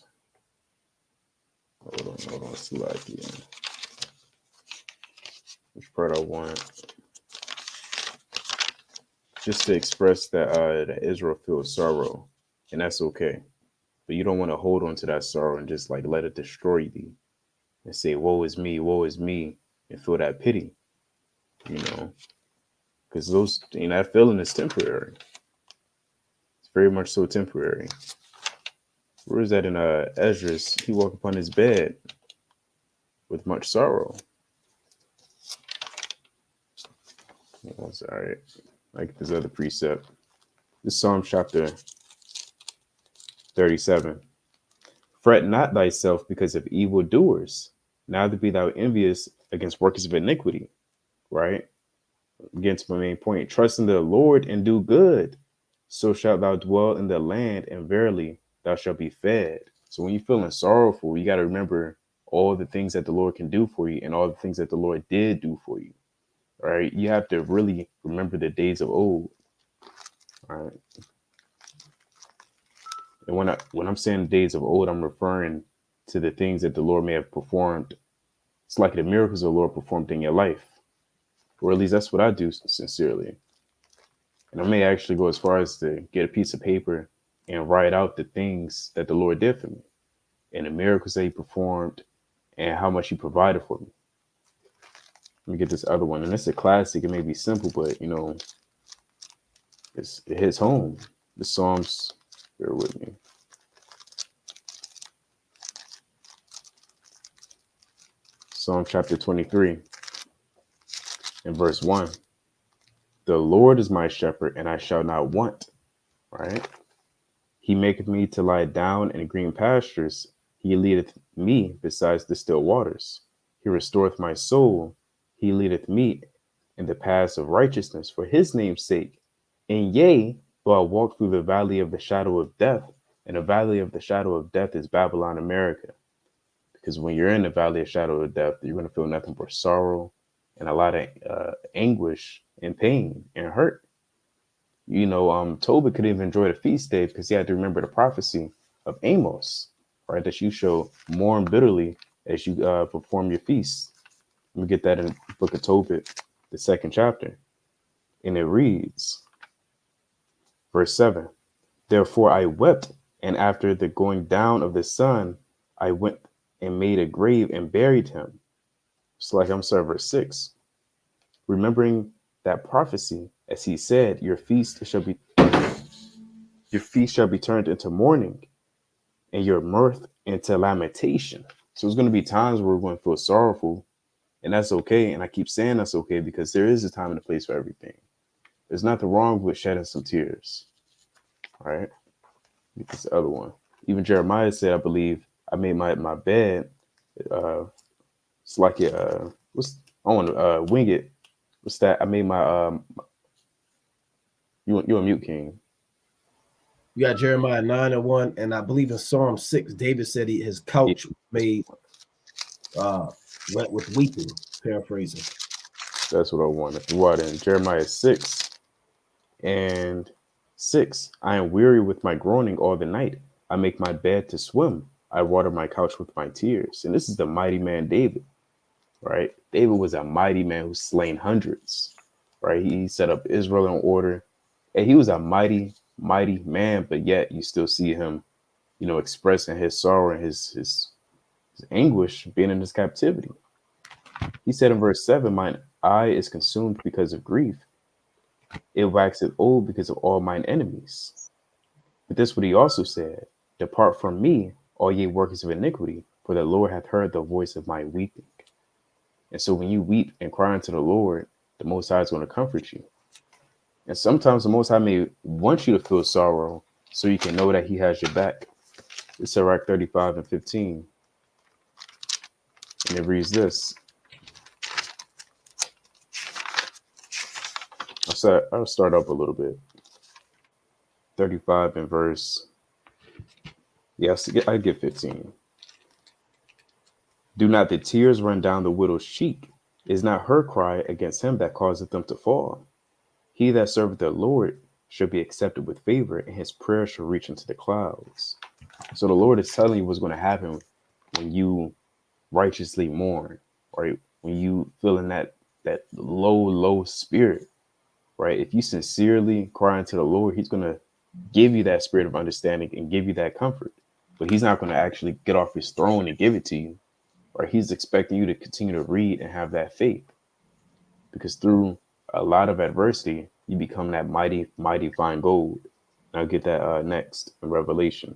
Hold on, Salakia. Which part I want? Just to express that Israel feels sorrow, and that's okay. But you don't want to hold on to that sorrow and just like let it destroy thee and say, woe is me, and feel that pity, you know, because that feeling is temporary. It's very much so temporary. Where is that in Esdras? He woke upon his bed with much sorrow. Oh, sorry. Like this other precept. This Psalm chapter 37. Fret not thyself because of evildoers, neither be thou envious against workers of iniquity. Right? Again, to my main point. Trust in the Lord and do good. So shalt thou dwell in the land, and verily thou shalt be fed. So when you're feeling sorrowful, you got to remember all the things that the Lord can do for you and all the things that the Lord did do for you. Right? You have to really remember the days of old. All right. And when I'm saying days of old, I'm referring to the things that the Lord may have performed. It's like the miracles the Lord performed in your life, or at least that's what I do sincerely. And I may actually go as far as to get a piece of paper and write out the things that the Lord did for me and the miracles that he performed and how much he provided for me. Let me get this other one. And it's a classic. It may be simple, but it hits home. The Psalms, bear with me. Psalm chapter 23 and verse 1. The Lord is my shepherd, and I shall not want. Right? He maketh me to lie down in green pastures. He leadeth me besides the still waters. He restoreth my soul. He leadeth me in the paths of righteousness for his name's sake. And yea, though I walk through the valley of the shadow of death, and the valley of the shadow of death is Babylon, America. Because when you're in the valley of shadow of death, you're going to feel nothing but sorrow and a lot of anguish and pain and hurt. Tobit could even enjoy the feast day because he had to remember the prophecy of Amos, right? That you shall mourn bitterly as you perform your feast. Let me get that in the book of Tobit, the 2nd chapter. And it reads, verse 7, therefore I wept, and after the going down of the sun, I went and made a grave and buried him. Verse 6, remembering that prophecy, as he said, your feast shall be turned into mourning, and your mirth into lamentation. So it's going to be times where we're going to feel sorrowful, and that's okay. And I keep saying that's okay because there is a time and a place for everything. There's nothing wrong with shedding some tears. All right. Get this other one. Even Jeremiah said, I believe, I made my bed. It's like I want to wing it. What's that? I made my you a mute, King. You got Jeremiah 9:1, and I believe in Psalm 6, David said his couch made wet with weeping. Paraphrasing. That's what I wanted. What in Jeremiah 6 and 6? I am weary with my groaning all the night. I make my bed to swim. I water my couch with my tears. And this is the mighty man David, right? David was a mighty man who slain hundreds, right? He set up Israel in order, and he was a mighty, mighty man. But yet you still see him, expressing his sorrow and his anguish being in his captivity. He said in verse 7, mine eye is consumed because of grief. It waxeth old because of all mine enemies. But this what he also said, depart from me, all ye workers of iniquity, for the Lord hath heard the voice of my weeping. And so when you weep and cry unto the Lord, the Most High is going to comfort you. And sometimes the Most High may want you to feel sorrow so you can know that he has your back. It's Sirach 35:15. And it reads this. I'll start up a little bit. 35 and verse. Yes, I get 15. Do not the tears run down the widow's cheek? Is not her cry against him that causeth them to fall? He that serveth the Lord shall be accepted with favor, and his prayer shall reach into the clouds. So the Lord is telling you what's going to happen when you righteously mourn, right? When you feel in that low spirit, right? If you sincerely cry unto the Lord, he's going to give you that spirit of understanding and give you that comfort. But he's not going to actually get off his throne and give it to you, right? He's expecting you to continue to read and have that faith, because through a lot of adversity, you become that mighty, mighty fine gold. And I'll get that next in Revelation.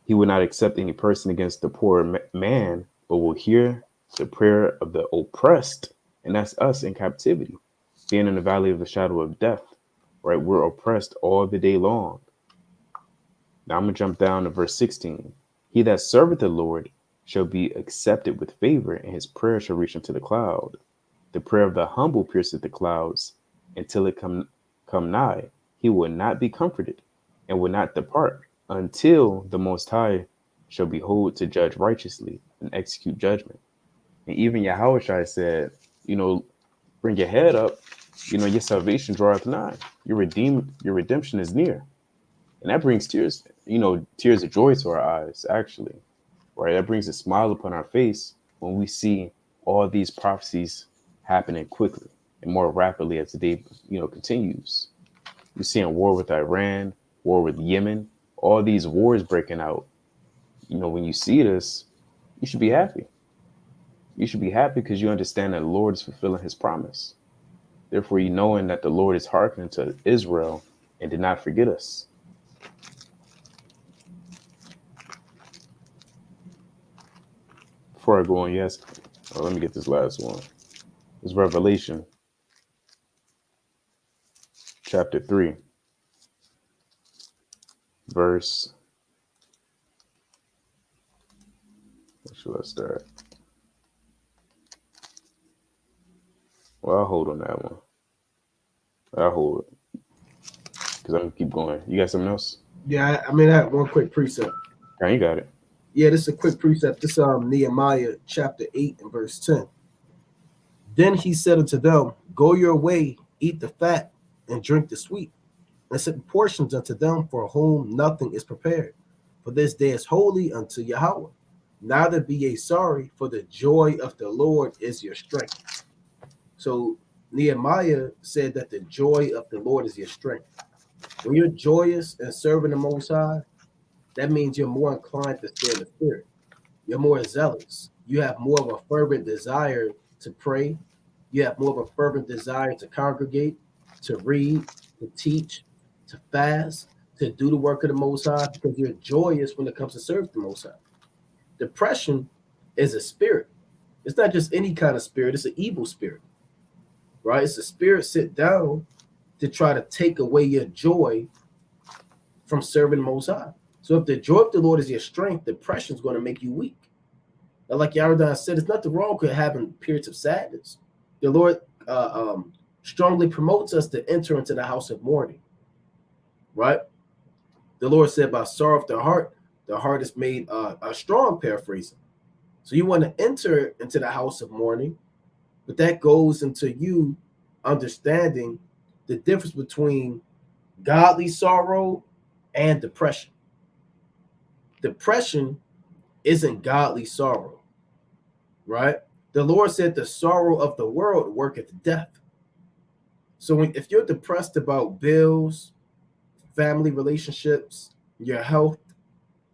He will not accept any person against the poor man, but will hear the prayer of the oppressed. And that's us in captivity, being in the valley of the shadow of death, right? We're oppressed all the day long. Now I'm going to jump down to verse 16. He that serveth the Lord shall be accepted with favor, and his prayer shall reach unto the cloud. The prayer of the humble pierceth the clouds until it come nigh. He will not be comforted and will not depart until the Most High shall behold to judge righteously and execute judgment. And even Yahushua said, bring your head up, your salvation draweth nigh. Your redemption is near. And that brings tears, tears of joy to our eyes, actually, right? That brings a smile upon our face when we see all these prophecies happening quickly and more rapidly as the day, continues. You're seeing war with Iran, war with Yemen, all these wars breaking out. When you see this, you should be happy. You should be happy because you understand that the Lord is fulfilling his promise. Therefore, you knowing that the Lord is hearkening to Israel and did not forget us. Before I go on, let me get this last one. It's Revelation chapter 3, verse. Where should I start? Well, I'll hold on that one. I'll hold it because I'm gonna keep going. You got something else? Yeah, I have one quick precept. Yeah, you got it. Yeah, this is a quick precept. This is Nehemiah chapter 8 and verse 10. Then he said unto them, go your way, eat the fat, and drink the sweet, and set portions unto them for whom nothing is prepared. For this day is holy unto Yahweh. Neither be ye sorry, for the joy of the Lord is your strength. So Nehemiah said that the joy of the Lord is your strength. When you're joyous and serving the Most High, that means you're more inclined to stay in the spirit. You're more zealous. You have more of a fervent desire to pray. You have more of a fervent desire to congregate, to read, to teach, to fast, to do the work of the Most High, because you're joyous when it comes to serve the Most High. Depression is a spirit. It's not just any kind of spirit. It's an evil spirit, right? It's a spirit sit down to try to take away your joy from serving the Most High. So if the joy of the Lord is your strength, depression is going to make you weak. And like Yaradan said, there's nothing wrong with having periods of sadness. The Lord strongly promotes us to enter into the house of mourning, right? The Lord said, by sorrow of the heart is made a strong, paraphrasing. So you want to enter into the house of mourning, but that goes into you understanding the difference between godly sorrow and depression. Depression isn't godly sorrow, right? The Lord said the sorrow of the world worketh death. So if you're depressed about bills, family relationships, your health,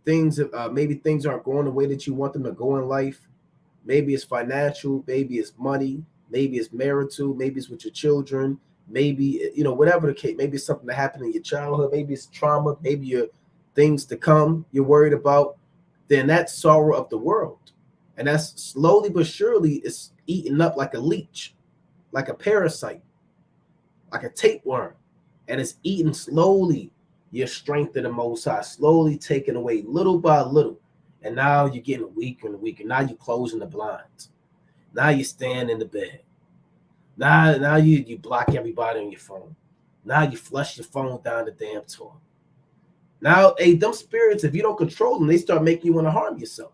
things, maybe things aren't going the way that you want them to go in life. Maybe it's financial, maybe it's money, maybe it's marital, maybe it's with your children, maybe, whatever the case, maybe it's something that happened in your childhood, maybe it's trauma, maybe your things to come you're worried about, then that's sorrow of the world. And that's slowly but surely it's eaten up like a leech, like a parasite, like a tapeworm. And it's eating slowly your strength in the Most High, slowly taking away little by little. And now you're getting weaker and weaker. Now you're closing the blinds. Now you stand in the bed. Now you block everybody on your phone. Now you flush your phone down the damn toilet. Now, hey, them spirits, if you don't control them, they start making you want to harm yourself.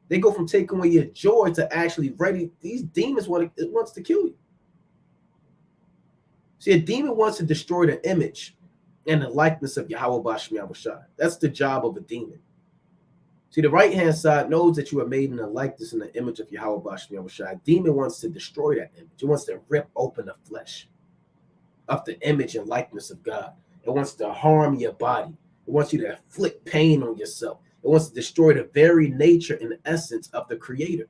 They go from taking away your joy to actually ready. These demons wants to kill you. See, a demon wants to destroy the image and the likeness of Yahweh Bashmi Yahushai. That's the job of a demon. See, the right-hand side knows that you are made in the likeness and the image of Yahweh Bashmi Yahushai. A demon wants to destroy that image. It wants to rip open the flesh of the image and likeness of God. It wants to harm your body. It wants you to inflict pain on yourself. It wants to destroy the very nature and essence of the Creator.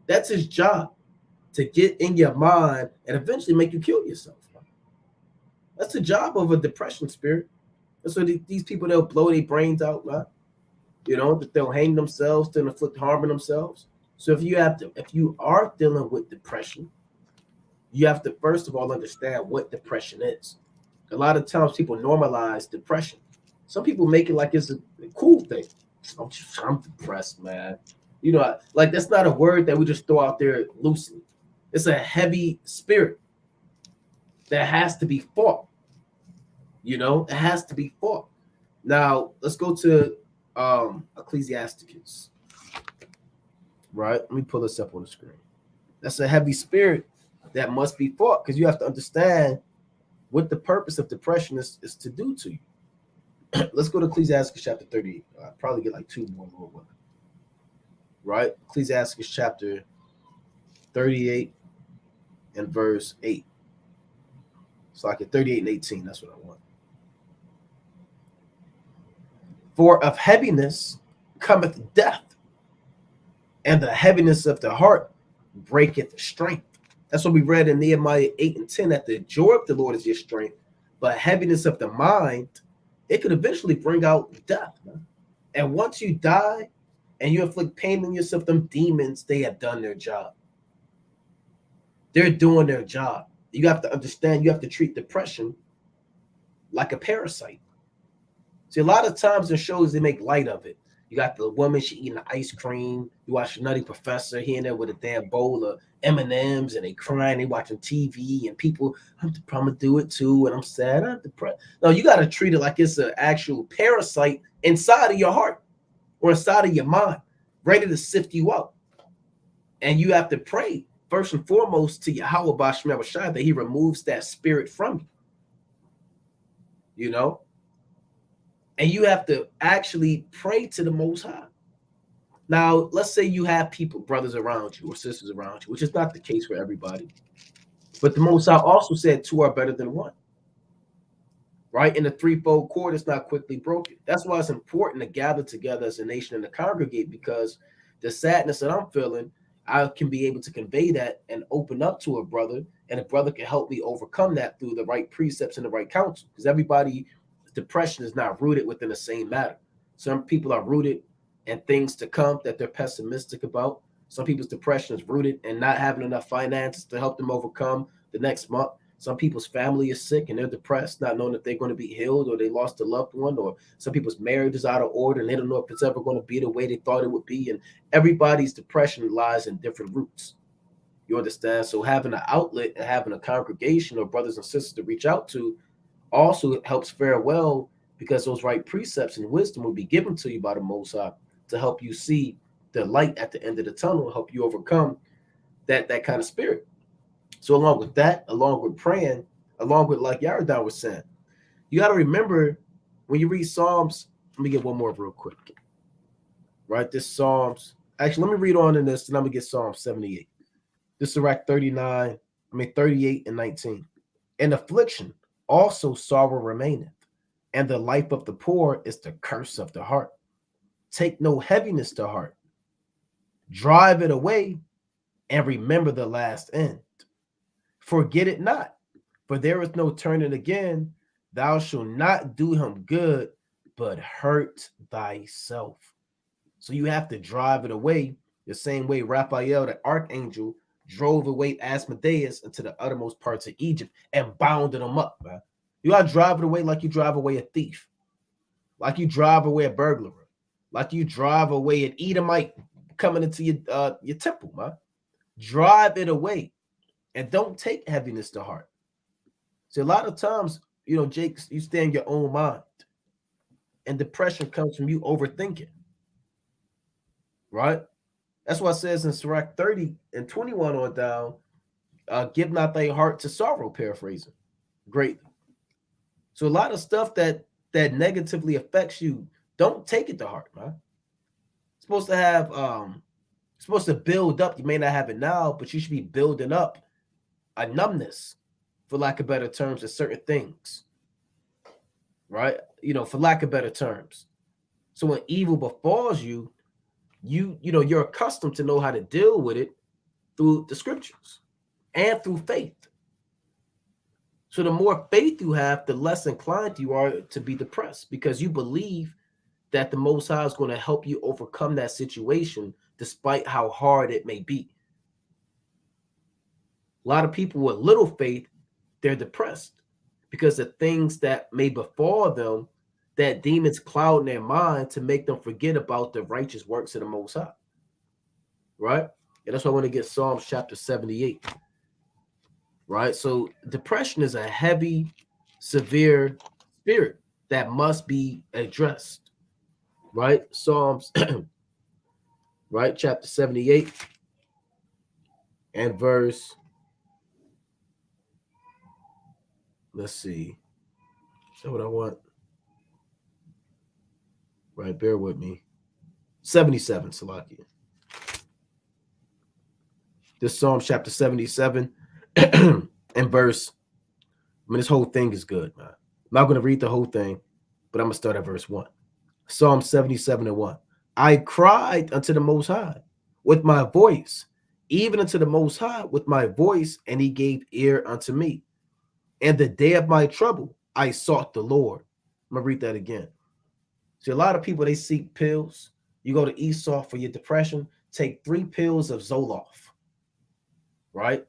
That's his job, to get in your mind and eventually make you kill yourself. That's the job of a depression spirit. That's what these people, they'll blow their brains out, right? You know, that they'll hang themselves to inflict harm on themselves. So if you are dealing with depression, you have to first of all understand what depression is. A lot of times people normalize depression. Some people make it like it's a cool thing. I'm depressed, man. You know, like that's not a word that we just throw out there loosely. It's a heavy spirit that has to be fought. You know, it has to be fought. Now, let's go to Ecclesiasticus. Right? Let me pull this up on the screen. That's a heavy spirit that must be fought, because you have to understand what the purpose of depression is to do to you. Let's go to Ecclesiastes chapter 38. I'll probably get like two more Lord willing. Right? Ecclesiastes chapter 38 and verse 8. So like at 38 and 18, that's what I want. For of heaviness cometh death, and the heaviness of the heart breaketh strength. That's what we read in Nehemiah 8 and 10, that the joy of the Lord is your strength, but heaviness of the mind, it could eventually bring out death. Man. And once you die and you inflict pain on yourself, them demons, they have done their job. They're doing their job. You have to understand, you have to treat depression like a parasite. See, a lot of times in shows, they make light of it. You got the woman, she eating the ice cream. You watch the Nutty Professor here and there with a damn bowl of M&Ms, and they crying, they watching TV, and people, I'm gonna do it too, and I'm sad, I'm depressed. No, you got to treat it like it's an actual parasite inside of your heart or inside of your mind, ready to sift you out. And you have to pray, first and foremost, to Yahweh Bashmi Yahushai, that he removes that spirit from you. You know? And you have to actually pray to the Most High. Now, let's say you have people, brothers around you or sisters around you, which is not the case for everybody. But the Most High also said two are better than one. Right? And the threefold cord is not quickly broken. That's why it's important to gather together as a nation and to congregate, because the sadness that I'm feeling, I can be able to convey that and open up to a brother, and a brother can help me overcome that through the right precepts and the right counsel. Because everybody, depression is not rooted within the same matter. Some people are rooted in things to come that they're pessimistic about. Some people's depression is rooted in not having enough finances to help them overcome the next month. Some people's family is sick and they're depressed, not knowing if they're going to be healed, or they lost a loved one, or some people's marriage is out of order and they don't know if it's ever going to be the way they thought it would be. And everybody's depression lies in different roots. You understand? So having an outlet and having a congregation or brothers and sisters to reach out to also helps fare well, because those right precepts and wisdom will be given to you by the Most High to help you see the light at the end of the tunnel, help you overcome that kind of spirit. So along with that, along with praying, along with, like Yaradan was saying, you got to remember when you read Psalms. Let me get one more real quick. Right, this Psalms. Actually, let me read on in this, and I'm gonna get Psalm 78. This is Iraq 38 and 19. In affliction also sorrow remaineth, and the life of the poor is the curse of the heart. Take no heaviness to heart. Drive it away, and remember the last end. Forget it not, for there is no turning again. Thou shalt not do him good, but hurt thyself. So you have to drive it away The same way Raphael, the archangel, drove away Asmodeus into the uttermost parts of Egypt and bounded him up, man. You gotta drive it away like you drive away a thief, like you drive away a burglar, like you drive away an Edomite coming into your temple, man. Drive it away and don't take heaviness to heart. So a lot of times, Jake, you stay in your own mind, and depression comes from you overthinking, right? That's why it says in Sirach 30 and 21 on down, give not thy heart to sorrow, paraphrasing. Great. So a lot of stuff that negatively affects you, don't take it to heart, man. It's supposed to have supposed to build up. You may not have it now, but you should be building up a numbness, for lack of better terms, to certain things. Right? For lack of better terms. So when evil befalls you, you're accustomed to know how to deal with it through the scriptures and through faith. So the more faith you have, the less inclined you are to be depressed, because you believe that the Most High is going to help you overcome that situation despite how hard it may be. A lot of people with little faith, they're depressed because the things that may befall them, that demons cloud in their mind to make them forget about the righteous works of the Most High. Right? And that's why I want to get Psalms chapter 78. Right? So depression is a heavy, severe spirit that must be addressed. Right? Psalms, right? Chapter 78 and verse, let's see. Is that what I want? Right, bear with me. 77, Salakia. This Psalm chapter 77 and verse, this whole thing is good, man. I'm not going to read the whole thing, but I'm going to start at verse 1. Psalm 77 and 1. I cried unto the Most High with my voice, even unto the Most High with my voice, and he gave ear unto me. And the day of my trouble, I sought the Lord. I'm going to read that again. See, a lot of people, they seek pills. You go to Esau for your depression, take 3 pills of Zoloft, right?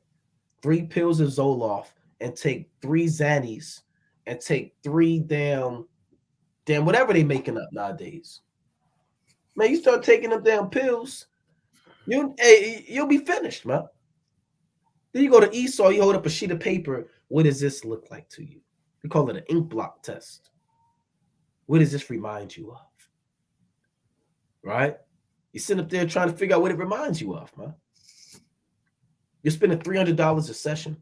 3 pills of Zoloft, and take 3 Xannies, and take 3 damn whatever they making up nowadays. Man, you start taking them damn pills, you'll be finished, man. Then you go to Esau, you hold up a sheet of paper. What does this look like to you? We call it an ink blot test. What does this remind you of? Right? You sit up there trying to figure out what it reminds you of, man. You're spending $300 a session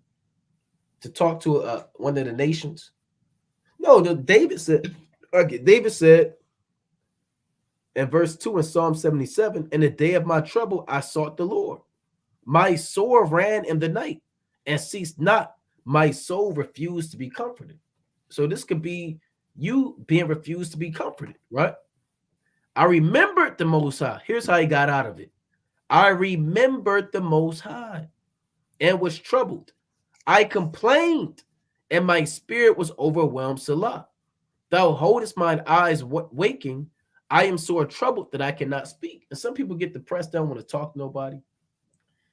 to talk to one of the nations. No, David said in verse 2 in Psalm 77, in the day of my trouble, I sought the Lord. My soul ran in the night and ceased not. My soul refused to be comforted. So this could be you being refused to be comforted, right? I remembered the Most High. Here's how he got out of it. I remembered the Most High and was troubled. I complained, and my spirit was overwhelmed. Salah. Thou holdest mine eyes waking. I am sore troubled that I cannot speak. And some people get depressed, don't want to talk to nobody.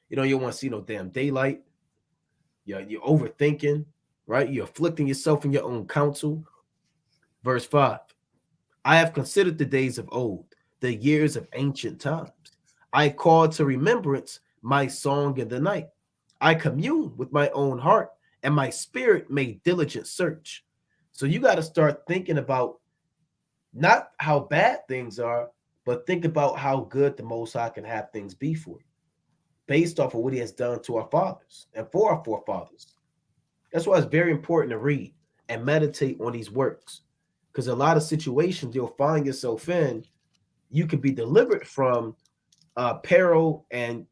You don't want to see no damn daylight. You're overthinking, right? You're afflicting yourself in your own counsel. Verse 5. I have considered the days of old, the years of ancient times. I called to remembrance my song in the night. I commune with my own heart, and my spirit made diligent search. So you got to start thinking about not how bad things are, but think about how good the Most High can have things be for you, based off of what he has done to our fathers and for our forefathers. That's why it's very important to read and meditate on these works, because a lot of situations you'll find yourself in, you can be delivered from peril and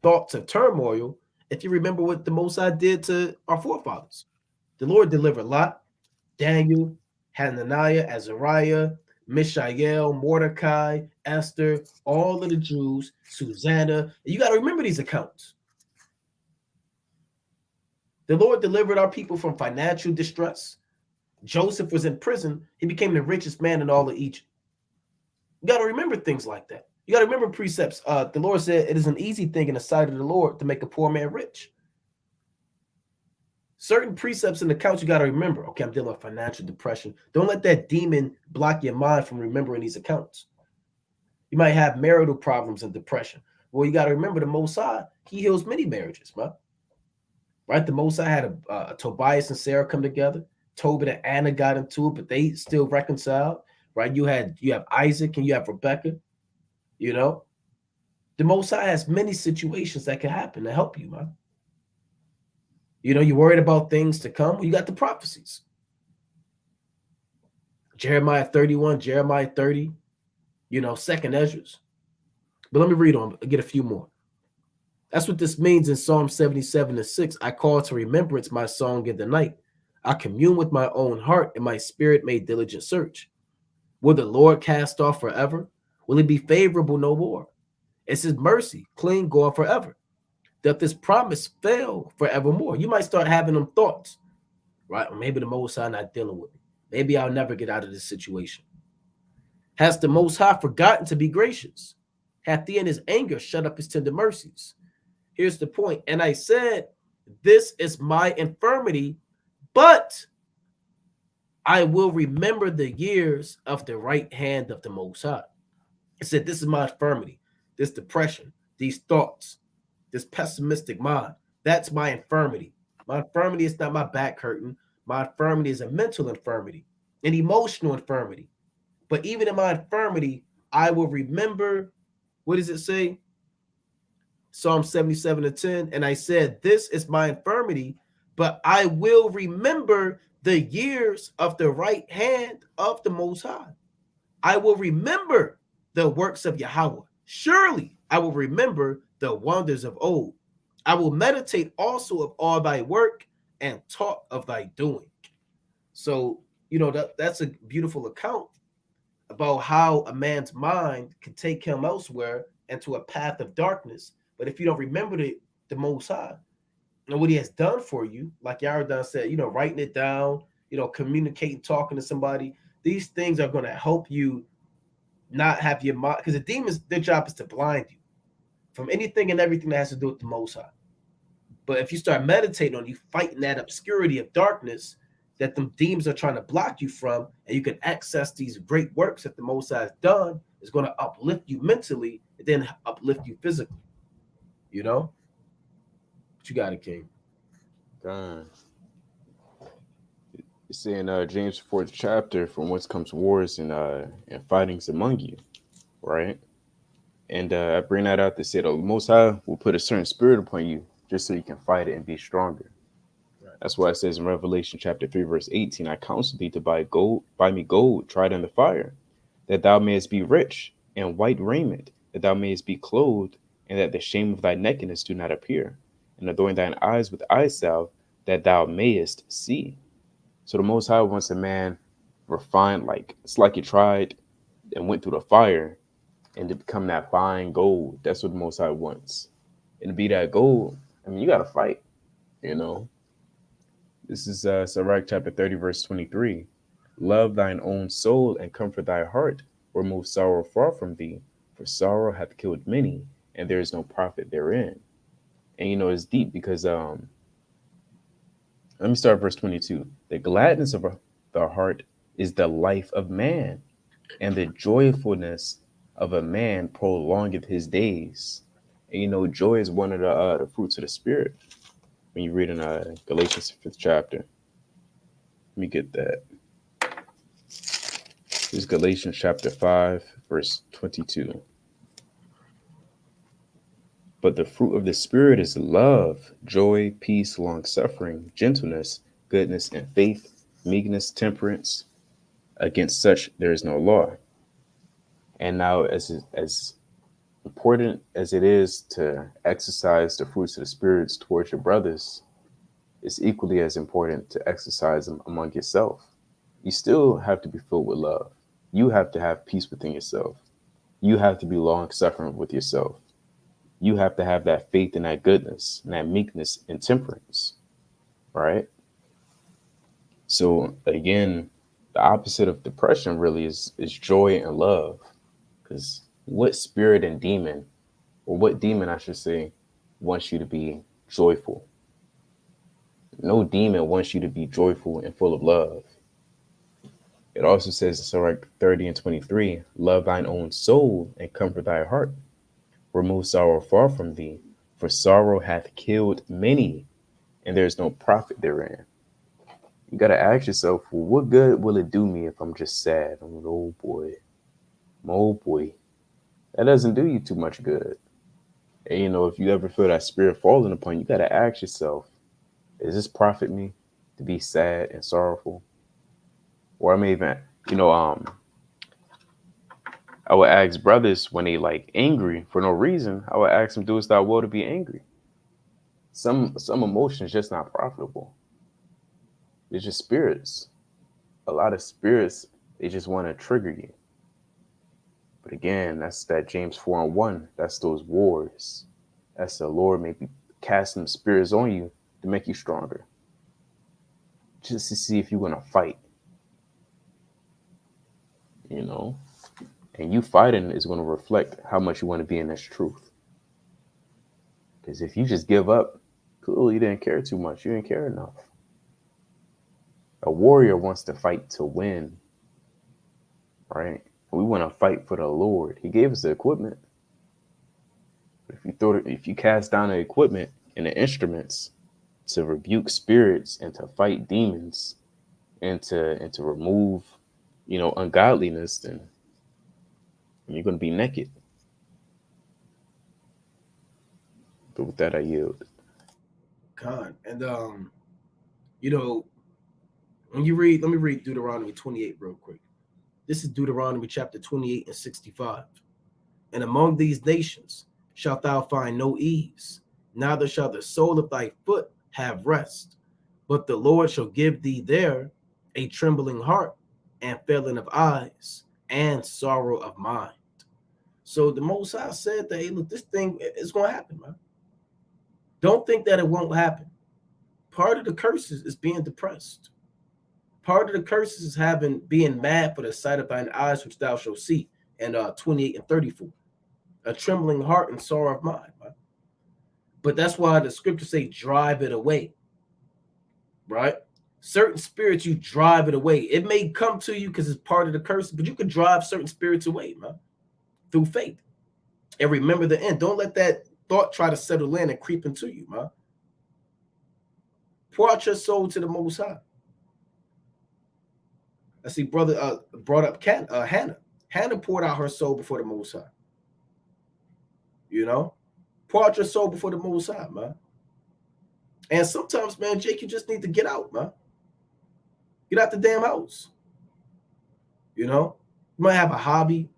thoughts of turmoil if you remember what the Most High did to our forefathers. The Lord delivered Lot, Daniel, Hananiah, Azariah, Mishael, Mordecai, Esther, all of the Jews, Susanna. You got to remember these accounts. The Lord delivered our people from financial distress. Joseph was in prison. He became the richest man in all of Egypt. You got to remember things like that. You got to remember precepts. The Lord said it is an easy thing in the sight of the Lord to make a poor man rich. Certain precepts in the accounts you got to remember. Okay, I'm dealing with financial depression. Don't let that demon block your mind from remembering these accounts. You might have marital problems and depression. Well, you got to remember the Most High, he heals many marriages, man. Right? The Most High had a Tobias and Sarah come together. Tobit and Anna got into it, but they still reconciled. Right? You have Isaac and you have Rebecca. You know, the Most High has many situations that can happen to help you, man. You know, you're worried about things to come. Well, you got the prophecies. Jeremiah 31, Jeremiah 30, you know, second Ezra's. But let me read on, get a few more. That's what this means in Psalm 77:6. I call to remembrance my song in the night. I commune with my own heart, and my spirit made diligent search. Will the Lord cast off forever? Will he be favorable no more? It's his mercy, clean, gone forever. Doth this promise fail forevermore? You might start having them thoughts, right? Or maybe the Most High not dealing with me. Maybe I'll never get out of this situation. Has the Most High forgotten to be gracious? Hath he in his anger shut up his tender mercies? Here's the point. And I said, this is my infirmity, but I will remember the years of the right hand of the Most High. I said, this is my infirmity, this depression, these thoughts, this pessimistic mind. That's my infirmity. My infirmity is not my back hurting. My infirmity is a mental infirmity, an emotional infirmity. But even in my infirmity, I will remember, what does it say? Psalm 77:10. And I said, this is my infirmity, but I will remember the years of the right hand of the Most High. I will remember the works of Yahweh. Surely I will remember the wonders of old. I will meditate also of all thy work and talk of thy doing. So, you know, that's a beautiful account about how a man's mind can take him elsewhere into a path of darkness. But if you don't remember the Most High and what he has done for you, like Yaradan said, you know, writing it down, you know, communicating, talking to somebody, these things are going to help you not have your mind, because the demons, their job is to blind you from anything and everything that has to do with the Most High. But if you start meditating on, you fighting that obscurity of darkness that the demons are trying to block you from, and you can access these great works that the Most High has done, is going to uplift you mentally and then uplift you physically. You know, what you got, it, King? God. It's in James 4th chapter, from whence comes wars and fightings among you, right? And I bring that out to say the Most High will put a certain spirit upon you just so you can fight it and be stronger. Right. That's why it says in Revelation chapter 3, verse 18, I counsel thee to buy me gold tried in the fire, that thou mayest be rich, and white raiment, that thou mayest be clothed, and that the shame of thy nakedness do not appear, and adorn thine eyes with eye salve, that thou mayest see. So the Most High wants a man refined, like it's like he tried and went through the fire and to become that fine gold. That's what the Most High wants. And to be that gold, I mean, you got to fight, you know. This is Sirach chapter 30, verse 23. Love thine own soul and comfort thy heart, remove sorrow far from thee, for sorrow hath killed many, and there is no profit therein. And you know, it's deep because let me start verse 22. The gladness of the heart is the life of man, and the joyfulness of a man prolongeth his days. And you know, joy is one of the fruits of the spirit. When you read in Galatians 5th chapter, let me get that. This is Galatians chapter 5, verse 22. But the fruit of the Spirit is love, joy, peace, long-suffering, gentleness, goodness, and faith, meekness, temperance. Against such there is no law. And now, as important as it is to exercise the fruits of the spirits towards your brothers, it's equally as important to exercise them among yourself. You still have to be filled with love. You have to have peace within yourself. You have to be long-suffering with yourself. You have to have that faith and that goodness and that meekness and temperance, right? So again, the opposite of depression really is joy and love, because What spirit and demon, or what demon I should say, wants you to be joyful? No demon wants you to be joyful and full of love. It also says in Sirach 30 and 23, love thine own soul and comfort thy heart. Remove sorrow far from thee, for sorrow hath killed many, and there is no profit therein. You got to ask yourself, well, what good will it do me if I'm just sad? I'm an old boy. I'm an old boy. That doesn't do you too much good. And if you ever feel that spirit falling upon you, got to ask yourself, does this profit me to be sad and sorrowful? Or I may even, you know, um, I would ask brothers when they like angry for no reason. I would ask them, "Do thou will to be angry?" Some emotions just not profitable. It's just spirits. A lot of spirits they just want to trigger you. But again, that's that James 4:1. That's those wars. That's the Lord maybe casting spirits on you to make you stronger, just to see if you're gonna fight. You know, and you fighting is going to reflect how much you want to be in this truth. Because if you just give up, cool, you didn't care too much. You didn't care enough. A warrior wants to fight to win, right? We want to fight for the Lord. He gave us the equipment. But if you cast down the equipment and the instruments to rebuke spirits and to fight demons and to remove, ungodliness, then you're going to be naked. But with that, I yield. God. And you know, when you read, let me read Deuteronomy 28 real quick. This is Deuteronomy chapter 28 and 65. And among these nations shalt thou find no ease, neither shall the sole of thy foot have rest. But the Lord shall give thee there a trembling heart and failing of eyes and sorrow of mind. So the Most High said that, hey, look, this thing is going to happen, man. Don't think that it won't happen. Part of the curses is being depressed. Part of the curses is being mad for the sight of thine eyes, which thou shalt see. And 28 and 34. A trembling heart and sorrow of mind. Right? But that's why the scriptures say, drive it away. Right? Certain spirits, you drive it away. It may come to you because it's part of the curse, but you can drive certain spirits away, man, through faith. And remember the end. Don't let that thought try to settle in and creep into you, man. Pour out your soul to the Most High. I see brother brought up Hannah. Hannah poured out her soul before the Most High. Pour out your soul before the Most High, man. And sometimes, man, Jake, you just need to get out, man. Get out the damn house. You might have a hobby. You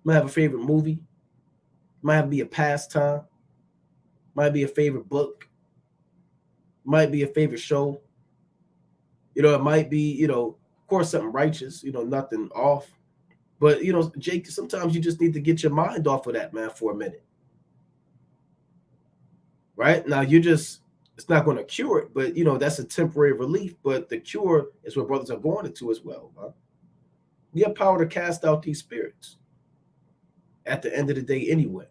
might have a favorite movie. It might have to be a pastime. It might be a favorite book. It might be a favorite show. It might be, of course, something righteous, nothing off. But, Jake, sometimes you just need to get your mind off of that, man, for a minute. Right? Now, it's not going to cure it, but, that's a temporary relief. But the cure is what brothers are going into as well. Huh? You have power to cast out these spirits at the end of the day anyway.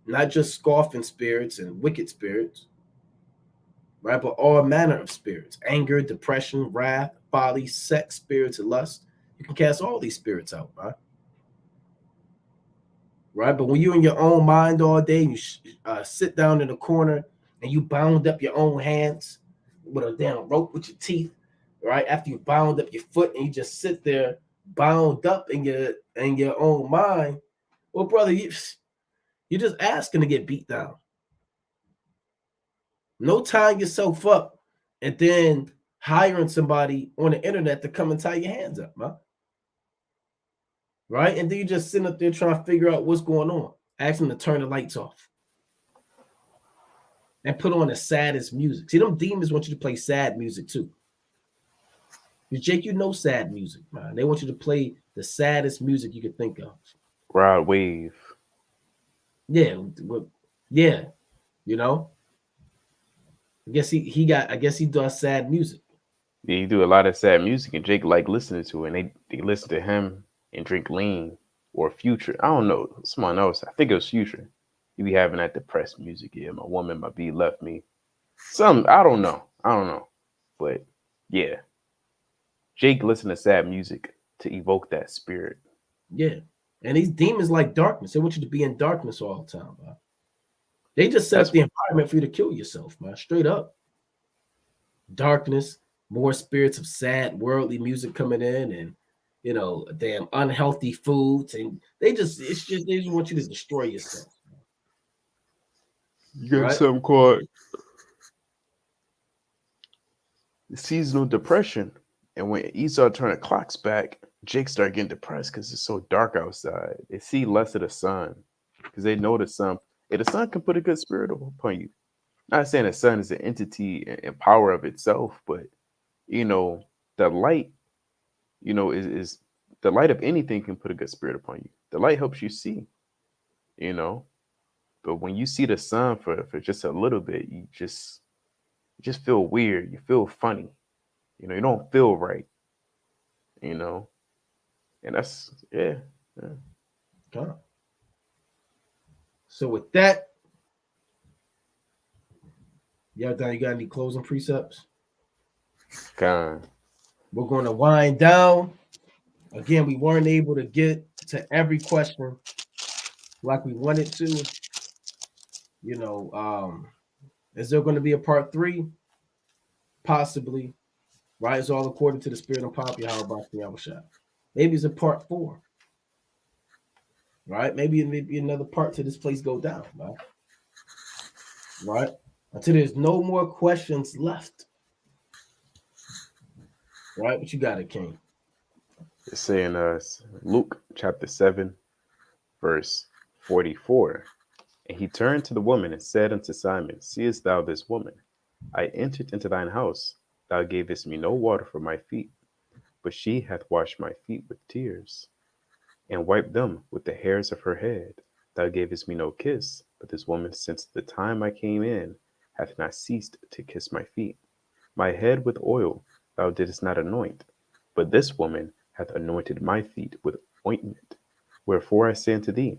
Not just scoffing spirits and wicked spirits, right? But all manner of spirits, anger, depression, wrath, folly, sex, spirits, and lust. You can cast all these spirits out, right? Right? But when you're in your own mind all day, you sit down in a corner and you bound up your own hands with a damn rope with your teeth, right? After you bound up your foot and you just sit there bound up in your own mind, well, brother, you're just asking to get beat down. No tying yourself up and then hiring somebody on the internet to come and tie your hands up, man. Right? And then you just sitting up there trying to figure out what's going on. Ask them to turn the lights off. And put on the saddest music. See, them demons want you to play sad music too. Jake, sad music, man. They want you to play the saddest music you could think of. Rod Wave. Yeah. Yeah. I guess he does sad music. Yeah, he do a lot of sad music, and Jake like listening to it. And they listen to him and drink lean or Future. I don't know. Someone else. I think it was Future. You be having that depressed music. Yeah, my woman, my B left me. Some I don't know. But yeah, Jake listened to sad music to evoke that spirit. Yeah. And these demons like darkness. They want you to be in darkness all the time, man. They just set That's up the environment for you to kill yourself, man. Straight up. Darkness, more spirits of sad, worldly music coming in, and damn unhealthy foods. And they just want you to destroy yourself. you got Right? something called seasonal depression. And when Esau turned the clocks back, Jake started getting depressed because it's so dark outside. They see less of the sun because they know the sun. The sun can put a good spirit upon you. Not saying the sun is an entity and power of itself, but the light, is the light of anything can put a good spirit upon you. The light helps you see, but when you see the sun for just a little bit, you just feel weird. You feel funny. You don't feel right. And that's yeah. Huh. So with that, y'all done? You got any closing precepts? Kind. We're going to wind down. Again, we weren't able to get to every question like we wanted to. Is there going to be a part 3? Possibly. Right? It's all according to the spirit and pop Yahweh Shah. Maybe it's a part 4. Right? Maybe another part to this place go down. Right? Until there's no more questions left. Right? What you got it, King? It's saying Luke chapter 7, verse 44. And he turned to the woman and said unto Simon, seest thou this woman? I entered into thine house. Thou gavest me no water for my feet, but she hath washed my feet with tears, and wiped them with the hairs of her head. Thou gavest me no kiss, but this woman since the time I came in hath not ceased to kiss my feet. My head with oil thou didst not anoint, but this woman hath anointed my feet with ointment. Wherefore I say unto thee,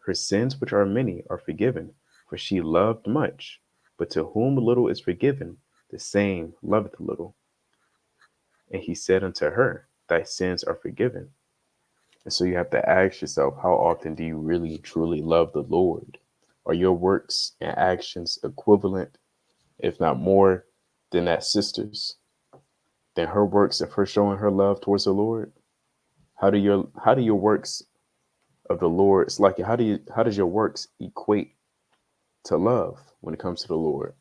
her sins which are many are forgiven, for she loved much. But to whom little is forgiven, the same loveth little. And he said unto her, thy sins are forgiven. And so you have to ask yourself, how often do you really truly love the Lord? Are your works and actions equivalent, if not more, than that sister's? Than her works of her showing her love towards the Lord? How do your works of the Lord, it's like how does your works equate to love when it comes to the Lord?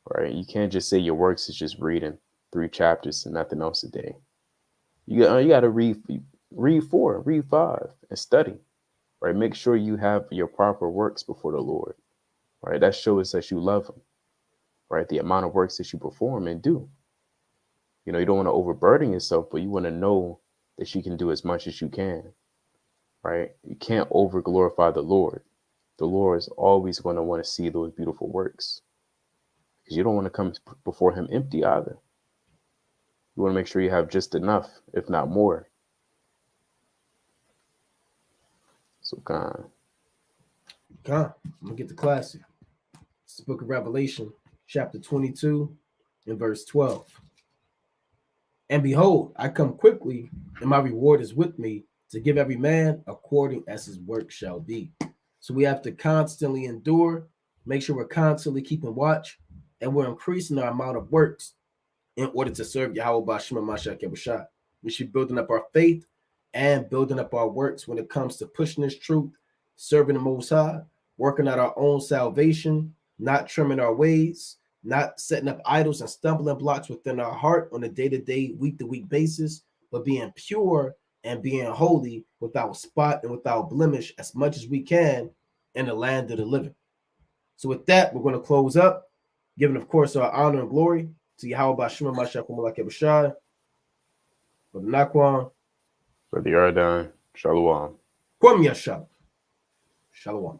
Right? You can't just say your works is just reading 3 chapters and nothing else a day. You got to read 4, read 5, and study. Right? Make sure you have your proper works before the Lord. Right? That shows that you love Him. Right? The amount of works that you perform and do. You don't want to overburden yourself, but you want to know that you can do as much as you can. Right? You can't over glorify the Lord. The Lord is always going to want to see those beautiful works, because you don't want to come before Him empty either. You want to make sure you have just enough, if not more. So I'm gonna get the classic. It's the book of Revelation, chapter 22 and verse 12. And behold, I come quickly, and my reward is with me, to give every man according as his work shall be. So we have to constantly endure, make sure we're constantly keeping watch, and we're increasing our amount of works in order to serve Yahweh Bashima Mashak Yabushai. We should be building up our faith and building up our works when it comes to pushing this truth, serving the Most High, working out our own salvation, not trimming our ways, not setting up idols and stumbling blocks within our heart on a day-to-day, week-to-week basis, but being pure and being holy without spot and without blemish as much as we can in the land of the living. So with that, we're going to close up, giving, of course, our honor and glory to Yahweh Bashima Mashak Malak Yabushai, for the Naquan, Brother Yardan, Shalom. Kwam Yashab. Shalom.